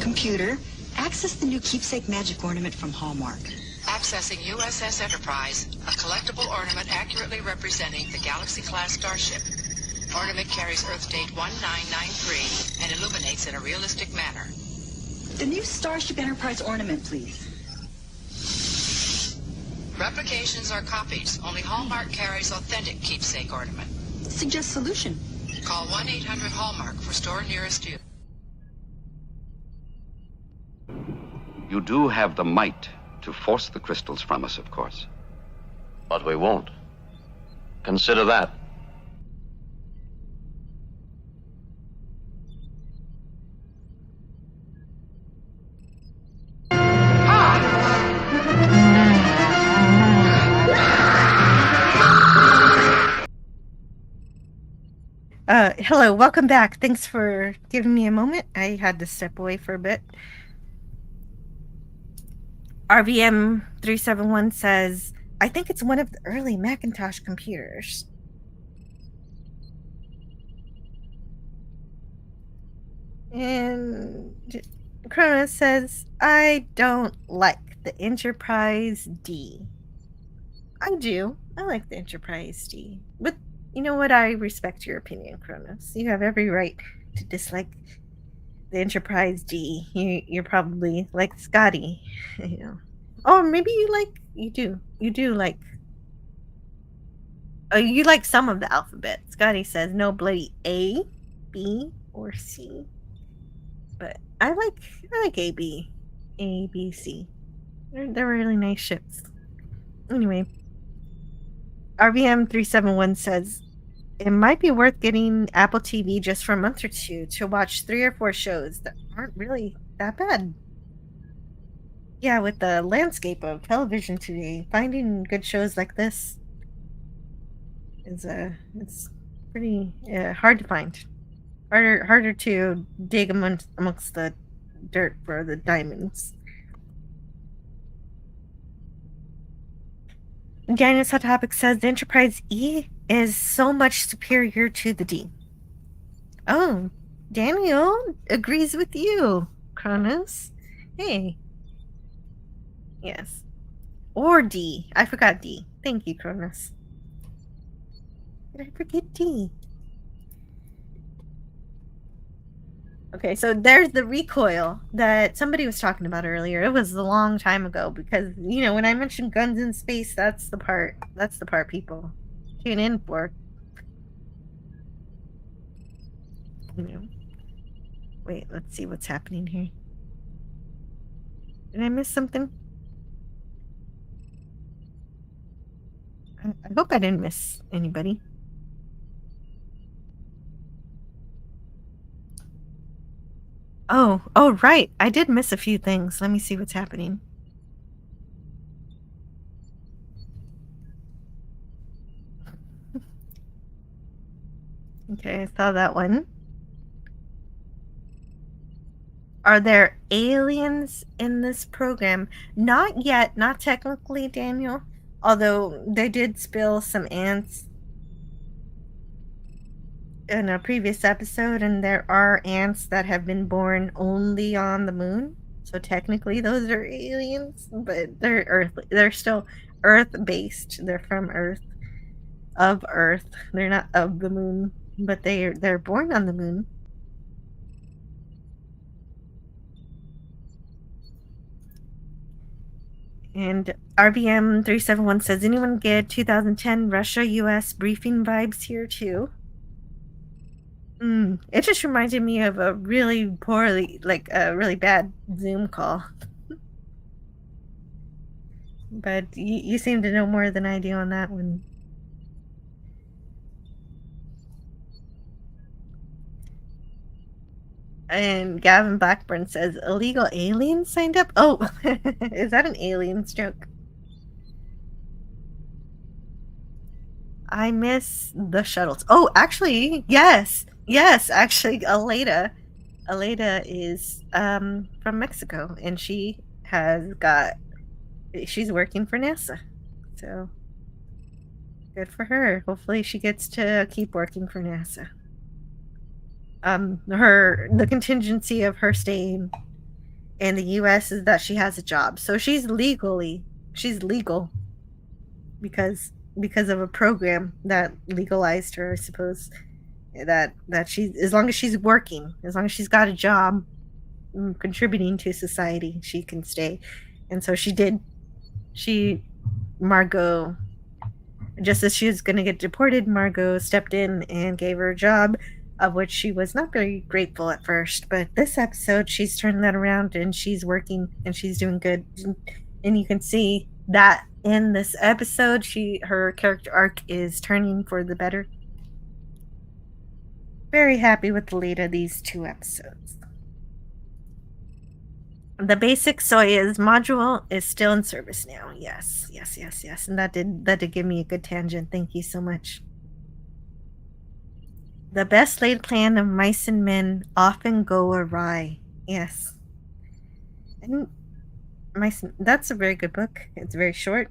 Computer, access the new keepsake magic ornament from Hallmark. Accessing USS Enterprise, a collectible ornament accurately representing the Galaxy-class starship. Ornament carries Earth date 1993 and illuminates in a realistic manner. The new Starship Enterprise ornament, please. Replications are copies. Only Hallmark carries authentic keepsake ornament. Suggest solution. Call 1-800-HALLMARK for store nearest you. You do have the might to force the crystals from us, of course. But we won't. Consider that. Hello, welcome back. Thanks for giving me a moment. I had to step away for a bit. RVM 371 says, I think it's one of the early Macintosh computers. And Cronus says, I don't like the Enterprise D. I do. I like the Enterprise D. But you know what? I respect your opinion, Cronus. You have every right to dislike the Enterprise D. You're probably like Scotty, you know. Or maybe you do like. Oh, you like some of the alphabet. Scotty says no bloody A, B, or C. But I like A, B, C. They're really nice ships. Anyway. RVM 371 says, it might be worth getting Apple TV just for a month or two to watch 3 or 4 shows that aren't really that bad. Yeah, with the landscape of television today, finding good shows like this is it's pretty hard to find. Harder to dig amongst the dirt for the diamonds. Daniel's Hot Topic says the Enterprise E is so much superior to the D. Oh, Daniel agrees with you, Cronus. Hey. Yes. Or D. I forgot D. Thank you, Cronus. Did I forget D? Okay, so there's the recoil that somebody was talking about earlier. It was a long time ago because, you know, when I mentioned guns in space, that's the part people tune in for. You know. Wait, let's see what's happening here. Did I miss something? I hope I didn't miss anybody. Oh, right. I did miss a few things. Let me see what's happening. Okay, I saw that one. Are there aliens in this program? Not yet. Not technically, Daniel. Although they did spill some ants in a previous episode, and there are ants that have been born only on the moon. So technically those are aliens, but they're earthly. They're still Earth-based. They're from Earth. Of Earth. They're not of the moon, but they're born on the moon. And RBM 371 says, anyone get 2010 Russia-US briefing vibes here too? It just reminded me of a really really bad Zoom call. But you seem to know more than I do on that one. And Gavin Blackburn says, illegal aliens signed up? Oh, is that an aliens joke? I miss the shuttles. Oh, actually, yes. Yes, actually, Aleda is from Mexico, and she she's working for NASA. So good for her. Hopefully she gets to keep working for NASA. The contingency of her staying in the US is that she has a job. So she's legal because of a program that legalized her, I suppose. That she, as long as she's working, as long as she's got a job contributing to society, she can stay. And so she did. Margot, just as she was going to get deported, Margot stepped in and gave her a job, of which she was not very grateful at first. But this episode, she's turned that around and she's working and she's doing good. And you can see that in this episode, her character arc is turning for the better. Very happy with the lead of these 2 episodes. The basic Soyuz module is still in service now. Yes. And that did give me a good tangent. Thank you so much. The best laid plan of mice and men often go awry. Yes. And that's a very good book. It's very short.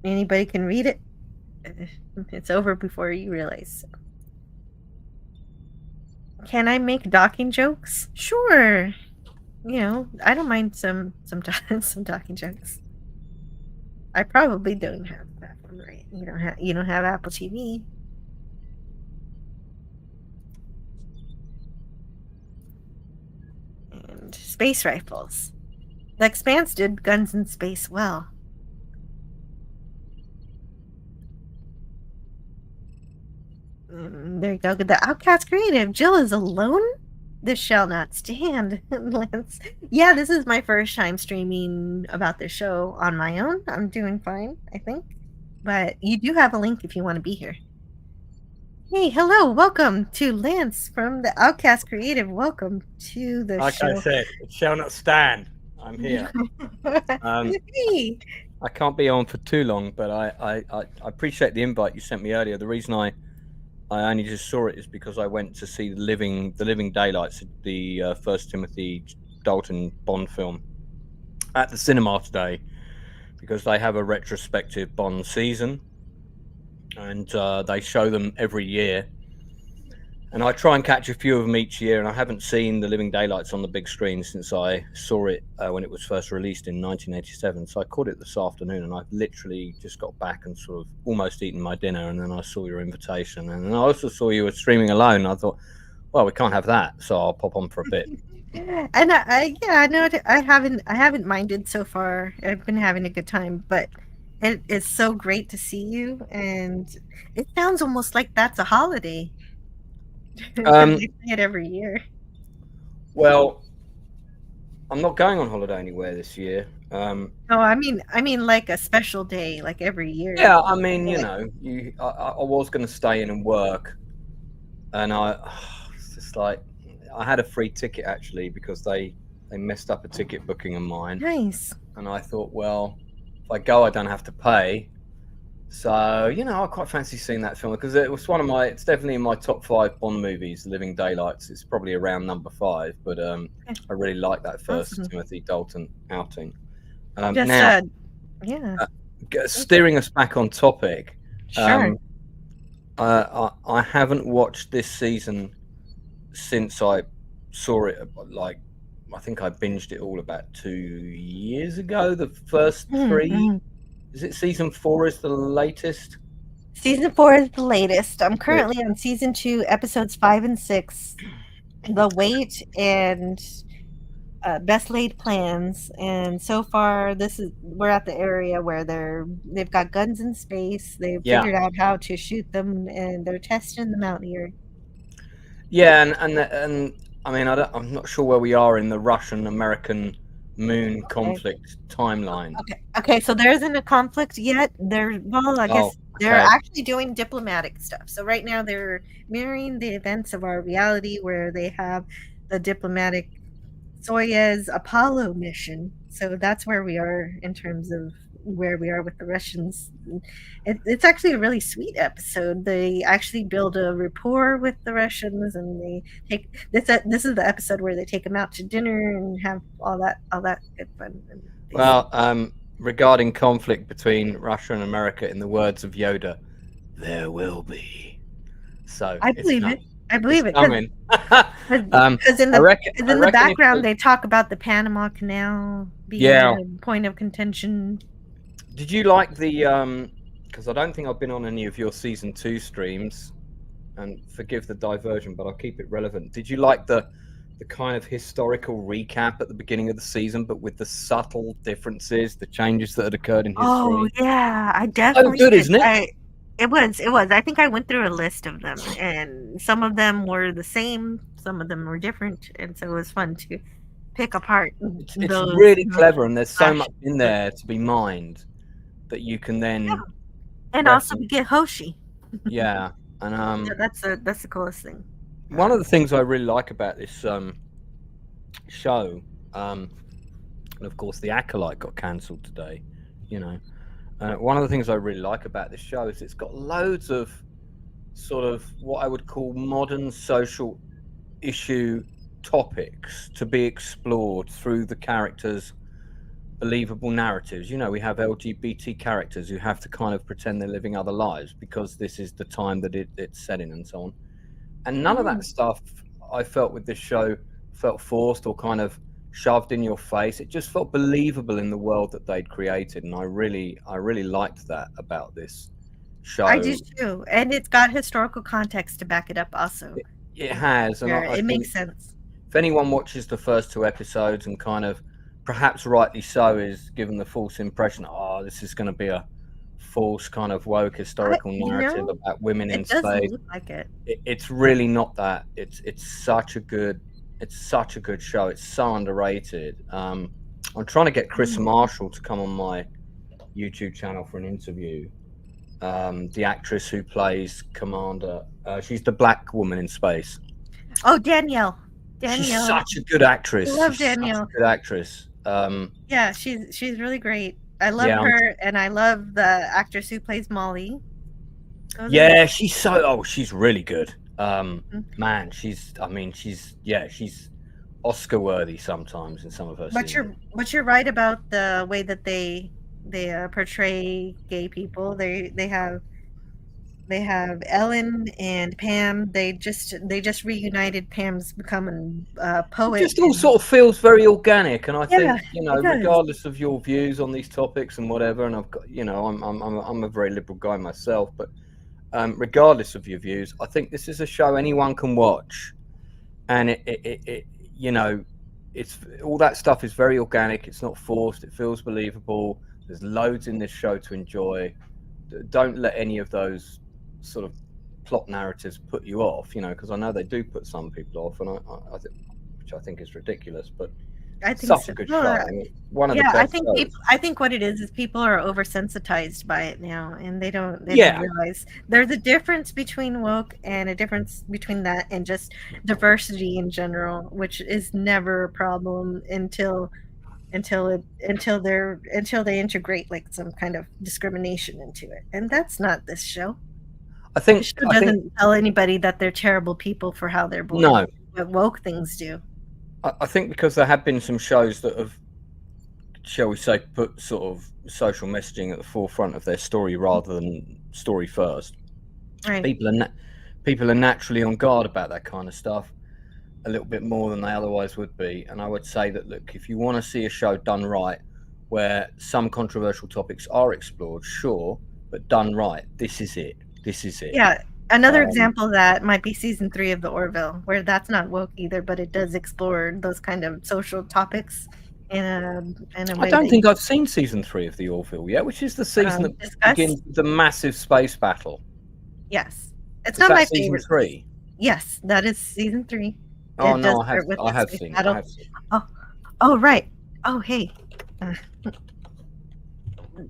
Anybody can read it. It's over before you realize. Can I make docking jokes? Sure. I don't mind sometimes some talking jokes. I probably don't have that one, right? You don't have Apple TV. And space rifles. The Expanse did guns in space well. There you go. The Outcast Creative. Jill is alone? This shall not stand. Yeah, this is my first time streaming about this show on my own. I'm doing fine, I think. But you do have a link if you want to be here. Hey, hello. Welcome to Lance from the Outcast Creative. Welcome to the show. Like I said, it shall not stand. I'm here. Hey. I can't be on for too long, but I appreciate the invite you sent me earlier. The reason I only just saw it is because I went to see the Living Daylights, the first Timothy Dalton Bond film, at the cinema today, because they have a retrospective Bond season, and they show them every year. And I try and catch a few of them each year, and I haven't seen the Living Daylights on the big screen since I saw it when it was first released in 1987. So I caught it this afternoon, and I've literally just got back and sort of almost eaten my dinner, and then I saw your invitation. And then I also saw you were streaming alone. I thought, well, we can't have that, so I'll pop on for a bit. And I haven't minded so far. I've been having a good time, but it is so great to see you, and it sounds almost like that's a holiday. They say it every year. Well, I'm not going on holiday anywhere this year. Oh, I mean, like a special day, like every year. Yeah, I mean, I was going to stay in and work, and it's just like I had a free ticket actually because they messed up a ticket booking of mine. Nice. And I thought, well, if I go, I don't have to pay. So, I quite fancy seeing that film because it was it's definitely in my top 5 Bond movies, Living Daylights. It's probably around number 5, but I really like that first Timothy Dalton outing. Steering us back on topic. Sure. I haven't watched this season since I saw it. I think I binged it all about 2 years ago. The first 3. Is it season 4 is the latest? Season 4 is the latest. I'm currently on season 2, episodes 5 and 6. The Wait and Best Laid Plans. And so far, we're at the area where they've got guns in space. They've figured out how to shoot them, and they're testing them out here. Yeah, and I mean, I'm not sure where we are in the Russian-American moon conflict timeline. Okay, so there isn't a conflict yet. They're actually doing diplomatic stuff. So right now they're mirroring the events of our reality where they have the diplomatic Soyuz Apollo mission. So that's where we are in terms of where we are with the Russians. It's actually a really sweet episode. They actually build a rapport with the Russians, and they take this is the episode where they take them out to dinner and have all that good fun. Well, regarding conflict between Russia and America, in the words of Yoda, there will be. So I believe it. I believe it. Coming. Because in the background they talk about the Panama Canal being a point of contention. Did you like the because I don't think I've been on any of your season 2 streams, and forgive the diversion, but I'll keep it relevant. Did you like the kind of historical recap at the beginning of the season, but with the subtle differences, the changes that had occurred in history? Oh yeah, I definitely. So good, isn't it? It was. I think I went through a list of them, and some of them were the same, some of them were different, and so it was fun to pick apart. It's really clever, and there's so much in there to be mined that you can then. And also we get Hoshi. Yeah, and yeah, that's the coolest thing. One of the things I really like about this show, and of course the Acolyte got cancelled today, you know. One of the things I really like about this show is it's got loads of sort of what I would call modern social issue topics to be explored through the characters' believable narratives. You know, we have LGBT characters who have to kind of pretend they're living other lives because this is the time that it's set in and so on. And none of that stuff I felt with this show felt forced or kind of shoved in your face. It just felt believable in the world that they'd created, and I really liked that about this show. I do too, and it's got historical context to back it up also. It has, and it makes sense. If anyone watches the first 2 episodes and kind of, perhaps rightly so, is given the false impression, oh, this is going to be a false kind of woke historical narrative about women in space. It doesn't look like it. It's really not that. It's such a good show. It's so underrated. I'm trying to get Chris Marshall to come on my YouTube channel for an interview. The actress who plays Commander, she's the black woman in space. Oh, Danielle. She's such a good actress. I love Danielle. Such a good actress. Yeah, she's really great. I love her, and I love the actress who plays Molly. Yeah, she's really good. Man, she's Oscar worthy sometimes in some of her scenes. But you're right about the way that they portray gay people. They have Ellen and Pam. They just reunited. Pam's becoming a poet. It just all sort of feels very organic, and I think, you know, regardless of your views on these topics and whatever, and I've got, you know, I'm a very liberal guy myself, but regardless of your views, I think this is a show anyone can watch, and it you know, it's all that stuff is very organic. It's not forced. It feels believable. There's loads in this show to enjoy. Don't let any of those sort of plot narratives put you off, you know, because I know they do put some people off, and which I think is ridiculous, but I think such a good show. I mean, one of the best shows. I think what it is people are oversensitized by it now, and they don't realize there's a difference between woke and a difference between that and just diversity in general, which is never a problem until they integrate like some kind of discrimination into it, and that's not this show. I think this show doesn't tell anybody that they're terrible people for how they're born. No, but woke things do. I think because there have been some shows that have, shall we say, put sort of social messaging at the forefront of their story rather than story first. Right. People are naturally on guard about that kind of stuff a little bit more than they otherwise would be. And I would say that, look, if you want to see a show done right, where some controversial topics are explored, sure, but done right, this is it. This is it. Yeah. Another example of that might be season 3 of The Orville, where that's not woke either, but it does explore those kind of social topics in a way. I don't think I've seen season 3 of The Orville yet, which is the season that begins with the massive space battle. Yes, it's not my favorite. Season 3. Yes, that is season 3. Oh no, I have seen it. Oh right. Oh hey.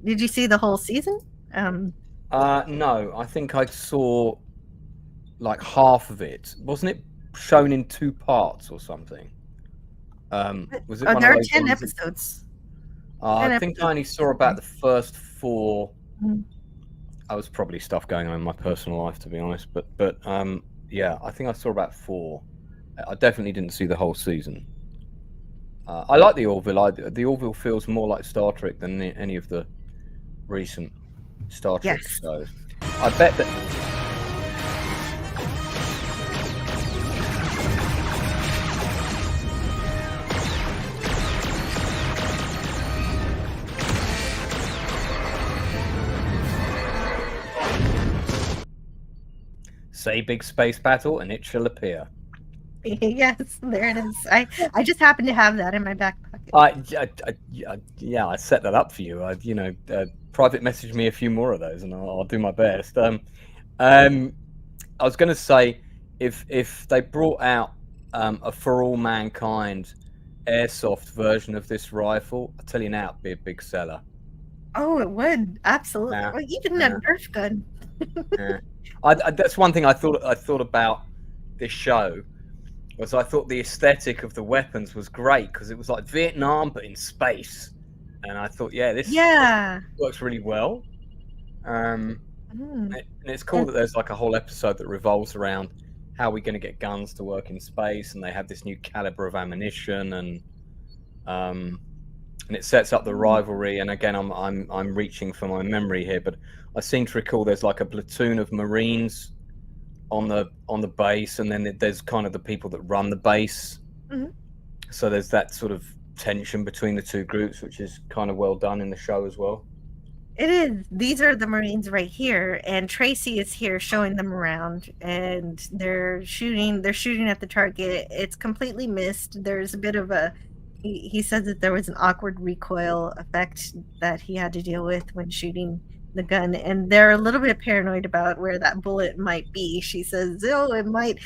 Did you see the whole season? No, I think I saw like half of it. Wasn't it shown in 2 parts or something? Was it Oh, one there of are those 10 ones that- episodes. I think I only saw about the first 4. Mhm. I was probably stuff going on in my personal life, to be honest. But yeah, I think I saw about 4. I definitely didn't see the whole season. I like the Orville. The Orville feels more like Star Trek than any of the recent Star Trek Yes. shows. I bet that. Say big space battle and it shall appear. Yes, there it is. I just happen to have that in my back pocket. Yeah, I set that up for you. Private message me a few more of those, and I'll do my best. I was going to say, if they brought out a For All Mankind airsoft version of this rifle, I tell you now, it'd be a big seller. Oh, it would absolutely. Yeah. Well, even a Nerf gun. Yeah. That's one thing I thought about this show. Was I thought the aesthetic of the weapons was great because it was like Vietnam but in space, and I thought, this works really well. And it's cool that there's like a whole episode that revolves around how we're going to get guns to work in space, and they have this new caliber of ammunition, and it sets up the rivalry. And again, I'm reaching for my memory here, but I seem to recall there's like a platoon of Marines on the base, and then there's kind of the people that run the base. Mm-hmm. So there's that sort of tension between the two groups, which is kind of well done in the show as well. It is. These are the Marines right here, and Tracy is here showing them around, and they're shooting at the target. It's completely missed. There's a bit of a he says that there was an awkward recoil effect that he had to deal with when shooting the gun, and they're a little bit paranoid about where that bullet might be. She says, "Oh, it might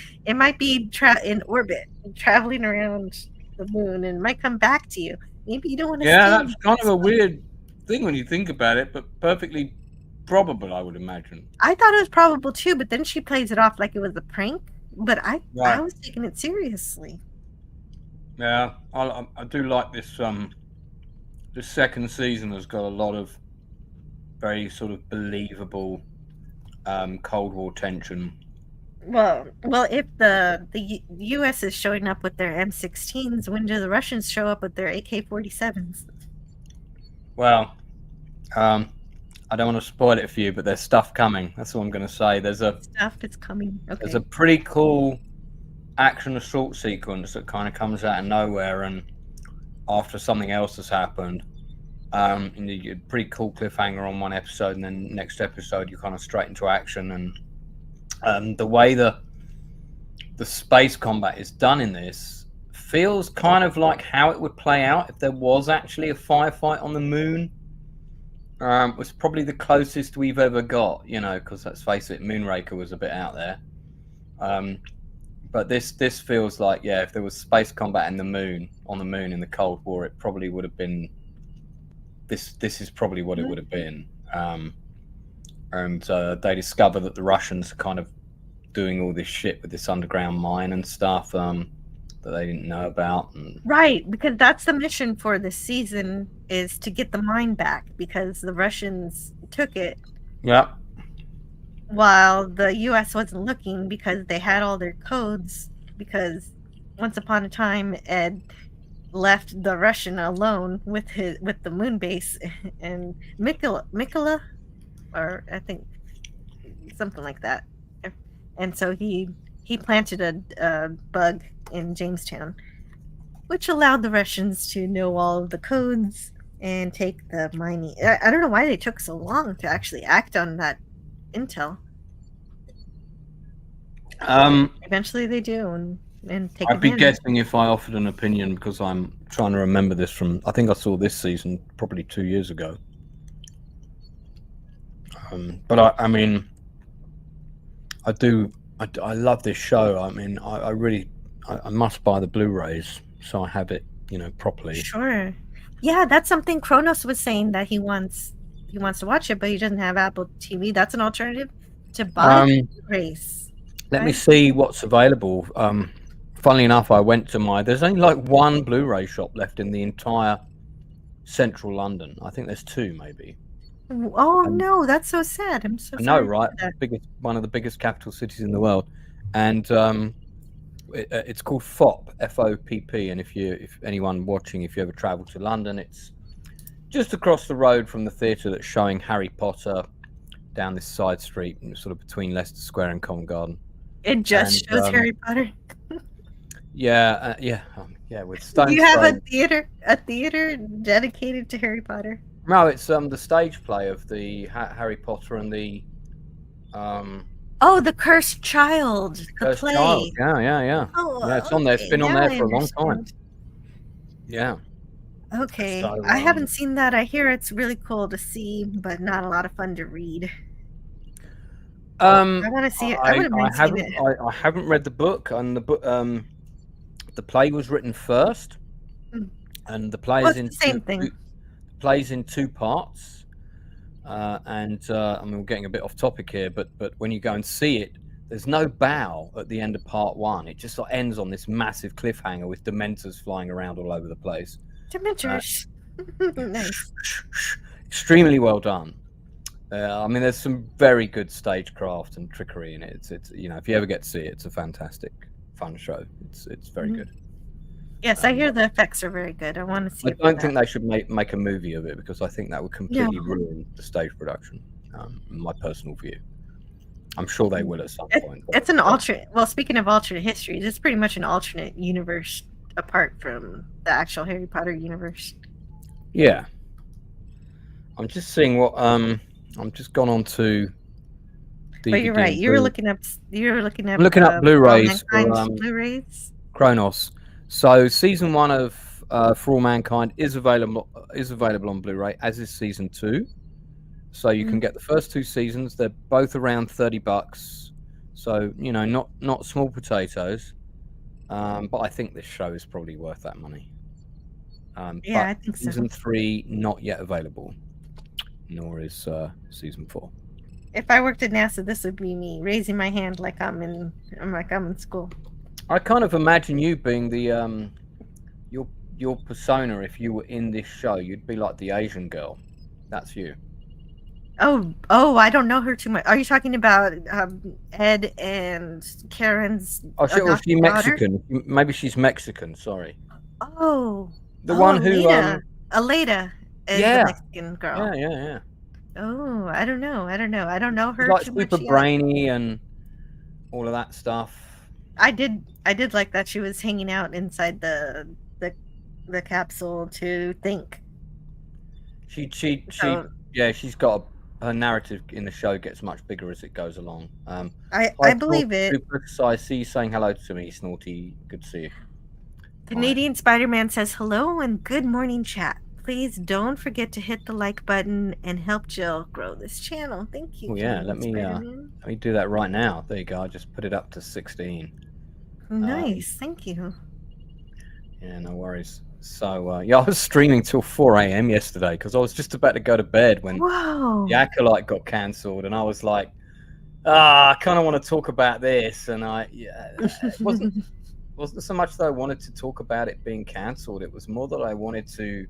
be in orbit, traveling around the moon, and it might come back to you. Maybe you don't want to." Yeah, that's kind of a weird thing when you think about it, but perfectly probable, I would imagine. I thought it was probable too, but then she plays it off like it was a prank. But I was taking it seriously. Yeah, I do like this. This second season has got a lot of very sort of believable Cold War tension. Well, if the U.S. is showing up with their M16s, when do the Russians show up with their AK-47s? Well, I don't want to spoil it for you, but there's stuff coming. That's all I'm going to say. Stuff is coming. Okay. There's a pretty cool action assault sequence that kind of comes out of nowhere, and after something else has happened. And you get a pretty cool cliffhanger on one episode, and then next episode you kind of straight into action. And the way the space combat is done in this feels kind of like how it would play out if there was actually a firefight on the moon. It was probably the closest we've ever got, because let's face it, Moonraker was a bit out there. But this feels like, if there was space combat on the moon in the Cold War, it probably would have been. This is probably what it would have been. And they discover that the Russians are kind of doing all this shit with this underground mine and stuff that they didn't know about. Right, because that's the mission for this season, is to get the mine back, because the Russians took it. Yeah. While the U.S. wasn't looking, because they had all their codes, because once upon a time Ed left the Russian alone with the moon base, and Mikola, or I think something like that, and so he planted a bug in Jamestown, which allowed the Russians to know all of the codes and take the mining. I don't know why they took so long to actually act on that intel. Eventually they do, and take I'd be advantage. guessing if I offered an opinion, because I'm trying to remember this from, I think I saw this season probably 2 years ago. But I mean, I love this show. I mean, I must buy the Blu-rays so I have it, properly. Sure. Yeah, that's something Kronos was saying, that he wants to watch it, but he doesn't have Apple TV. That's an alternative to buy the Blu-rays. Let me see what's available funnily enough, I went to there's only like one Blu-ray shop left in the entire central London. I think there's two, maybe. Oh no, that's so sad. I'm so I know, sorry. right? One of the biggest capital cities in the world, and it's called FOP, FOPP. And if anyone watching, if you ever travel to London, it's just across the road from the theatre that's showing Harry Potter down this side street, sort of between Leicester Square and Covent Garden. It just shows Harry Potter. Yeah, with Stone's Do you have Throw. a theater dedicated to Harry Potter? No, it's the stage play of the Harry Potter and the Oh, The Cursed Child, the Cursed play. Child. Yeah. Oh, Yeah, it's on there. It's been on now there I for a long time. understand. Yeah. Okay, So, I haven't seen that. I hear it's really cool to see, but not a lot of fun to read. I want to see it. I wouldn't mind seeing it. I haven't read the book, and the play was written first, and the play is in the same thing. Plays in two parts, and I mean, we're getting a bit off topic here, but when you go and see it, there's no bow at the end of part one. It just ends on this massive cliffhanger with Dementors flying around all over the place. Dementors. Nice. Extremely well done. I mean, there's some very good stagecraft and trickery in it. It's if you ever get to see it, it's a fantastic, fun show. It's very good. Yes, I hear the effects are very good. I want to see. I don't think they should make a movie of it, because I think that would completely ruin the stage production. In my personal view, I'm sure they will at some point. It's an alternate. Well, speaking of alternate histories, it's pretty much an alternate universe apart from the actual Harry Potter universe. Yeah, I'm just seeing what I'm just gone on to. But you're right. You're looking up. I'm looking up Blu-rays. Blu-rays. Kronos. So season 1 of For All Mankind is available on Blu-ray, as is season 2. So you can get the first 2 seasons. They're both around $30. So not small potatoes. But I think this show is probably worth that money. Yeah, I think so. Season 3 not yet available, nor is season 4. If I worked at NASA, this would be me raising my hand like I'm in school. I kind of imagine you being the your persona. If you were in this show, you'd be like the Asian girl. That's you. Oh, I don't know her too much. Are you talking about Ed and Karen's? Oh, she's Mexican. Maybe she's Mexican. Sorry. Oh, the one who Aleda is the Mexican girl. Yeah. Oh, I don't know. I don't know her. She's like too super much brainy and all of that stuff. I did like that she was hanging out inside the capsule to think. She's got her narrative in the show gets much bigger as it goes along. I believe it. I see you saying hello to me, Snorty. Good to see you. Canadian Spider-Man says hello and good morning, chat. Please don't forget to hit the like button and help Jill grow this channel. Thank you. Oh yeah, let me do that right now. There you go. I just put it up to 16. Nice, thank you. Yeah, no worries. So I was streaming till 4 a.m. yesterday because I was just about to go to bed when the Acolyte got cancelled, and I was like, I kind of want to talk about this, and it wasn't so much that I wanted to talk about it being cancelled. It was more that I wanted to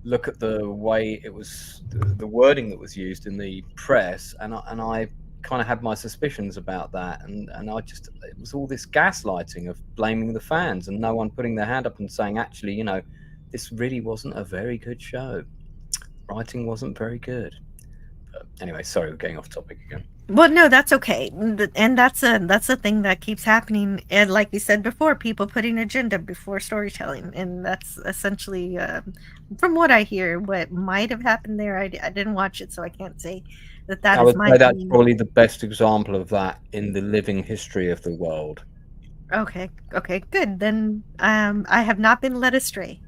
look at the way it was, the wording that was used in the press, and I kind of had my suspicions about that, and it was all this gaslighting of blaming the fans and no one putting their hand up and saying, actually, this really wasn't a very good show. Writing wasn't very good. But anyway, sorry, we're getting off topic again. Well, no, that's okay, and that's a thing that keeps happening. And like you said before, people putting agenda before storytelling, and that's essentially, from what I hear, what might have happened there. I didn't watch it, so I can't say that I is would my say that's opinion. probably the best example of that in the living history of the world. Okay, good. Then I have not been led astray.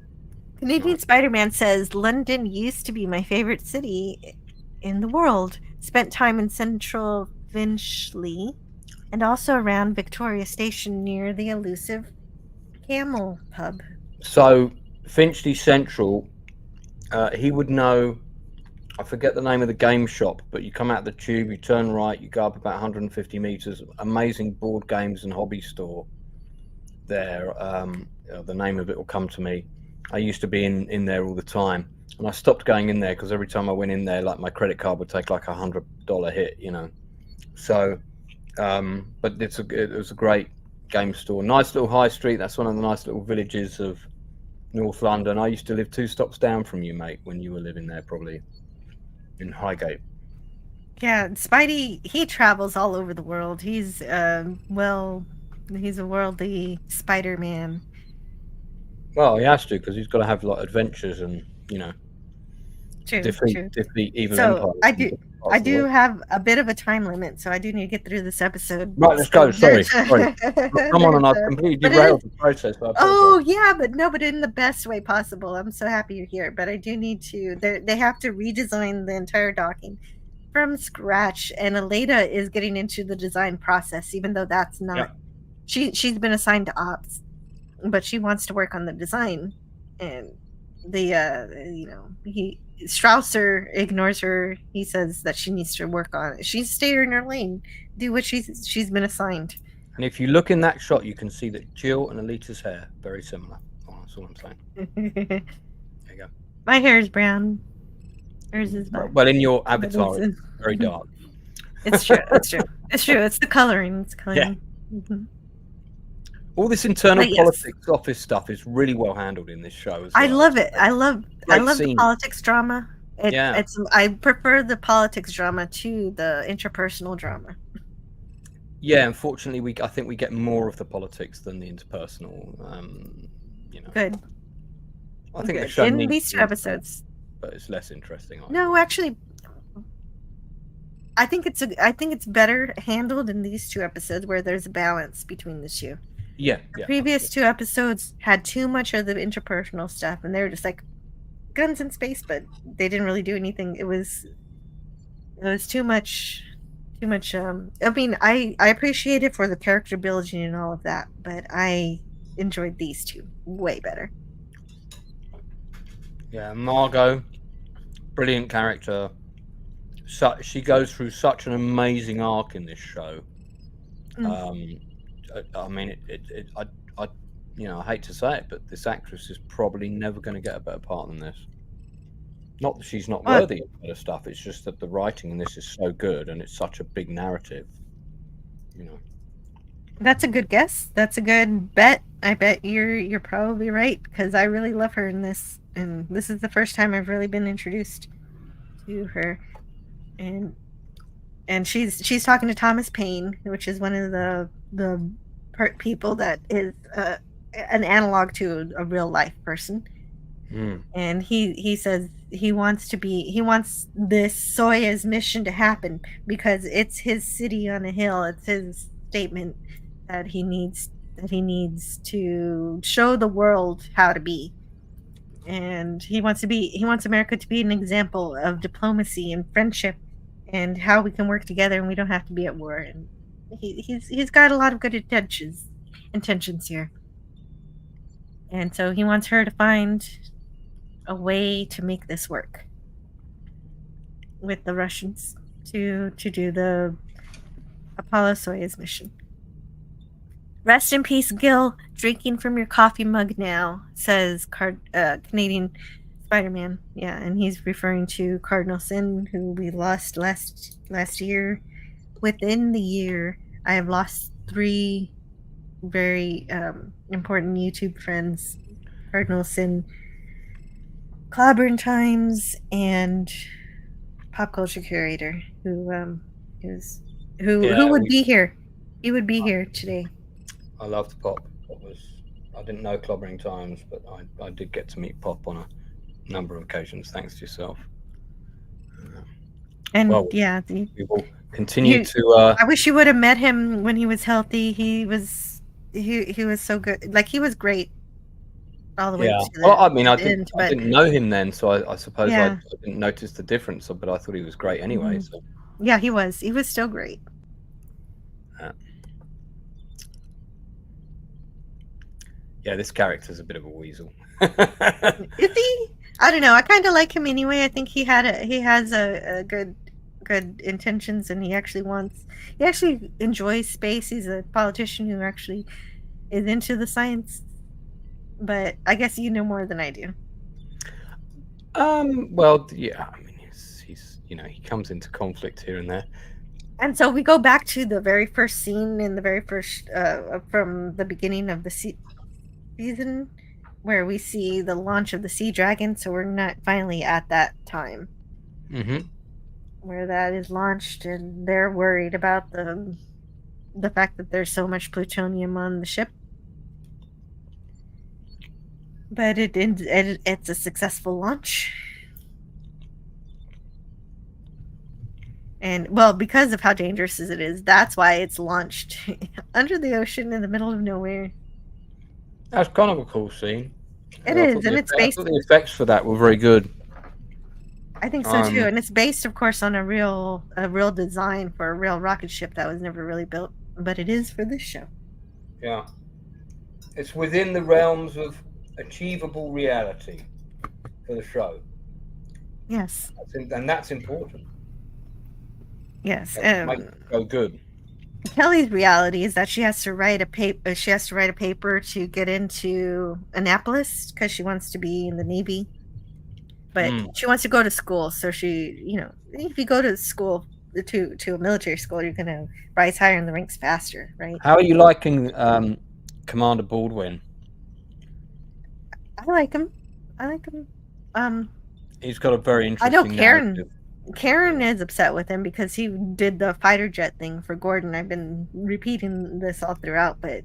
Canadian Spider-Man says London used to be my favorite city in the world. Spent time in central Finchley and also around Victoria Station near the elusive Camel pub. So Finchley Central, he would know. I forget the name of the game shop, but you come out the tube, you turn right, you go up about 150 meters. Amazing board games and hobby store. there. The name of it will come to me. I used to be in there all the time, and I stopped going in there because every time I went in there, like my credit card would take like $100 hit, you know. So, but it was a great game store, nice little high street. That's one of the nice little villages of North London. I used to live 2 stops down from you, mate, when you were living there, probably in Highgate. Yeah, Spidey, he travels all over the world. He's he's a worldly Spider-Man. Well, he has to because he's got to have like adventures and, you know, True. defeat evil So empires. I do have a bit of a time limit, so I do need to get through this episode. Right, let's go. Sorry. Come on, and I've completely derailed the process. Oh yeah, but in the best way possible. I'm so happy you're here. But I do need to. They have to redesign the entire docking from scratch, and Aleda is getting into the design process, even though that's not. Yeah. She's been assigned to ops, but she wants to work on the design, and Strausser ignores her. He says that she needs to work on it. She's stay in her lane, do what she's been assigned. And if you look in that shot, you can see that Jill and Alita's hair very similar. Oh, that's all I'm saying. There you go. My hair is brown. Hers is black. Well, in your avatar, it's very dark. It's true. It's true. It's true. It's the coloring. It's coloring. Yeah. Mm-hmm. All this internal politics office stuff is really well handled in this show as well. I love it. I love the politics drama. Yeah. I prefer the politics drama to the interpersonal drama. Yeah, unfortunately, I think we get more of the politics than the interpersonal. You know. Good. I think the show in these 2 episodes, but it's less interesting. No, actually, I think it's better handled in these 2 episodes where there's a balance between the 2. Yeah. The previous 2 episodes had too much of the interpersonal stuff, and they were just like guns in space, but they didn't really do anything. It was too much. I mean, I appreciate it for the character building and all of that, but I enjoyed these 2 way better. Yeah, Margot, brilliant character. She goes through such an amazing arc in this show. I mean, I hate to say it, but this actress is probably never going to get a better part than this. Not that she's not worthy of better stuff. It's just that the writing in this is so good, and it's such a big narrative. You know. That's a good guess. That's a good bet. I bet you're probably right, because I really love her in this, and this is the first time I've really been introduced to her, and she's talking to Thomas Paine, which is one of the people that is an analog to a real life person. And he says he wants this Soya's mission to happen because it's his city on a hill. It's his statement that he needs to show the world how to be, and he wants America to be an example of diplomacy and friendship and how we can work together and we don't have to be at war. And he's got a lot of good intentions here, and so he wants her to find a way to make this work with the Russians to do the Apollo Soyuz mission. Rest in peace, Gil. Drinking from your coffee mug now, says Canadian Spider-Man. Yeah, and he's referring to Cardinal Sin, who we lost last year. Within the year, I have lost 3 very important YouTube friends: Cardinal Sin, Clobberin Times, and Pop Culture Curator, who would be here. He would be here today. I loved Pop. I didn't know Clobbering Times, but I did get to meet Pop on a number of occasions, thanks to yourself. And we will continue to. I wish you would have met him when he was healthy. He was so good. Like, he was great all the way to the well, I mean, I end, didn't know him then, so I suppose I didn't notice the difference. But I thought he was great anyway. Mm-hmm. So. Yeah, he was. He was still great. Yeah, this character's a bit of a weasel. Is he? I don't know. I kind of like him anyway. I think he has a good intentions, and he actually enjoys space. He's a politician who actually is into the science, but I guess you know more than I do. Well, yeah. I mean, he's he comes into conflict here and there. And so we go back to the very first scene in the very first from the beginning of the season, where we see the launch of the Sea Dragon. So we're not finally at that time where that is launched, and they're worried about the fact that there's so much plutonium on the ship. But it's a successful launch. And, well, because of how dangerous it is, that's why it's launched under the ocean in the middle of nowhere. That's kind of a cool scene. It is, and it's based... I thought the effects for that were very good. I think so, too. And it's based, of course, on a real design for a real rocket ship that was never really built. But it is for this show. Yeah. It's within the realms of achievable reality for the show. Yes. And that's important. Yes. Make it go good. Kelly's reality is that she has to write a paper. She has to write a paper to get into Annapolis because she wants to be in the Navy. But she wants to go to school, so she, if you go to school to a military school, you're gonna rise higher in the ranks faster, right? How are you liking Commander Baldwin? I like him. He's got a very interesting. I know Karen. narrative. Karen is upset with him because he did the fighter jet thing for Gordon. I've been repeating this all throughout, but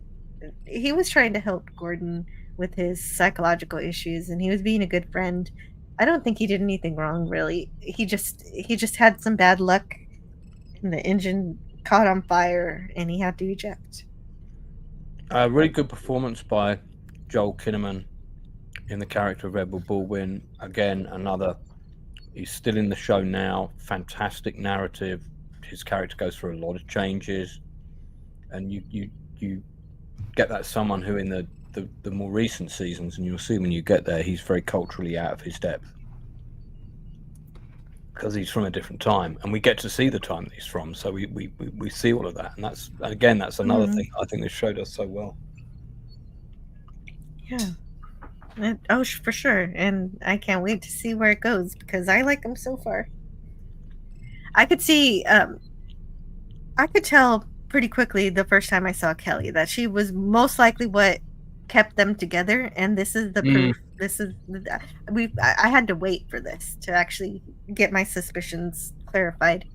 he was trying to help Gordon with his psychological issues, and he was being a good friend. I don't think he did anything wrong, really. He just had some bad luck, and the engine caught on fire, and he had to eject. A really good performance by Joel Kinnaman in the character of Rebel Baldwin. Again, he's still in the show now. Fantastic narrative. His character goes through a lot of changes, and you get that someone who in the more recent seasons, and you'll see when you get there, he's very culturally out of his depth because he's from a different time, and we get to see the time that he's from, so we see all of that, and that's another thing I think this show does so well. Yeah. For sure, and I can't wait to see where it goes because I like him so far. I could see, I could tell pretty quickly the first time I saw Kelly that she was most likely what kept them together, and this is the proof. This is I had to wait for this to actually get my suspicions clarified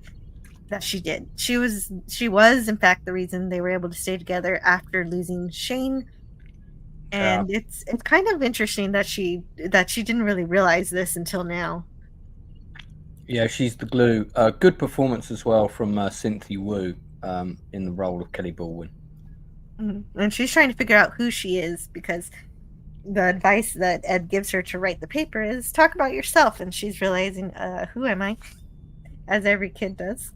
that she did. She was in fact the reason they were able to stay together after losing Shane. And it's kind of interesting that she didn't really realize this until now. Yeah, she's the glue. Good performance as well from Cynthia Wu in the role of Kelly Baldwin. And she's trying to figure out who she is because the advice that Ed gives her to write the paper is talk about yourself, and she's realizing, who am I? As every kid does.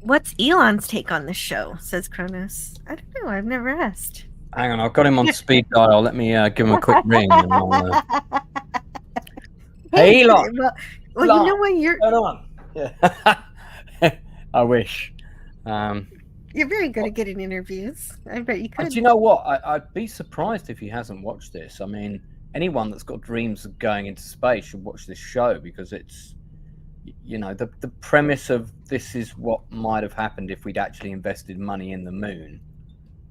What's Elon's take on this show? Says Kronos. I don't know. I've never asked. Hang on, I've got him on speed dial. Let me give him a quick ring. And I'll, Hey, Elon. Well, Elon. You know what? You're. Hold on. Yeah. I wish. You're very good at getting interviews. I bet you could. Do you know what? I'd be surprised if he hasn't watched this. I mean, anyone that's got dreams of going into space should watch this show because it's, the premise of this is what might have happened if we'd actually invested money in the moon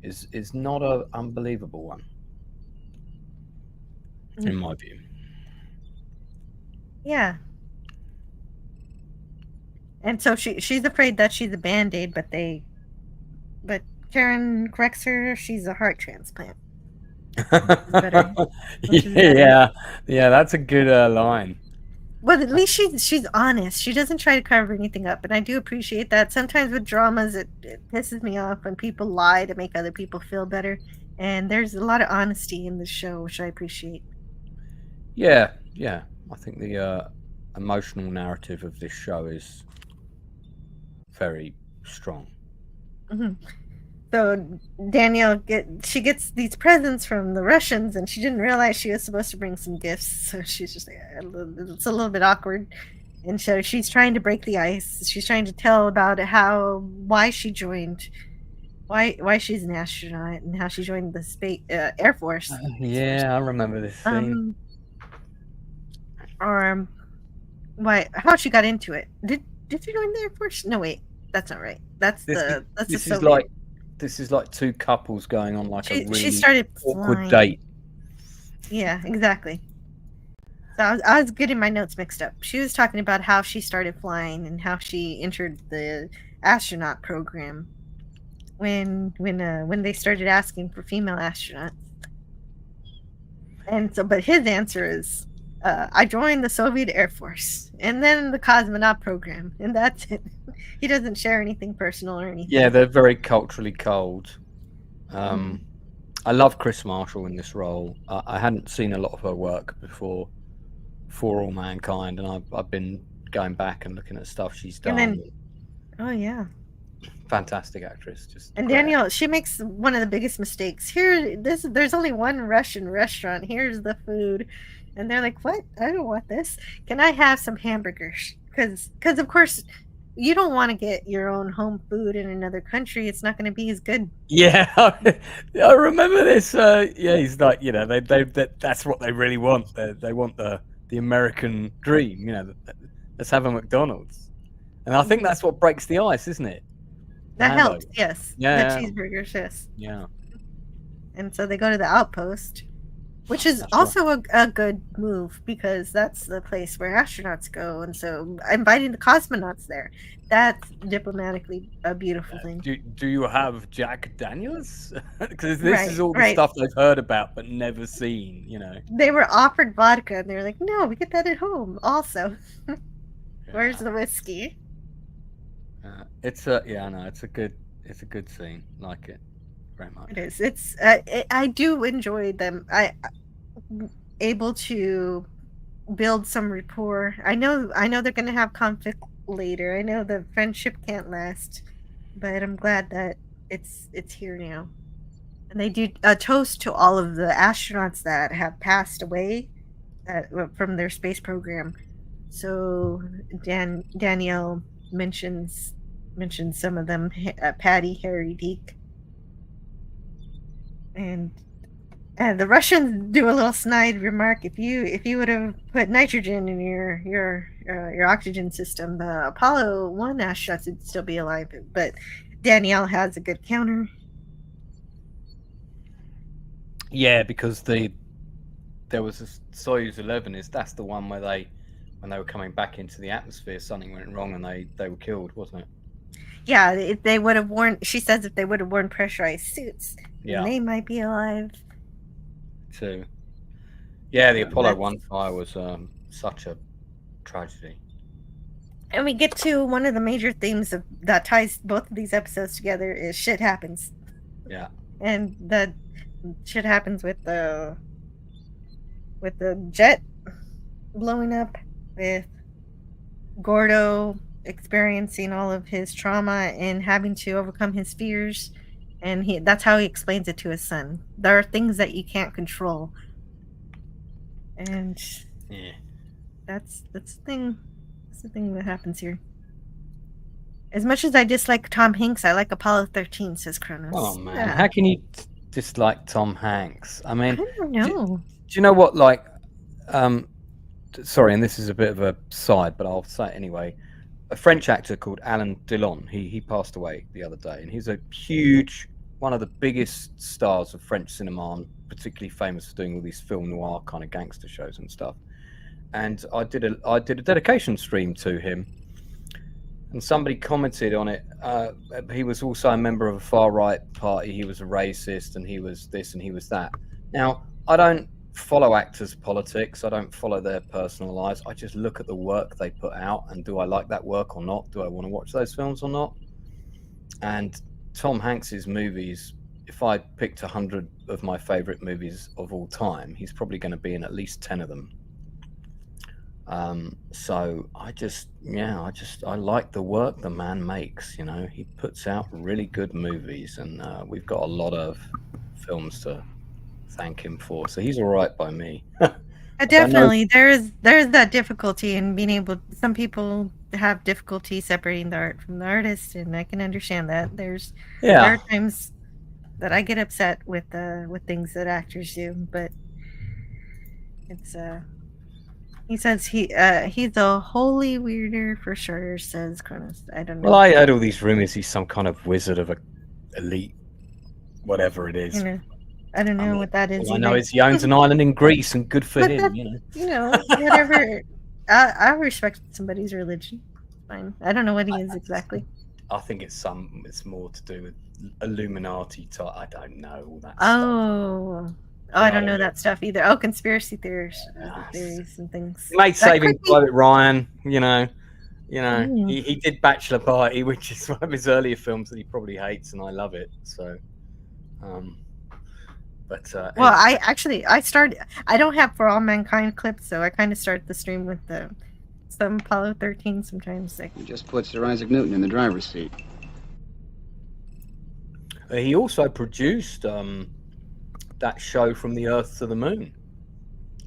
is not an unbelievable one, in my view. Yeah. And so she's afraid that she's a Band-Aid, but Karen corrects her, she's a heart transplant. Yeah, that's a good line. Well, at least she's honest. She doesn't try to cover anything up, and I do appreciate that. Sometimes with dramas, it pisses me off when people lie to make other people feel better, and there's a lot of honesty in the show, which I appreciate. Yeah. I think the emotional narrative of this show is very strong. So Danielle gets these presents from the Russians, and she didn't realize she was supposed to bring some gifts. So she's just like, it's a little bit awkward. And so she's trying to break the ice. She's trying to tell about why she joined, why she's an astronaut, and how she joined the space Air Force. Yeah, I remember this scene. Or how she got into it. Did she join the Air Force? No, wait, that's not right. That's the Soviet. This is like two couples going on like a really she started awkward flying. date. Yeah, exactly. So I was getting my notes mixed up. She was talking about how she started flying and how she entered the astronaut program when they started asking for female astronauts. And so, but his answer is, I joined the Soviet Air Force and then the cosmonaut program, and that's it. He doesn't share anything personal or anything. Yeah, they're very culturally cold. I love Chris Marshall in this role. I hadn't seen a lot of her work before For All Mankind, and I've been going back and looking at stuff she's done. And then, oh yeah, fantastic actress. And Danielle, she makes one of the biggest mistakes. There's only one Russian restaurant. Here's the food, and they're like, "What? I don't want this. Can I have some hamburgers?" Because of course, you don't want to get your own home food in another country. It's not going to be as good. Yeah, I remember this. Yeah, he's like, that's what they really want. They want the American dream. Let's have a McDonald's, and I think that's what breaks the ice, isn't it? That helps, yes. Yeah. The cheeseburgers, yes. Yeah. And so they go to the outpost, which is also a good move because that's the place where astronauts go. And so inviting the cosmonauts there, that's diplomatically a beautiful thing. Do you have Jack Daniels? Because this is all the stuff they've heard about but never seen, They were offered vodka and they were like, no, we get that at home also. Where's the whiskey? It's a good scene. Like it very much. It is. I do enjoy them. Able to build some rapport. I know they're going to have conflict later. I know the friendship can't last, but I'm glad that it's here now. And they do a toast to all of the astronauts that have passed away from their space program. So Danielle mentions some of them, Patty, Harry, Deke, and the Russians do a little snide remark. If you would have put nitrogen in your oxygen system, the Apollo 1 astronauts would still be alive. But Danielle has a good counter. Yeah, because there was a Soyuz 11. That's the one where when they were coming back into the atmosphere, something went wrong and they were killed, wasn't it? Yeah, if they would have worn, she says, if they would have worn pressurized suits, they might be alive. Too. Yeah, the Apollo 1 fire was such a tragedy. And we get to one of the major themes that ties both of these episodes together is shit happens. Yeah. And the shit happens with the jet blowing up, with Gordo experiencing all of his trauma and having to overcome his fears, and that's how he explains it to his son. There are things that you can't control, and that's the thing. That's the thing that happens here. As much as I dislike Tom Hanks, I like Apollo 13, says Kronos. Oh man, how can you dislike Tom Hanks? I mean, I don't know. Do you know what? Like, sorry, and this is a bit of a side, but I'll say it anyway. A French actor called Alain Delon, he passed away the other day, and he's a huge, one of the biggest stars of French cinema, and particularly famous for doing all these film noir kind of gangster shows and stuff. And I did a dedication stream to him, and somebody commented on it. He was also a member of a far right party. He was a racist, and he was this and he was that. Now, I don't follow actors' politics. I don't follow their personal lives. I just look at the work they put out, and do I like that work or not? Do I want to watch those films or not? And Tom Hanks's movies, if I picked 100 of my favorite movies of all time, he's probably going to be in at least 10 of them. So I like the work the man makes. You know, he puts out really good movies, and we've got a lot of films to thank him for. So he's all right by me. Definitely, there's that difficulty in being able. Some people have difficulty separating the art from the artist, and I can understand that. There are times that I get upset with things that actors do, but it's he says he's a holy weirder for sure, says Cronus. I don't know. Well, I heard all these rumors he's some kind of wizard of a elite, whatever it is. I don't know what that is. All I know is he owns an island in Greece, and good for But him. Whatever. I respect somebody's religion. It's fine. I don't know what he is exactly. I think it's more to do with Illuminati type. I don't know all that stuff. Oh, I don't know that stuff either. Oh, conspiracy theories and things. Made Saving Private Ryan. He did Bachelor Party, which is one of his earlier films that he probably hates, and I love it. So, well, I started. I don't have For All Mankind clips, so I kind of start the stream with some Apollo 13 sometimes. He just put Sir Isaac Newton in the driver's seat. He also produced that show From the Earth to the Moon,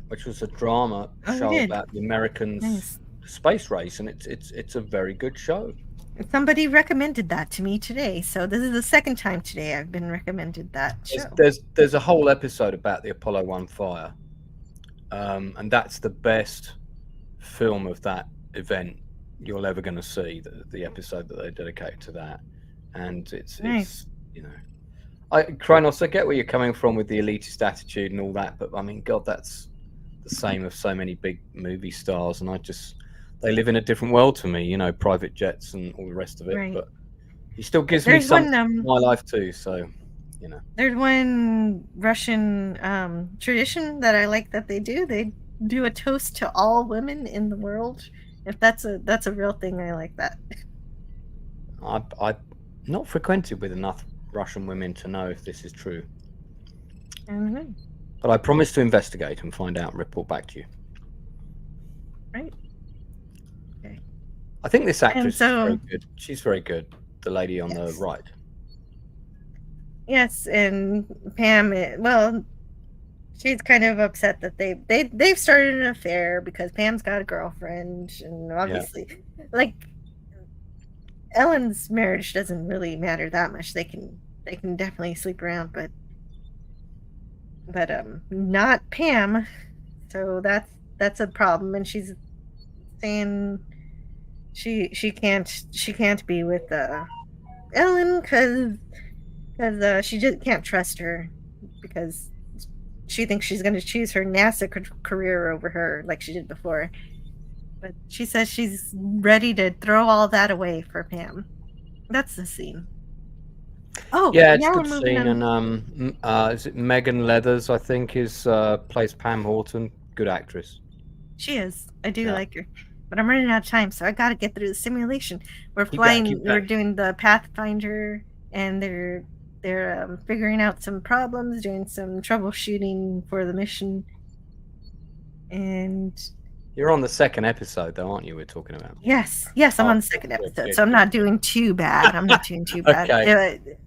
which was a drama show about the Americans' space race, and it's a very good show. Somebody recommended that to me today, so this is the second time today I've been recommended that show. There's a whole episode about the Apollo 1 fire, and that's the best film of that event you're ever going to see. The episode that they dedicated to that, and it's Kronos, I get where you're coming from with the elitist attitude and all that, but I mean, God, that's the same of so many big movie stars, and they live in a different world to me, private jets and all the rest of it. Right. But he still gives me something in my life too. So, There's one Russian tradition that I like that they do. They do a toast to all women in the world. If that's a real thing, I like that. I've not frequented with enough Russian women to know if this is true. Mm-hmm. But I promise to investigate and find out and report back to you. Right. I think this actress is very good. She's very good. The lady on the right. Yes, and Pam. Well, she's kind of upset that they've started an affair because Pam's got a girlfriend, and obviously, like Ellen's marriage doesn't really matter that much. They can definitely sleep around, but not Pam. So that's a problem, and she's saying. She can't be with Ellen because she just can't trust her because she thinks she's going to choose her NASA career over her like she did before. But she says she's ready to throw all that away for Pam. That's the scene. Oh, yeah, it's a good scene. And is it Megan Leathers? I think plays Pam Horton. Good actress. She is. I do like her. But I'm running out of time, so I got to get through the simulation. We're flying. We're doing the Pathfinder, and they're figuring out some problems, doing some troubleshooting for the mission. And you're on the second episode, though, aren't you? We're talking about. Yes, I'm on the second episode, so I'm not doing too bad. I'm not doing too bad. Okay.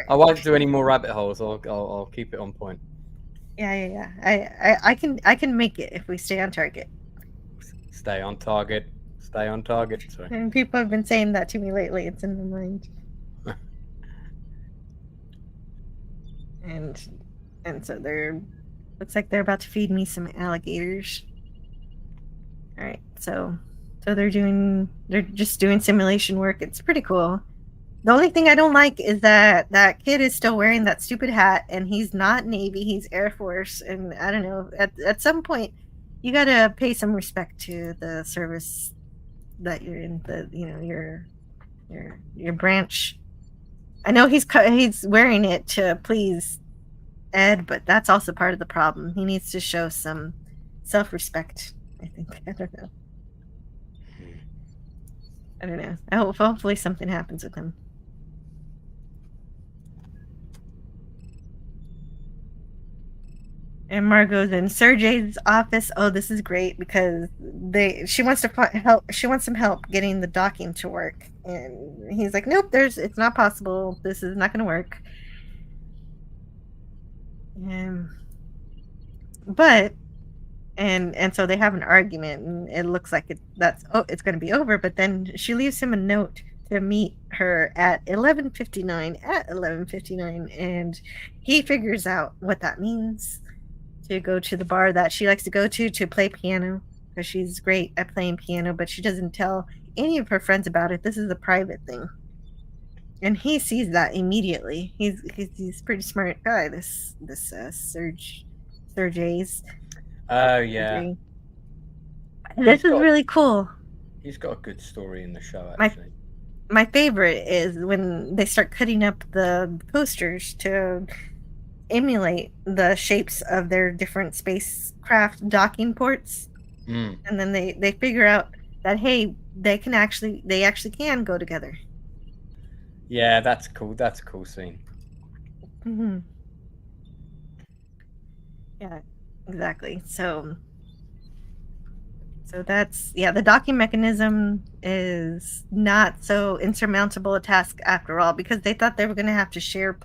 I won't do any more rabbit holes. I'll keep it on point. Yeah. I can make it if we stay on target. Stay on target. Sorry. And people have been saying that to me lately. It's in my mind. and so looks like they're about to feed me some alligators. All right, so they're just doing simulation work. It's pretty cool. The only thing I don't like is that kid is still wearing that stupid hat, and he's not Navy, he's Air Force, and I don't know. At some point, you gotta pay some respect to the service that you're in, your branch. I know he's wearing it to please Ed, but that's also part of the problem. He needs to show some self-respect, I think. I don't know. Hopefully something happens with him. And Margot's in Sergey's office. Oh, this is great because she wants help. She wants some help getting the docking to work, and he's like, "Nope, it's not possible. This is not going to work." and so they have an argument, and it looks like it's going to be over. But then she leaves him a note to meet her at 11:59, and he figures out what that means, to go to the bar that she likes to go to play piano, because she's great at playing piano, but she doesn't tell any of her friends about it. This is a private thing, and he sees that immediately. He's a pretty smart guy, this Sergey's. Oh yeah, this is really cool. He's got a good story in the show, My- actually. My favorite is when they start cutting up the posters to emulate the shapes of their different spacecraft docking ports. Mm. And then they figure out that, hey, they actually can go together. Yeah, that's cool. That's a cool scene. Mm-hmm. Yeah, exactly. So that's, yeah, the docking mechanism is not so insurmountable a task after all, because they thought they were going to have to share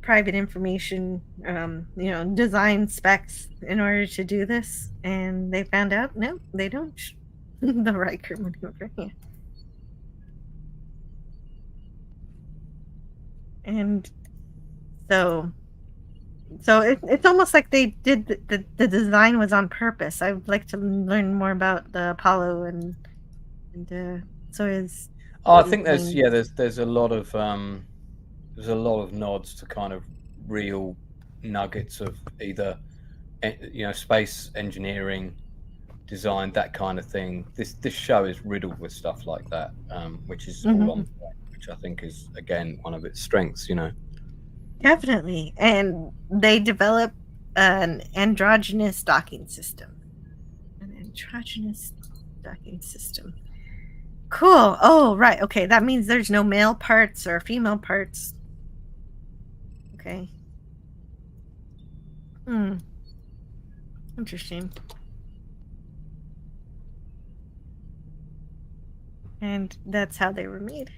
private information, design specs in order to do this, and they found out no, they don't. The Riker maneuver, yeah. And so it's almost like they did the design was on purpose. I would like to learn more about the Apollo and Soyuz. I think there's a lot of nods to kind of real nuggets of either space engineering, design, that kind of thing. This show is riddled with stuff like that, which is all on point, which I think is again one of its strengths. Definitely. And they develop an androgynous docking system. Cool. Oh, right. Okay. That means there's no male parts or female parts. Okay. Interesting. And that's how they were made.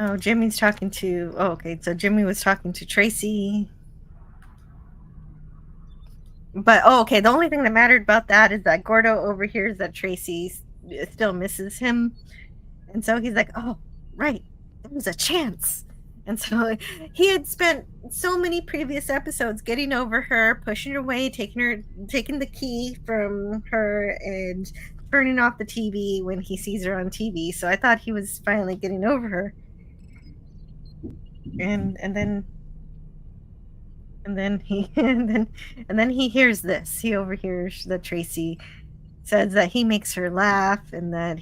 Oh, Jimmy's talking to... Oh, okay. So Jimmy was talking to Tracy. But, okay. The only thing that mattered about that is that Gordo overhears that Tracy still misses him. And so he's like, oh, right. There was a chance. And so he had spent so many previous episodes getting over her, pushing her away, taking the key from her, and turning off the TV when he sees her on TV. So I thought he was finally getting over her. And then he hears this. He overhears that Tracy says that he makes her laugh, and that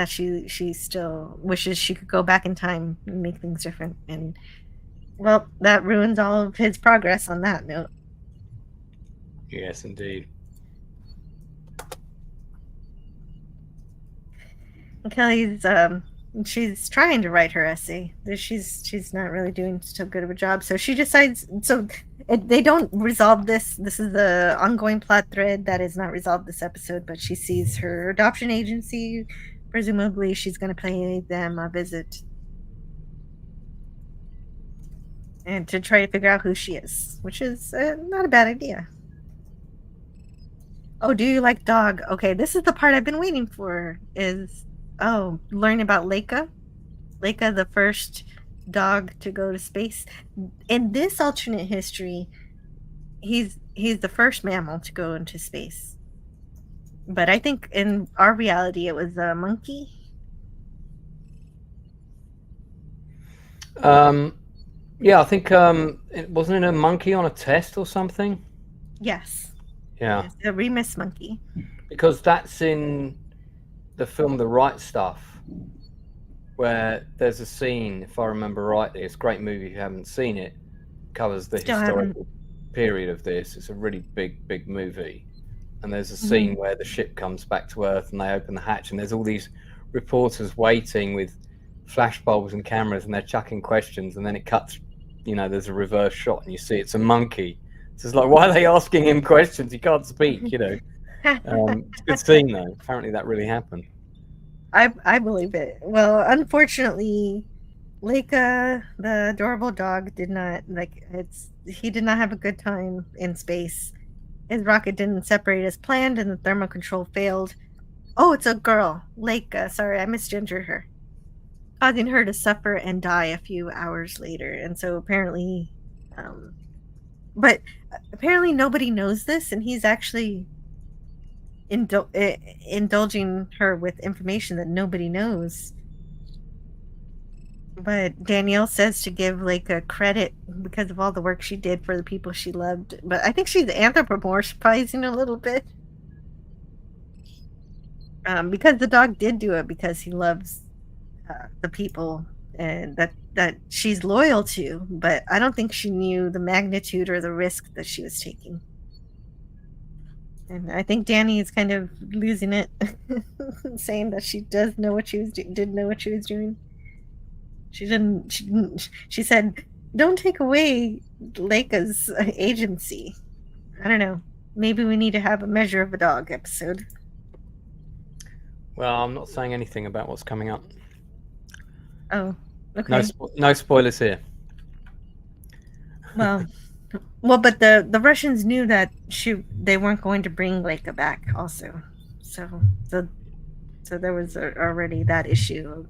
she still wishes she could go back in time and make things different. And well, that ruins all of his progress on that note. Yes, indeed. Kelly's she's trying to write her essay. She's not really doing so good of a job. So she decides. So they don't resolve this. This is the ongoing plot thread that is not resolved this episode. But she sees her adoption agency. Presumably, she's going to pay them a visit, and to try to figure out who she is, which is not a bad idea. Oh, do you like dog? Okay, this is the part I've been waiting for. Learn about Leica, the first dog to go to space. In this alternate history, he's the first mammal to go into space. But I think in our reality, it was a monkey. Yeah, I think it wasn't a monkey on a test or something. Yes. Yeah. Yes, a Remus monkey. Because that's in the film The Right Stuff, where there's a scene, if I remember rightly, it's a great movie if you haven't seen it, covers the historical period of this. It's a really big movie. And there's a scene where the ship comes back to Earth and they open the hatch, and there's all these reporters waiting with flashbulbs and cameras, and they're chucking questions, and then it cuts, there's a reverse shot and you see it's a monkey. So it's like, why are they asking him questions? He can't speak, It's a good scene though. Apparently that really happened. I believe it. Well, unfortunately, Leica, the adorable dog, did not he did not have a good time in space. His rocket didn't separate as planned, and the thermal control failed. Oh, it's a girl, Leica. Sorry, I misgendered her, causing her to suffer and die a few hours later. And so apparently, but apparently nobody knows this, and he's actually indulging her with information that nobody knows. But Danielle says to give Leica credit because of all the work she did for the people she loved. But I think she's anthropomorphizing a little bit. Because the dog did do it because he loves the people and that she's loyal to. But I don't think she knew the magnitude or the risk that she was taking. And I think Danny is kind of losing it, saying that she does know what she was did know what she was doing. She didn't. She said, "Don't take away Leica's agency." I don't know. Maybe we need to have a Measure of a Dog episode. Well, I'm not saying anything about what's coming up. Oh, okay. No spoilers here. Well, but the Russians knew that they weren't going to bring Leica back. Also, so there was already that issue of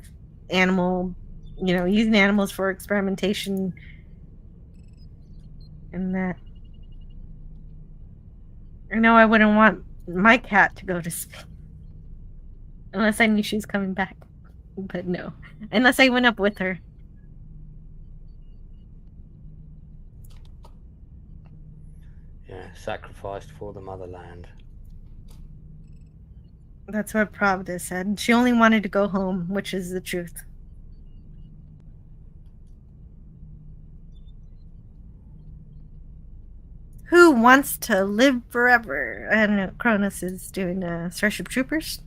animal. Using animals for experimentation and that. I know I wouldn't want my cat to go to space unless I knew she was coming back. But no, unless I went up with her. Yeah, sacrificed for the motherland. That's what Pravda said. She only wanted to go home, which is the truth. Who wants to live forever? I don't know. Cronus is doing Starship Troopers.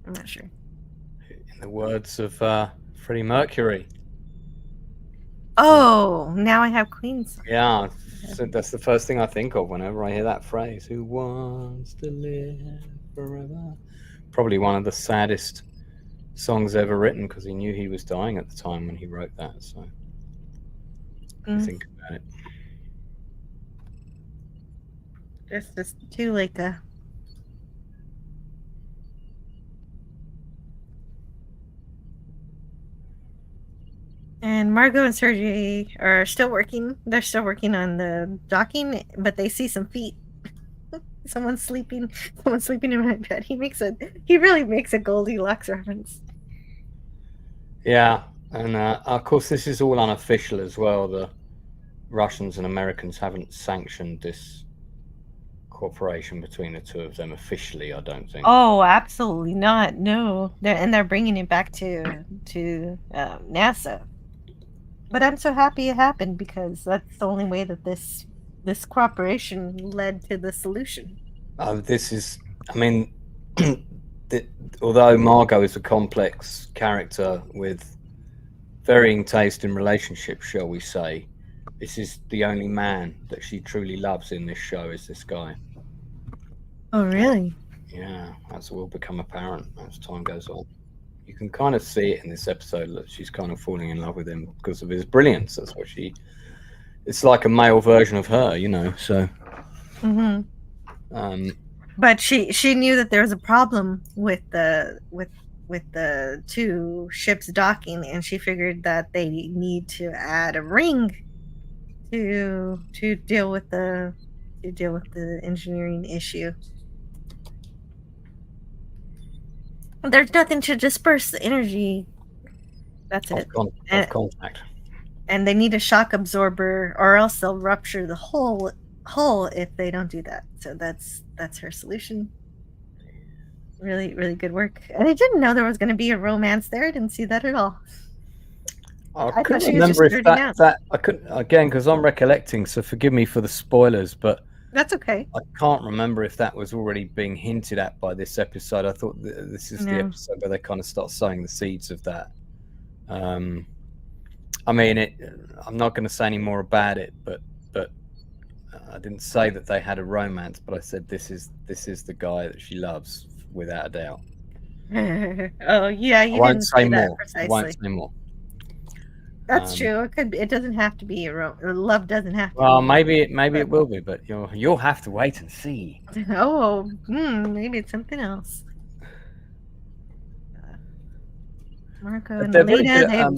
I'm not sure. In the words of Freddie Mercury. Oh, now I have Queen's. Yeah, so that's the first thing I think of whenever I hear that phrase. Who wants to live forever? Probably one of the saddest songs ever written because he knew he was dying at the time when he wrote that. So think about it. Just too Leica. And Margot and Sergey are still working. They're still working on the docking, but they see some feet. Someone's sleeping in my bed. He really makes a Goldilocks reference. Yeah, and of course this is all unofficial as well. The Russians and Americans haven't sanctioned this cooperation between the two of them officially, I don't think. Oh, absolutely not. No, they're bringing it back to NASA. But I'm so happy it happened because that's the only way that this cooperation led to the solution. Although Margot is a complex character with varying taste in relationships, shall we say, this is the only man that she truly loves in this show is this guy. Oh, really? Yeah, that will become apparent as time goes on. You can kind of see it in this episode that she's kind of falling in love with him because of his brilliance. That's what it's like a male version of her, so. Mm-hmm. But she knew that there was a problem with the two ships docking, and she figured that they need to add a ring to deal with the engineering issue. There's nothing to disperse the energy. That's it. Of contact. And they need a shock absorber, or else they'll rupture the hull if they don't do that. So that's her solution. Really, really good work. And I didn't know there was going to be a romance there. I didn't see that at all. I couldn't remember if that I couldn't again because I'm recollecting. So forgive me for the spoilers, but. That's okay. I can't remember if that was already being hinted at by this episode. I thought this is the episode where they kind of start sowing the seeds of that. I'm not going to say any more about it, but I didn't say that they had a romance, but I said this is the guy that she loves without a doubt. Oh yeah, you didn't say that precisely. I won't say more. That's true. It doesn't have to be love. Doesn't have to. Well, be maybe it will be, but you'll have to wait and see. Oh, maybe it's something else. Marco and Lena,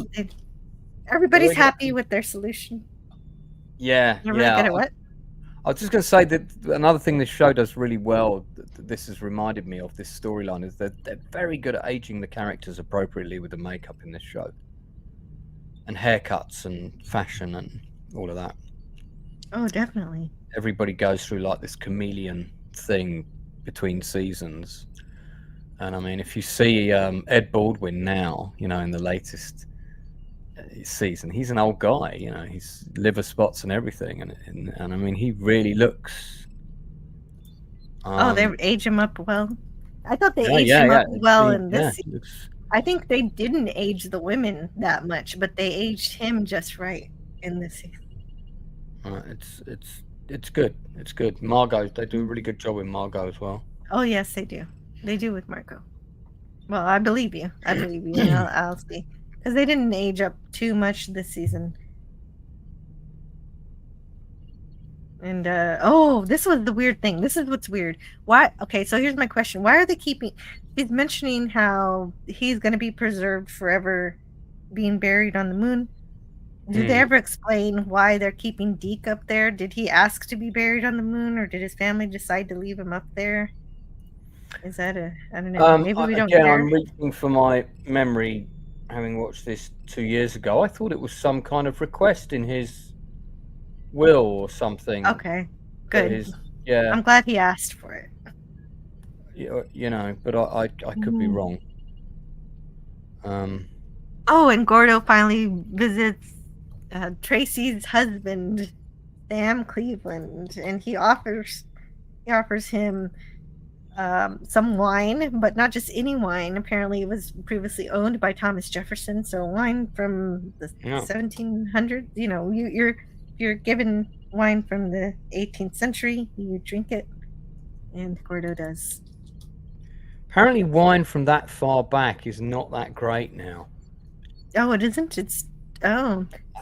everybody's happy with their solution. Yeah, You're really good at what? I was just going to say that another thing this show does really well, that this has reminded me of this storyline, is that they're very good at aging the characters appropriately with the makeup in this show. And haircuts and fashion and all of that. Oh, definitely. Everybody goes through like this chameleon thing between seasons. And I mean, if you see Ed Baldwin now, in the latest season, he's an old guy, he's liver spots and everything. And I mean, he really looks... they age him up well. I thought they aged him up well in this season. I think they didn't age the women that much, but they aged him just right in this season. It's good. It's good. Margot, they do a really good job with Margot as well. Oh yes, they do. They do with Margot. Well, I believe you. And I'll see, because they didn't age up too much this season. And this was the weird thing. This is what's weird. Why? Okay, so here's my question. Why are they keeping... He's mentioning how he's going to be preserved forever being buried on the moon. Did they ever explain why they're keeping Deke up there? Did he ask to be buried on the moon, or did his family decide to leave him up there? Is that I don't know. Maybe we don't care. I'm reaching for my memory, having watched this 2 years ago. I thought it was some kind of request in his will or something. Okay, good. Yeah. I'm glad he asked for it. But I could be wrong. Oh, and Gordo finally visits Tracy's husband, Sam Cleveland, and he offers him some wine, but not just any wine. Apparently, it was previously owned by Thomas Jefferson, so wine from the 1700s. You're given wine from the 18th century, you drink it, and Gordo does. Apparently, wine from that far back is not that great now. Oh, it isn't?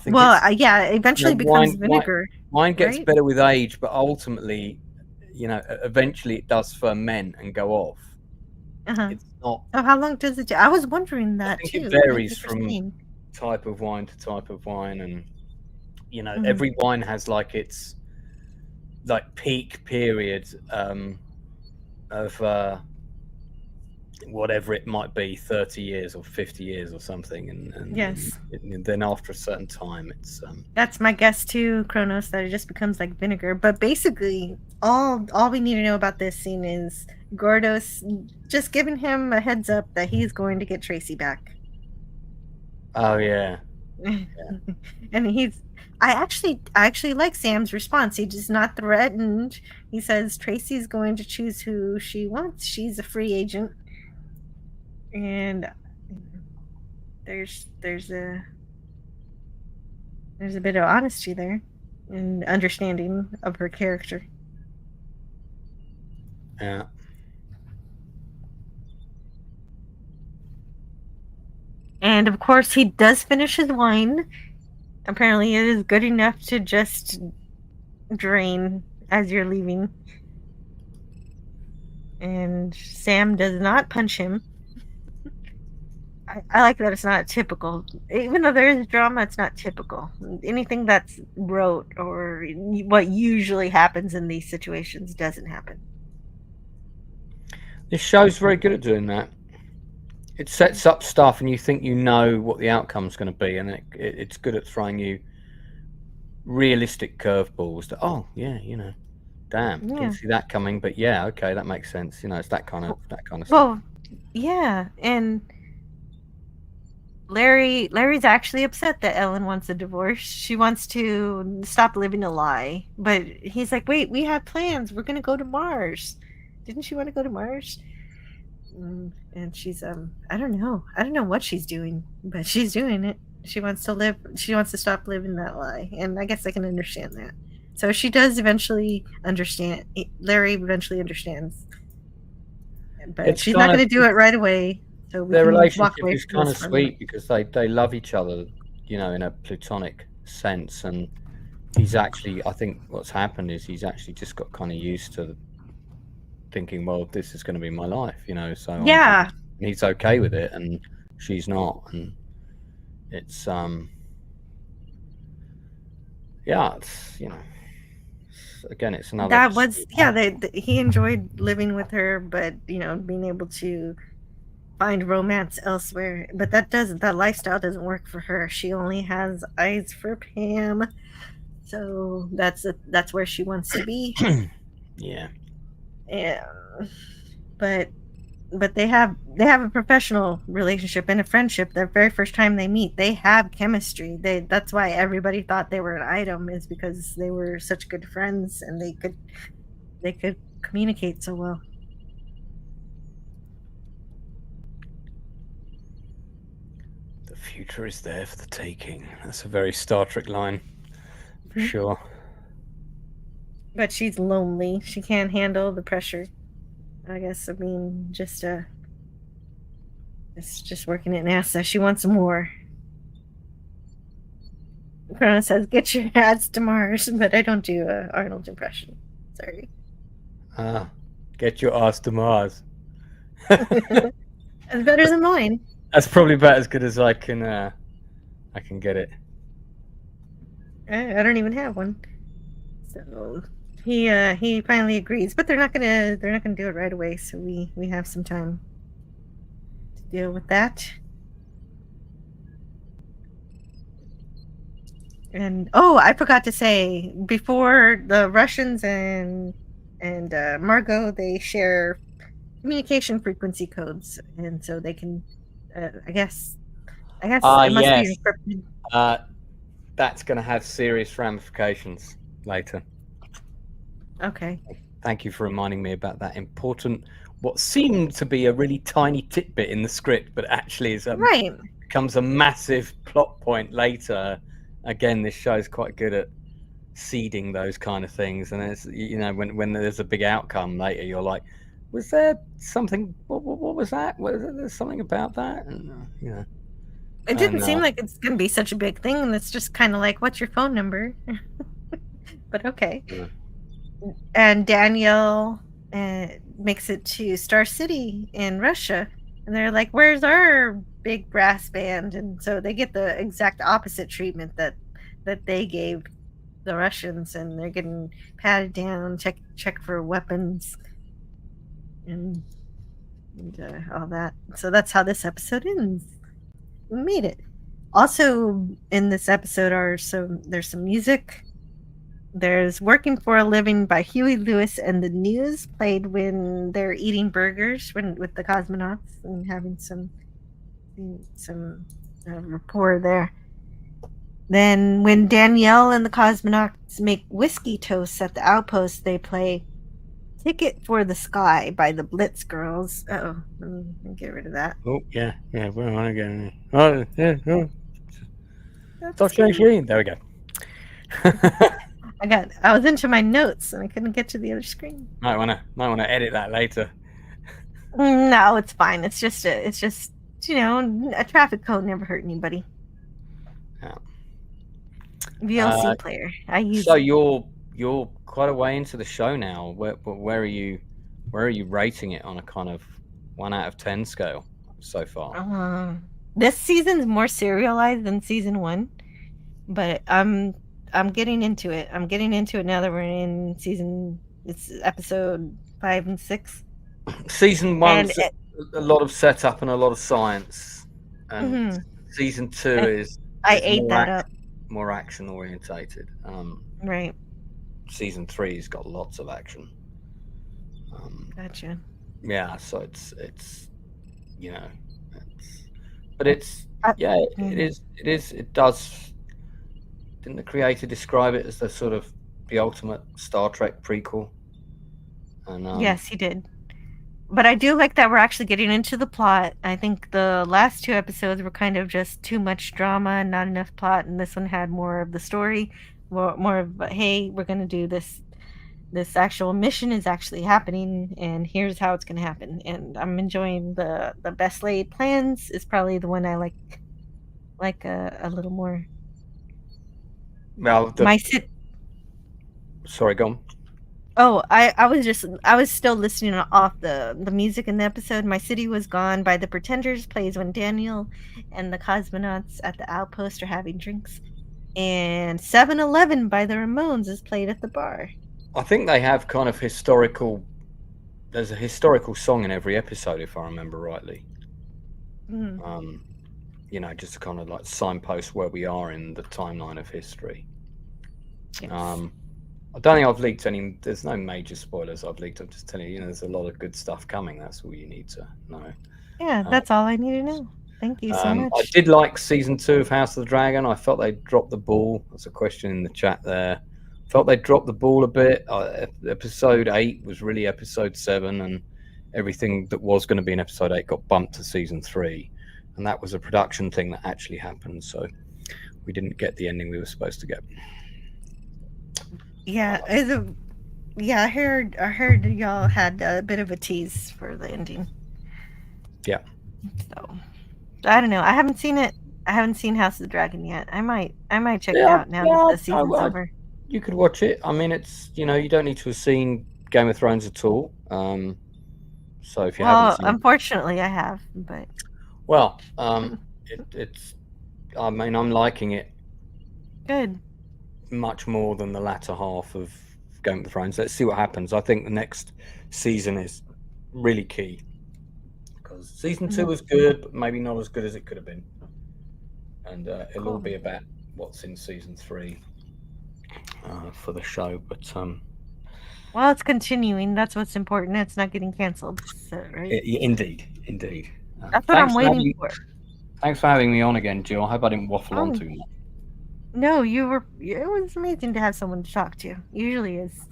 Eventually becomes vinegar. Wine gets better with age, but ultimately, eventually it does ferment and go off. It's not... Oh, how long does it do? I was wondering that, I think too. It varies from type of wine to type of wine, and, every wine has, like, its, like, peak period of... whatever it might be, 30 years or 50 years or something, and yes, and then after a certain time, it's that's my guess too, Kronos, that it just becomes like vinegar. But basically, all we need to know about this scene is Gordo's just giving him a heads up that he's going to get Tracy back. Oh yeah. And I actually like Sam's response. He is not threatened. He says Tracy's going to choose who she wants. She's a free agent. And there's a bit of honesty there and understanding of her character. Yeah. And of course he does finish his wine. Apparently it is good enough to just drain as you're leaving. And Sam does not punch him. I like that it's not typical. Even though there is drama, it's not typical. Anything that's rote or what usually happens in these situations doesn't happen. This show's very good at doing that. It sets up stuff and you think you know what the outcome's going to be, and it's good at throwing you realistic curveballs. Didn't see that coming, but yeah, okay, that makes sense. It's that kind of stuff. Well, yeah, and Larry's actually upset that Ellen wants a divorce. She wants to stop living a lie. But he's like, wait, we have plans. We're going to go to Mars. Didn't she want to go to Mars? And she's, I don't know what she's doing, but she's doing it. She wants to stop living that lie. And I guess I can understand that. So she does eventually understand. Larry eventually understands. But she's not going to do it right away. So their relationship is kind of sweet because they love each other, in a platonic sense, and he's actually, I think what's happened is he's actually just got kind of used to thinking, well, this is going to be my life, so Yeah. and he's okay with it, and she's not, and it's it's again, it's another. That was he enjoyed living with her, but being able to find romance elsewhere. But that lifestyle doesn't work for her. She only has eyes for Pam, so that's where she wants to be. Yeah. And but they have a professional relationship and a friendship. The very first time they meet, they have chemistry. That's why everybody thought they were an item, is because they were such good friends and they could communicate so well. The future is there for the taking. That's a very Star Trek line, for sure. But she's lonely. She can't handle the pressure. I guess, just it's just working at NASA. She wants more. Chrono says, "Get your ass to Mars," but I don't do a Arnold impression. Sorry. Get your ass to Mars. It's better than mine. That's probably about as good as I can get it. I don't even have one. So he finally agrees, but they're not gonna do it right away. So we have some time to deal with that. And I forgot to say, before, the Russians and Margot, they share communication frequency codes, and so they can I guess it must be encrypted. That's going to have serious ramifications later. Okay. Thank you for reminding me about that important, what seemed to be a really tiny tidbit in the script, but actually is becomes a massive plot point later. Again, this show's quite good at seeding those kind of things, and it's when there's a big outcome later, you're like, was there something? What was that? Was there something about that? And, it didn't seem like it's going to be such a big thing, and it's just kind of like, what's your phone number? But okay. Yeah. And Danielle makes it to Star City in Russia, and they're like, where's our big brass band? And so they get the exact opposite treatment that they gave the Russians, and they're getting patted down, check for weapons, and all that. So that's how this episode ends. We made it. Also in this episode there's some music. There's Working for a Living by Huey Lewis and the News, played when they're eating burgers with the cosmonauts and having some rapport there. Then when Danielle and the cosmonauts make whiskey toasts at the outpost, they play Ticket for the Sky by the Blitz Girls. Let me get rid of that. Oh, yeah, we're on again. Oh, yeah, oh. Stop changing. There we go. I was into my notes and I couldn't get to the other screen. Might wanna edit that later. No, it's fine. It's just a traffic code never hurt anybody. Yeah. VLC player. I use. So you're quite a way into the show now. Where are you rating it on a kind of 1 out of 10 scale so far? This season's more serialized than season 1, but I'm getting into it. I'm getting into it now that we're in it's episode 5 and 6. Season 1's a lot of setup and a lot of science, and season 2 is more action orientated. Right. Season 3's got lots of action. Gotcha. Yeah, so it's but it's it does. Didn't the creator describe it as the ultimate Star Trek prequel? And yes, he did. But I do like that we're actually getting into the plot. I think the last 2 episodes were kind of just too much drama and not enough plot, and this one had more of the story, more of, hey, we're going to do this actual mission is actually happening, and here's how it's going to happen. And I'm enjoying the best laid plans is probably the one I like like a little more. Well, sorry, go on. Oh, I was still listening off the music in the episode. My City Was Gone by the Pretenders plays when Daniel and the cosmonauts at the outpost are having drinks. And 7-Eleven by the Ramones is played at the bar. I think they have kind of historical. There's a historical song in every episode, if I remember rightly. Mm. You know, just to kind of like signpost where we are in the timeline of history. Yes. I don't think I've leaked any. There's no major spoilers I've leaked. I'm just telling you, there's a lot of good stuff coming. That's all you need to know. Yeah, that's all I need to know. Thank you so much. I did like season 2 of House of the Dragon. I felt they dropped the ball. There's a question in the chat there. Felt they dropped the ball a bit. Episode 8 was really episode 7, and everything that was going to be in episode 8 got bumped to season 3, and that was a production thing that actually happened. So we didn't get the ending we were supposed to get. Yeah, I heard y'all had a bit of a tease for the ending. Yeah. So I don't know. I haven't seen it. I haven't seen House of the Dragon yet. I might check it out now that the season's over. You could watch it. I mean, it's, you know, you don't need to have seen Game of Thrones at all. So if you haven't seen unfortunately I have, but it's I mean, I'm liking it. Good. Much more than the latter half of Game of Thrones. Let's see what happens. I think the next season is really key, because season 2 was good, but maybe not as good as it could have been, and it'll all be about what's in season 3 for the show. But well, it's continuing. That's what's important. It's not getting canceled. So, right? Indeed. That's what I'm waiting for. Thanks for having me on again, Jill. I hope I didn't waffle on too much. No, you were. It was amazing to have someone to talk to. Usually is.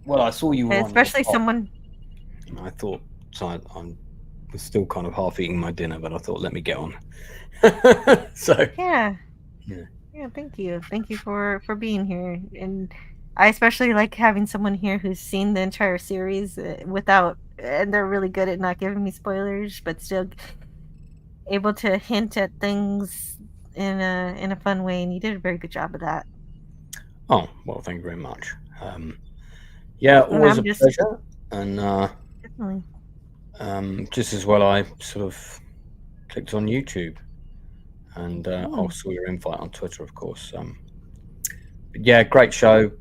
Well, I saw you on, especially someone. I thought, so I was still kind of half eating my dinner, but I thought, let me get on. So yeah. Thank you for being here, and I especially like having someone here who's seen the entire series without, and they're really good at not giving me spoilers, but still able to hint at things in a fun way, and you did a very good job of that. Oh, well, thank you very much. Always a pleasure. And definitely. Just as well, I sort of clicked on YouTube, and I saw your invite on Twitter, of course. But yeah, great show.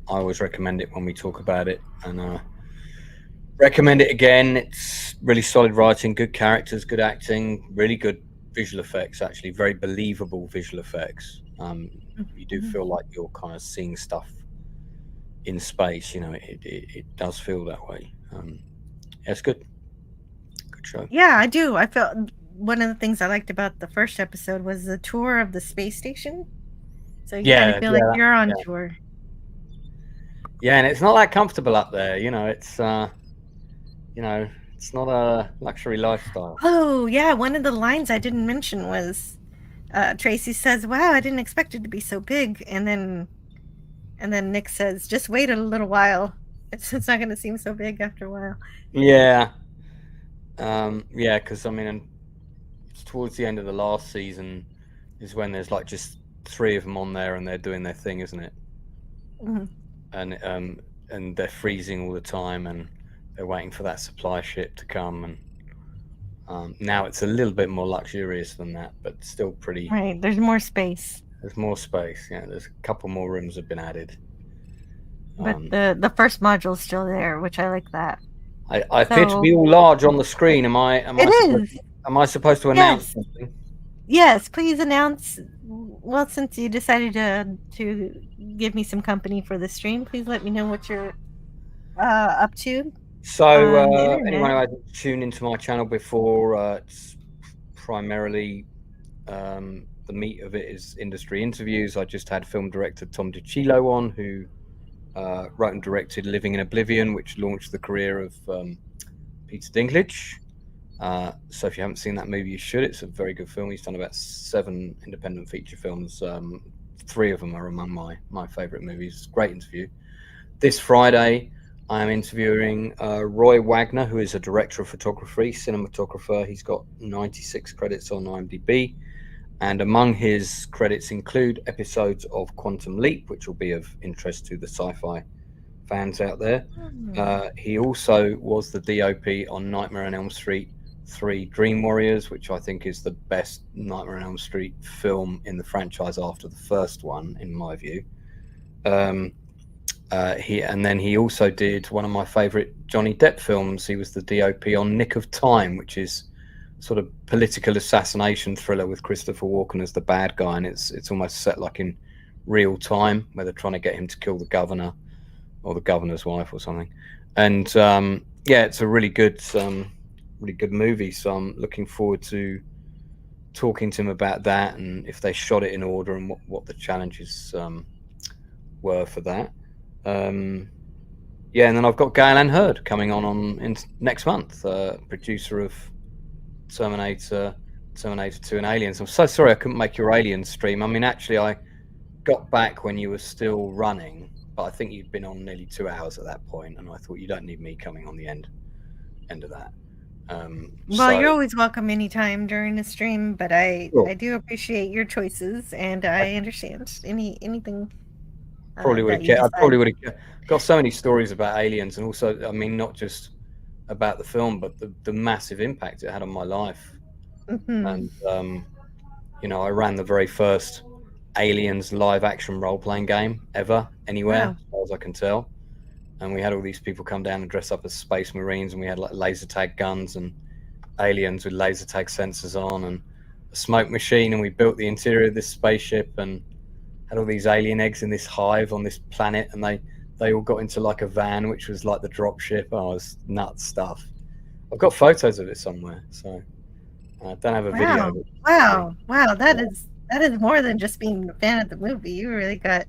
I always recommend it when we talk about it, and recommend it again. It's really solid writing, good characters, good acting, really good visual effects, actually very believable visual effects. You do feel like you're kind of seeing stuff in space, you know. It does feel that way. It's good show. Yeah, I do. I felt one of the things I liked about the first episode was the tour of the space station, so you kind of feel like you're on tour. Yeah, and it's not that comfortable up there, you know. It's it's not a luxury lifestyle. Oh, yeah. One of the lines I didn't mention was Tracy says, "Wow, I didn't expect it to be so big." And then Nick says, "Just wait a little while. It's not going to seem so big after a while." Yeah. Because I mean, it's towards the end of the last season is when there's like just 3 of them on there and they're doing their thing, isn't it? Mm-hmm. And they're freezing all the time, and they're waiting for that supply ship to come, and now it's a little bit more luxurious than that, but still pretty. Right, there's more space. There's more space. Yeah, there's a couple more rooms have been added. But the first module's still there, which I like that. I appear to be all large on the screen. Am I supposed to announce something? Yes, please announce. Well, since you decided to give me some company for the stream, please let me know what you're up to. So anyone who hasn't tuned into my channel before, it's primarily the meat of it is industry interviews. I just had film director Tom DiCillo on, who wrote and directed Living in Oblivion, which launched the career of Peter Dinklage. So if you haven't seen that movie, you should. It's a very good film. He's done about 7 independent feature films. 3 of them are among my favorite movies. Great interview. This Friday, I am interviewing Roy Wagner, who is a director of photography, cinematographer. He's got 96 credits on IMDb. And among his credits include episodes of Quantum Leap, which will be of interest to the sci-fi fans out there. He also was the DOP on Nightmare on Elm Street 3 Dream Warriors, which I think is the best Nightmare on Elm Street film in the franchise after the first one, in my view. He also did one of my favorite Johnny Depp films. He was the DOP on Nick of Time, which is sort of political assassination thriller with Christopher Walken as the bad guy, and it's almost set like in real time, where they're trying to get him to kill the governor or the governor's wife or something. And it's a really good movie. So I'm looking forward to talking to him about that, and if they shot it in order, and what the challenges were for that. And then I've got Gail Ann Hurd coming on next month, producer of Terminator 2 and Aliens. I'm so sorry I couldn't make your Aliens stream. I mean, actually, I got back when you were still running, but I think you'd been on nearly 2 hours at that point, and I thought you don't need me coming on the end of that. You're always welcome anytime during the stream, but I do appreciate your choices, and I understand anything. Probably would have. I probably would have got so many stories about Aliens, and also, I mean, not just about the film, but the massive impact it had on my life. And I ran the very first Aliens live action role playing game ever anywhere, as far as I can tell. And we had all these people come down and dress up as Space Marines, and we had like laser tag guns and aliens with laser tag sensors on, and a smoke machine, and we built the interior of this spaceship and had all these alien eggs in this hive on this planet, and they all got into like a van, which was like the drop ship. Oh, it was nuts stuff. I've got photos of it somewhere, so I don't have a video of it. Wow, that is more than just being a fan of the movie. You really got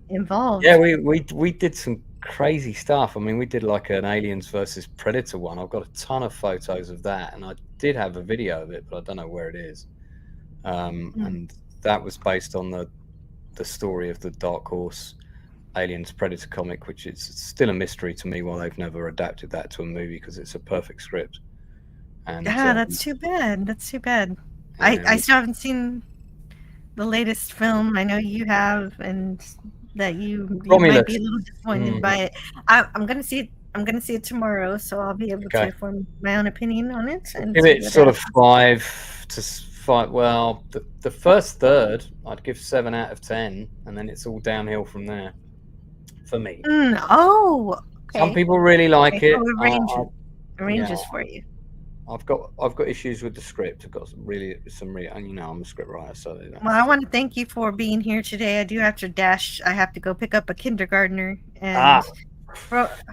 involved. Yeah, we did some crazy stuff. I mean, we did like an Aliens versus Predator one. I've got a ton of photos of that, and I did have a video of it, but I don't know where it is. And that was based on the story of the Dark Horse Aliens Predator comic, which is still a mystery to me why they've never adapted that to a movie, because it's a perfect script. And that's too bad. I still haven't seen the latest film. I know you have, and that you might be a little disappointed by it. I'm gonna see it. I'm gonna see it tomorrow, so I'll be able to form my own opinion on it. And give it sort of 5 to 5. Well, the first third, I'd give 7 out of 10, and then it's all downhill from there. For me. Okay. Some people really like it. So it ranges for you. I've got issues with the script. I've got some really, and I'm a script writer, so. Well, I want to thank you for being here today. I do have to dash. I have to go pick up a kindergartner, and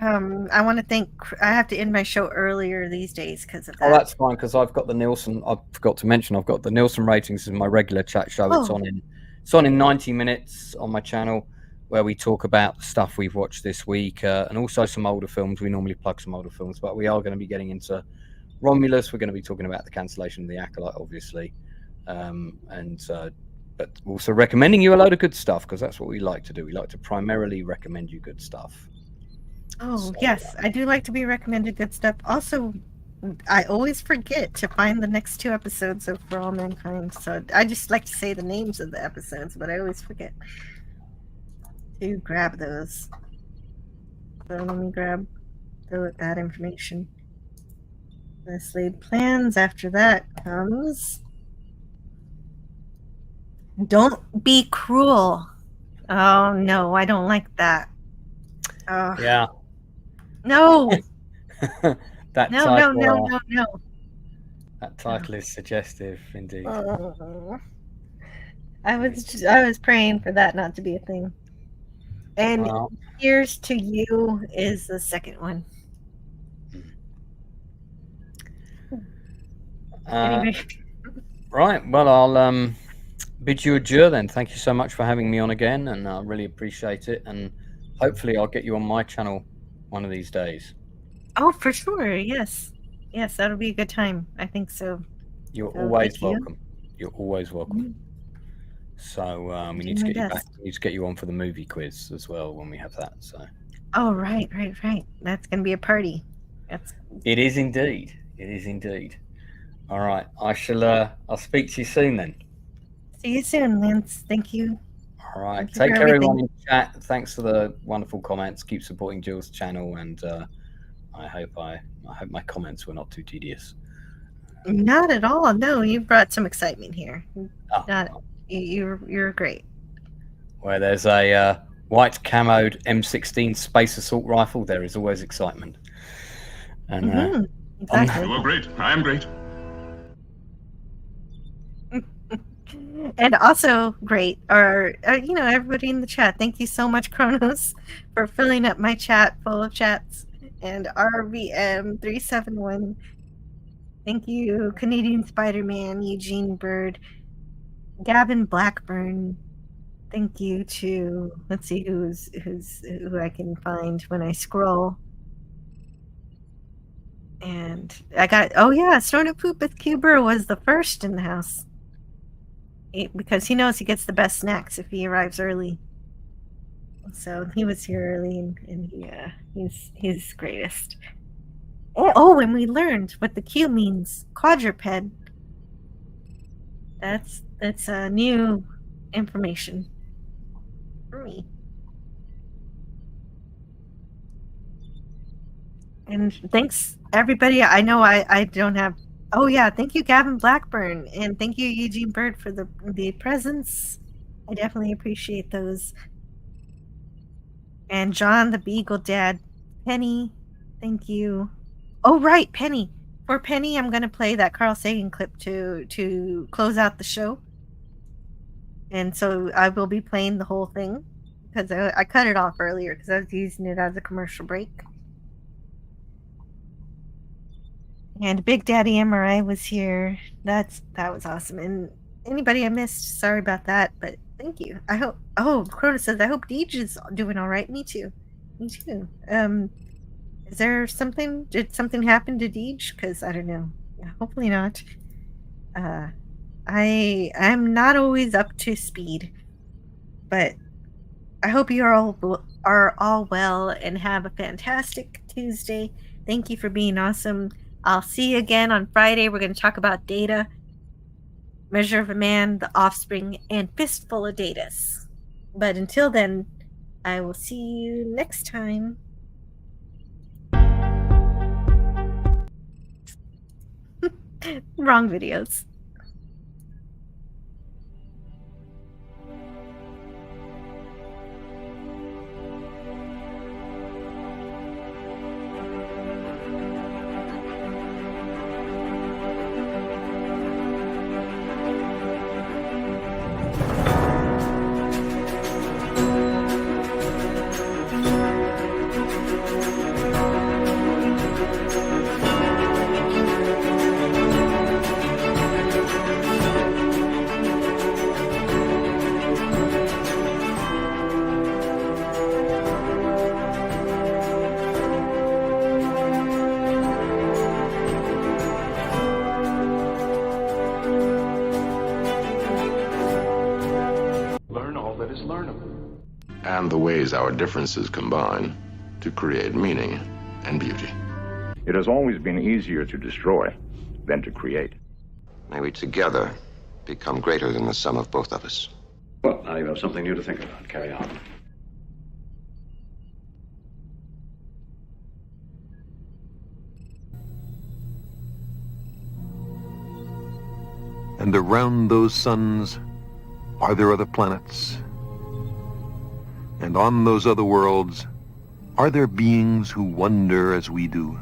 I want to thank. I have to end my show earlier these days because of that. Oh, that's fine, because I've got the Nielsen. I forgot to mention I've got the Nielsen ratings in my regular chat show. It's on in 90 minutes on my channel, where we talk about the stuff we've watched this week, and also some older films. We normally plug some older films, but we are going to be getting into Romulus. We're going to be talking about the cancellation of the Acolyte, obviously, but also recommending you a load of good stuff, because that's what we like to do. We like to primarily recommend you good stuff. Yes, I do like to be recommended good stuff. Also, I always forget to find the next 2 episodes of For All Mankind, so I just like to say the names of the episodes, but I always forget to grab those. So let me grab that information. Let's laid plans. After that comes Don't Be Cruel. Oh no, I don't like that. Yeah. No. No. That title is suggestive, indeed. I was praying for that not to be a thing. And Here's to You is the second one. Anyway. Right. Well, I'll bid you adieu then. Thank you so much for having me on again, and I really appreciate it. And hopefully, I'll get you on my channel one of these days. Oh, for sure. Yes, that'll be a good time. I think so. You're always welcome. You're always welcome. So we need to get you back. We need to get you on for the movie quiz as well when we have that. So. Oh, right. That's gonna be a party. It is indeed. All right. I shall. I'll speak to you soon then. See you soon, Lance. Thank you. All right. Thank you Take for care, everyone everything. in chat. Thanks for the wonderful comments. Keep supporting Jill's channel, and I hope my comments were not too tedious. Not at all. No, you brought some excitement here. Oh. You're great. Where there's a white camoed M16 space assault rifle, there is always excitement. And exactly. You are great. I am great. And also great are everybody in the chat. Thank you so much, Kronos, for filling up my chat full of chats. And RVM371. Thank you, Canadian Spider-Man, Eugene Bird, Gavin Blackburn. Thank you to, let's see who I can find when I scroll. And I got, oh yeah, Snorted Poop with Cuber was the first in the house. Because he knows he gets the best snacks if he arrives early. So he was here early, and he's greatest. Oh, and we learned what the Q means. Quadruped. That's new information for me. And thanks everybody. I know I don't have. Oh yeah, thank you, Gavin Blackburn, and thank you, Eugene Bird, for the presents. I definitely appreciate those. And John the Beagle Dad, Penny, thank you. Oh right, Penny. For Penny, I'm gonna play that Carl Sagan clip to close out the show. And so I will be playing the whole thing because I cut it off earlier because I was using it as a commercial break. And Big Daddy MRI was here. That was awesome. And anybody I missed, sorry about that, but thank you. I hope. Oh, Crota says I hope Deej is doing all right. Me too. Me too. Is there something? Did something happen to Deej? Because I don't know. Yeah, hopefully not. I'm not always up to speed, but I hope you are all well and have a fantastic Tuesday. Thank you for being awesome. I'll see you again on Friday. We're going to talk about data, Measure of a Man, The Offspring, and Fistful of Datas. But until then, I will see you next time. Wrong videos. And the ways our differences combine to create meaning and beauty. It has always been easier to destroy than to create. May we together become greater than the sum of both of us. Well, now you have something new to think about. Carry on. And around those suns, are there other planets? And on those other worlds, are there beings who wonder as we do?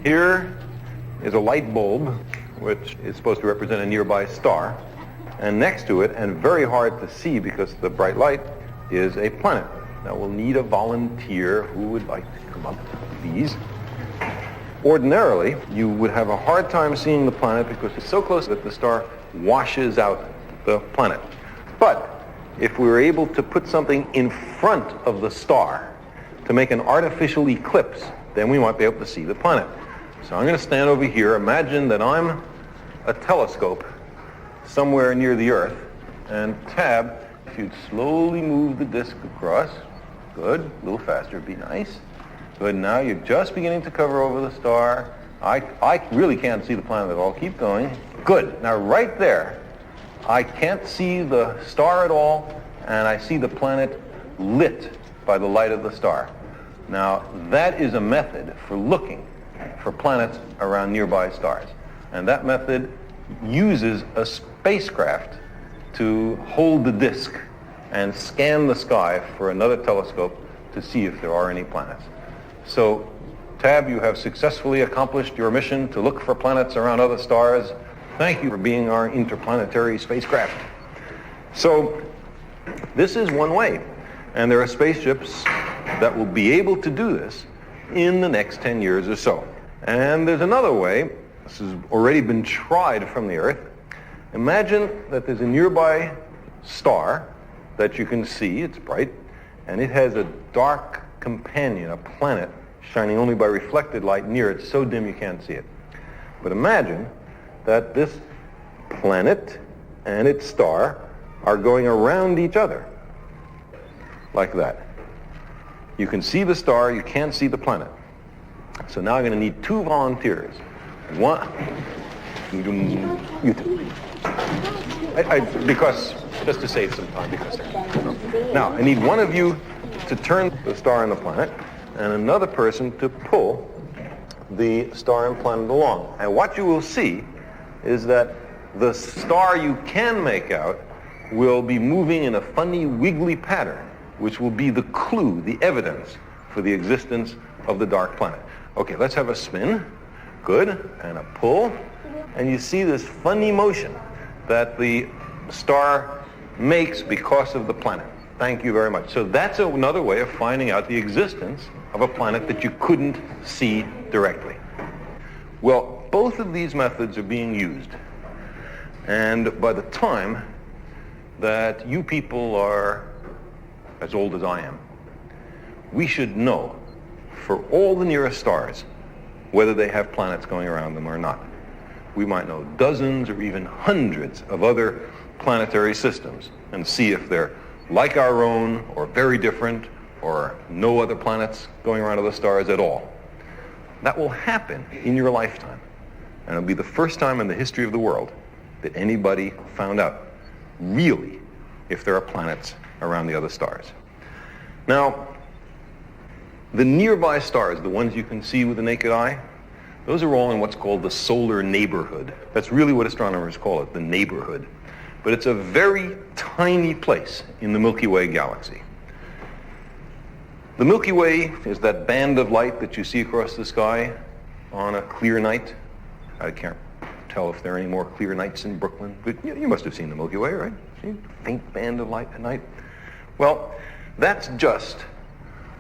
Here is a light bulb, which is supposed to represent a nearby star. And next to it, and very hard to see because of the bright light, is a planet. Now we'll need a volunteer who would like to come up, please. Ordinarily, you would have a hard time seeing the planet because it's so close that the star washes out the planet. But if we were able to put something in front of the star to make an artificial eclipse, then we might be able to see the planet. So I'm going to stand over here. Imagine that I'm a telescope somewhere near the Earth. And Tab, if you'd slowly move the disk across. Good. A little faster would be nice. Good. Now you're just beginning to cover over the star. I really can't see the planet at all. Keep going. Good. Now right there, I can't see the star at all, and I see the planet lit by the light of the star. Now that is a method for looking for planets around nearby stars. And that method uses a spacecraft to hold the disk and scan the sky for another telescope to see if there are any planets. So, Tab, you have successfully accomplished your mission to look for planets around other stars. Thank you for being our interplanetary spacecraft. So, this is one way. And there are spaceships that will be able to do this in the next 10 years or so. And there's another way. This has already been tried from the Earth. Imagine that there's a nearby star that you can see. It's bright. And it has a dark companion, a planet, shining only by reflected light near it, so dim you can't see it. But imagine that this planet and its star are going around each other, like that. You can see the star, you can't see the planet. So now I'm going to need 2 volunteers. One, you two. Because, just to save some time, because now I need one of you to turn the star and the planet, and another person to pull the star and planet along. And what you will see is that the star you can make out will be moving in a funny, wiggly pattern, which will be the clue, the evidence for the existence of the dark planet. Okay, let's have a spin. Good. And a pull. And you see this funny motion that the star makes because of the planet. Thank you very much. So that's another way of finding out the existence of a planet that you couldn't see directly. Well, both of these methods are being used. And by the time that you people are as old as I am, we should know for all the nearest stars whether they have planets going around them or not. We might know dozens or even hundreds of other planetary systems and see if they're like our own or very different or no other planets going around other stars at all. That will happen in your lifetime. And it'll be the first time in the history of the world that anybody found out really if there are planets around the other stars. Now, the nearby stars, the ones you can see with the naked eye, those are all in what's called the solar neighborhood. That's really what astronomers call it, the neighborhood. But it's a very tiny place in the Milky Way galaxy. The Milky Way is that band of light that you see across the sky on a clear night. I can't tell if there are any more clear nights in Brooklyn, but you must have seen the Milky Way, right? See? Faint band of light at night. Well, that's just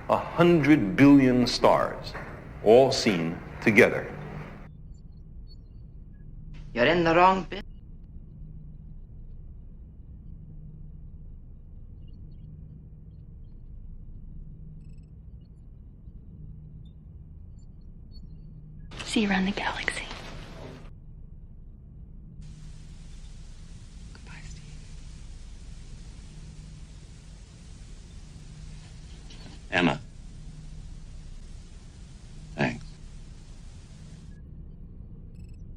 100 billion stars, all seen together. You're in the wrong bit. See you around the galaxy.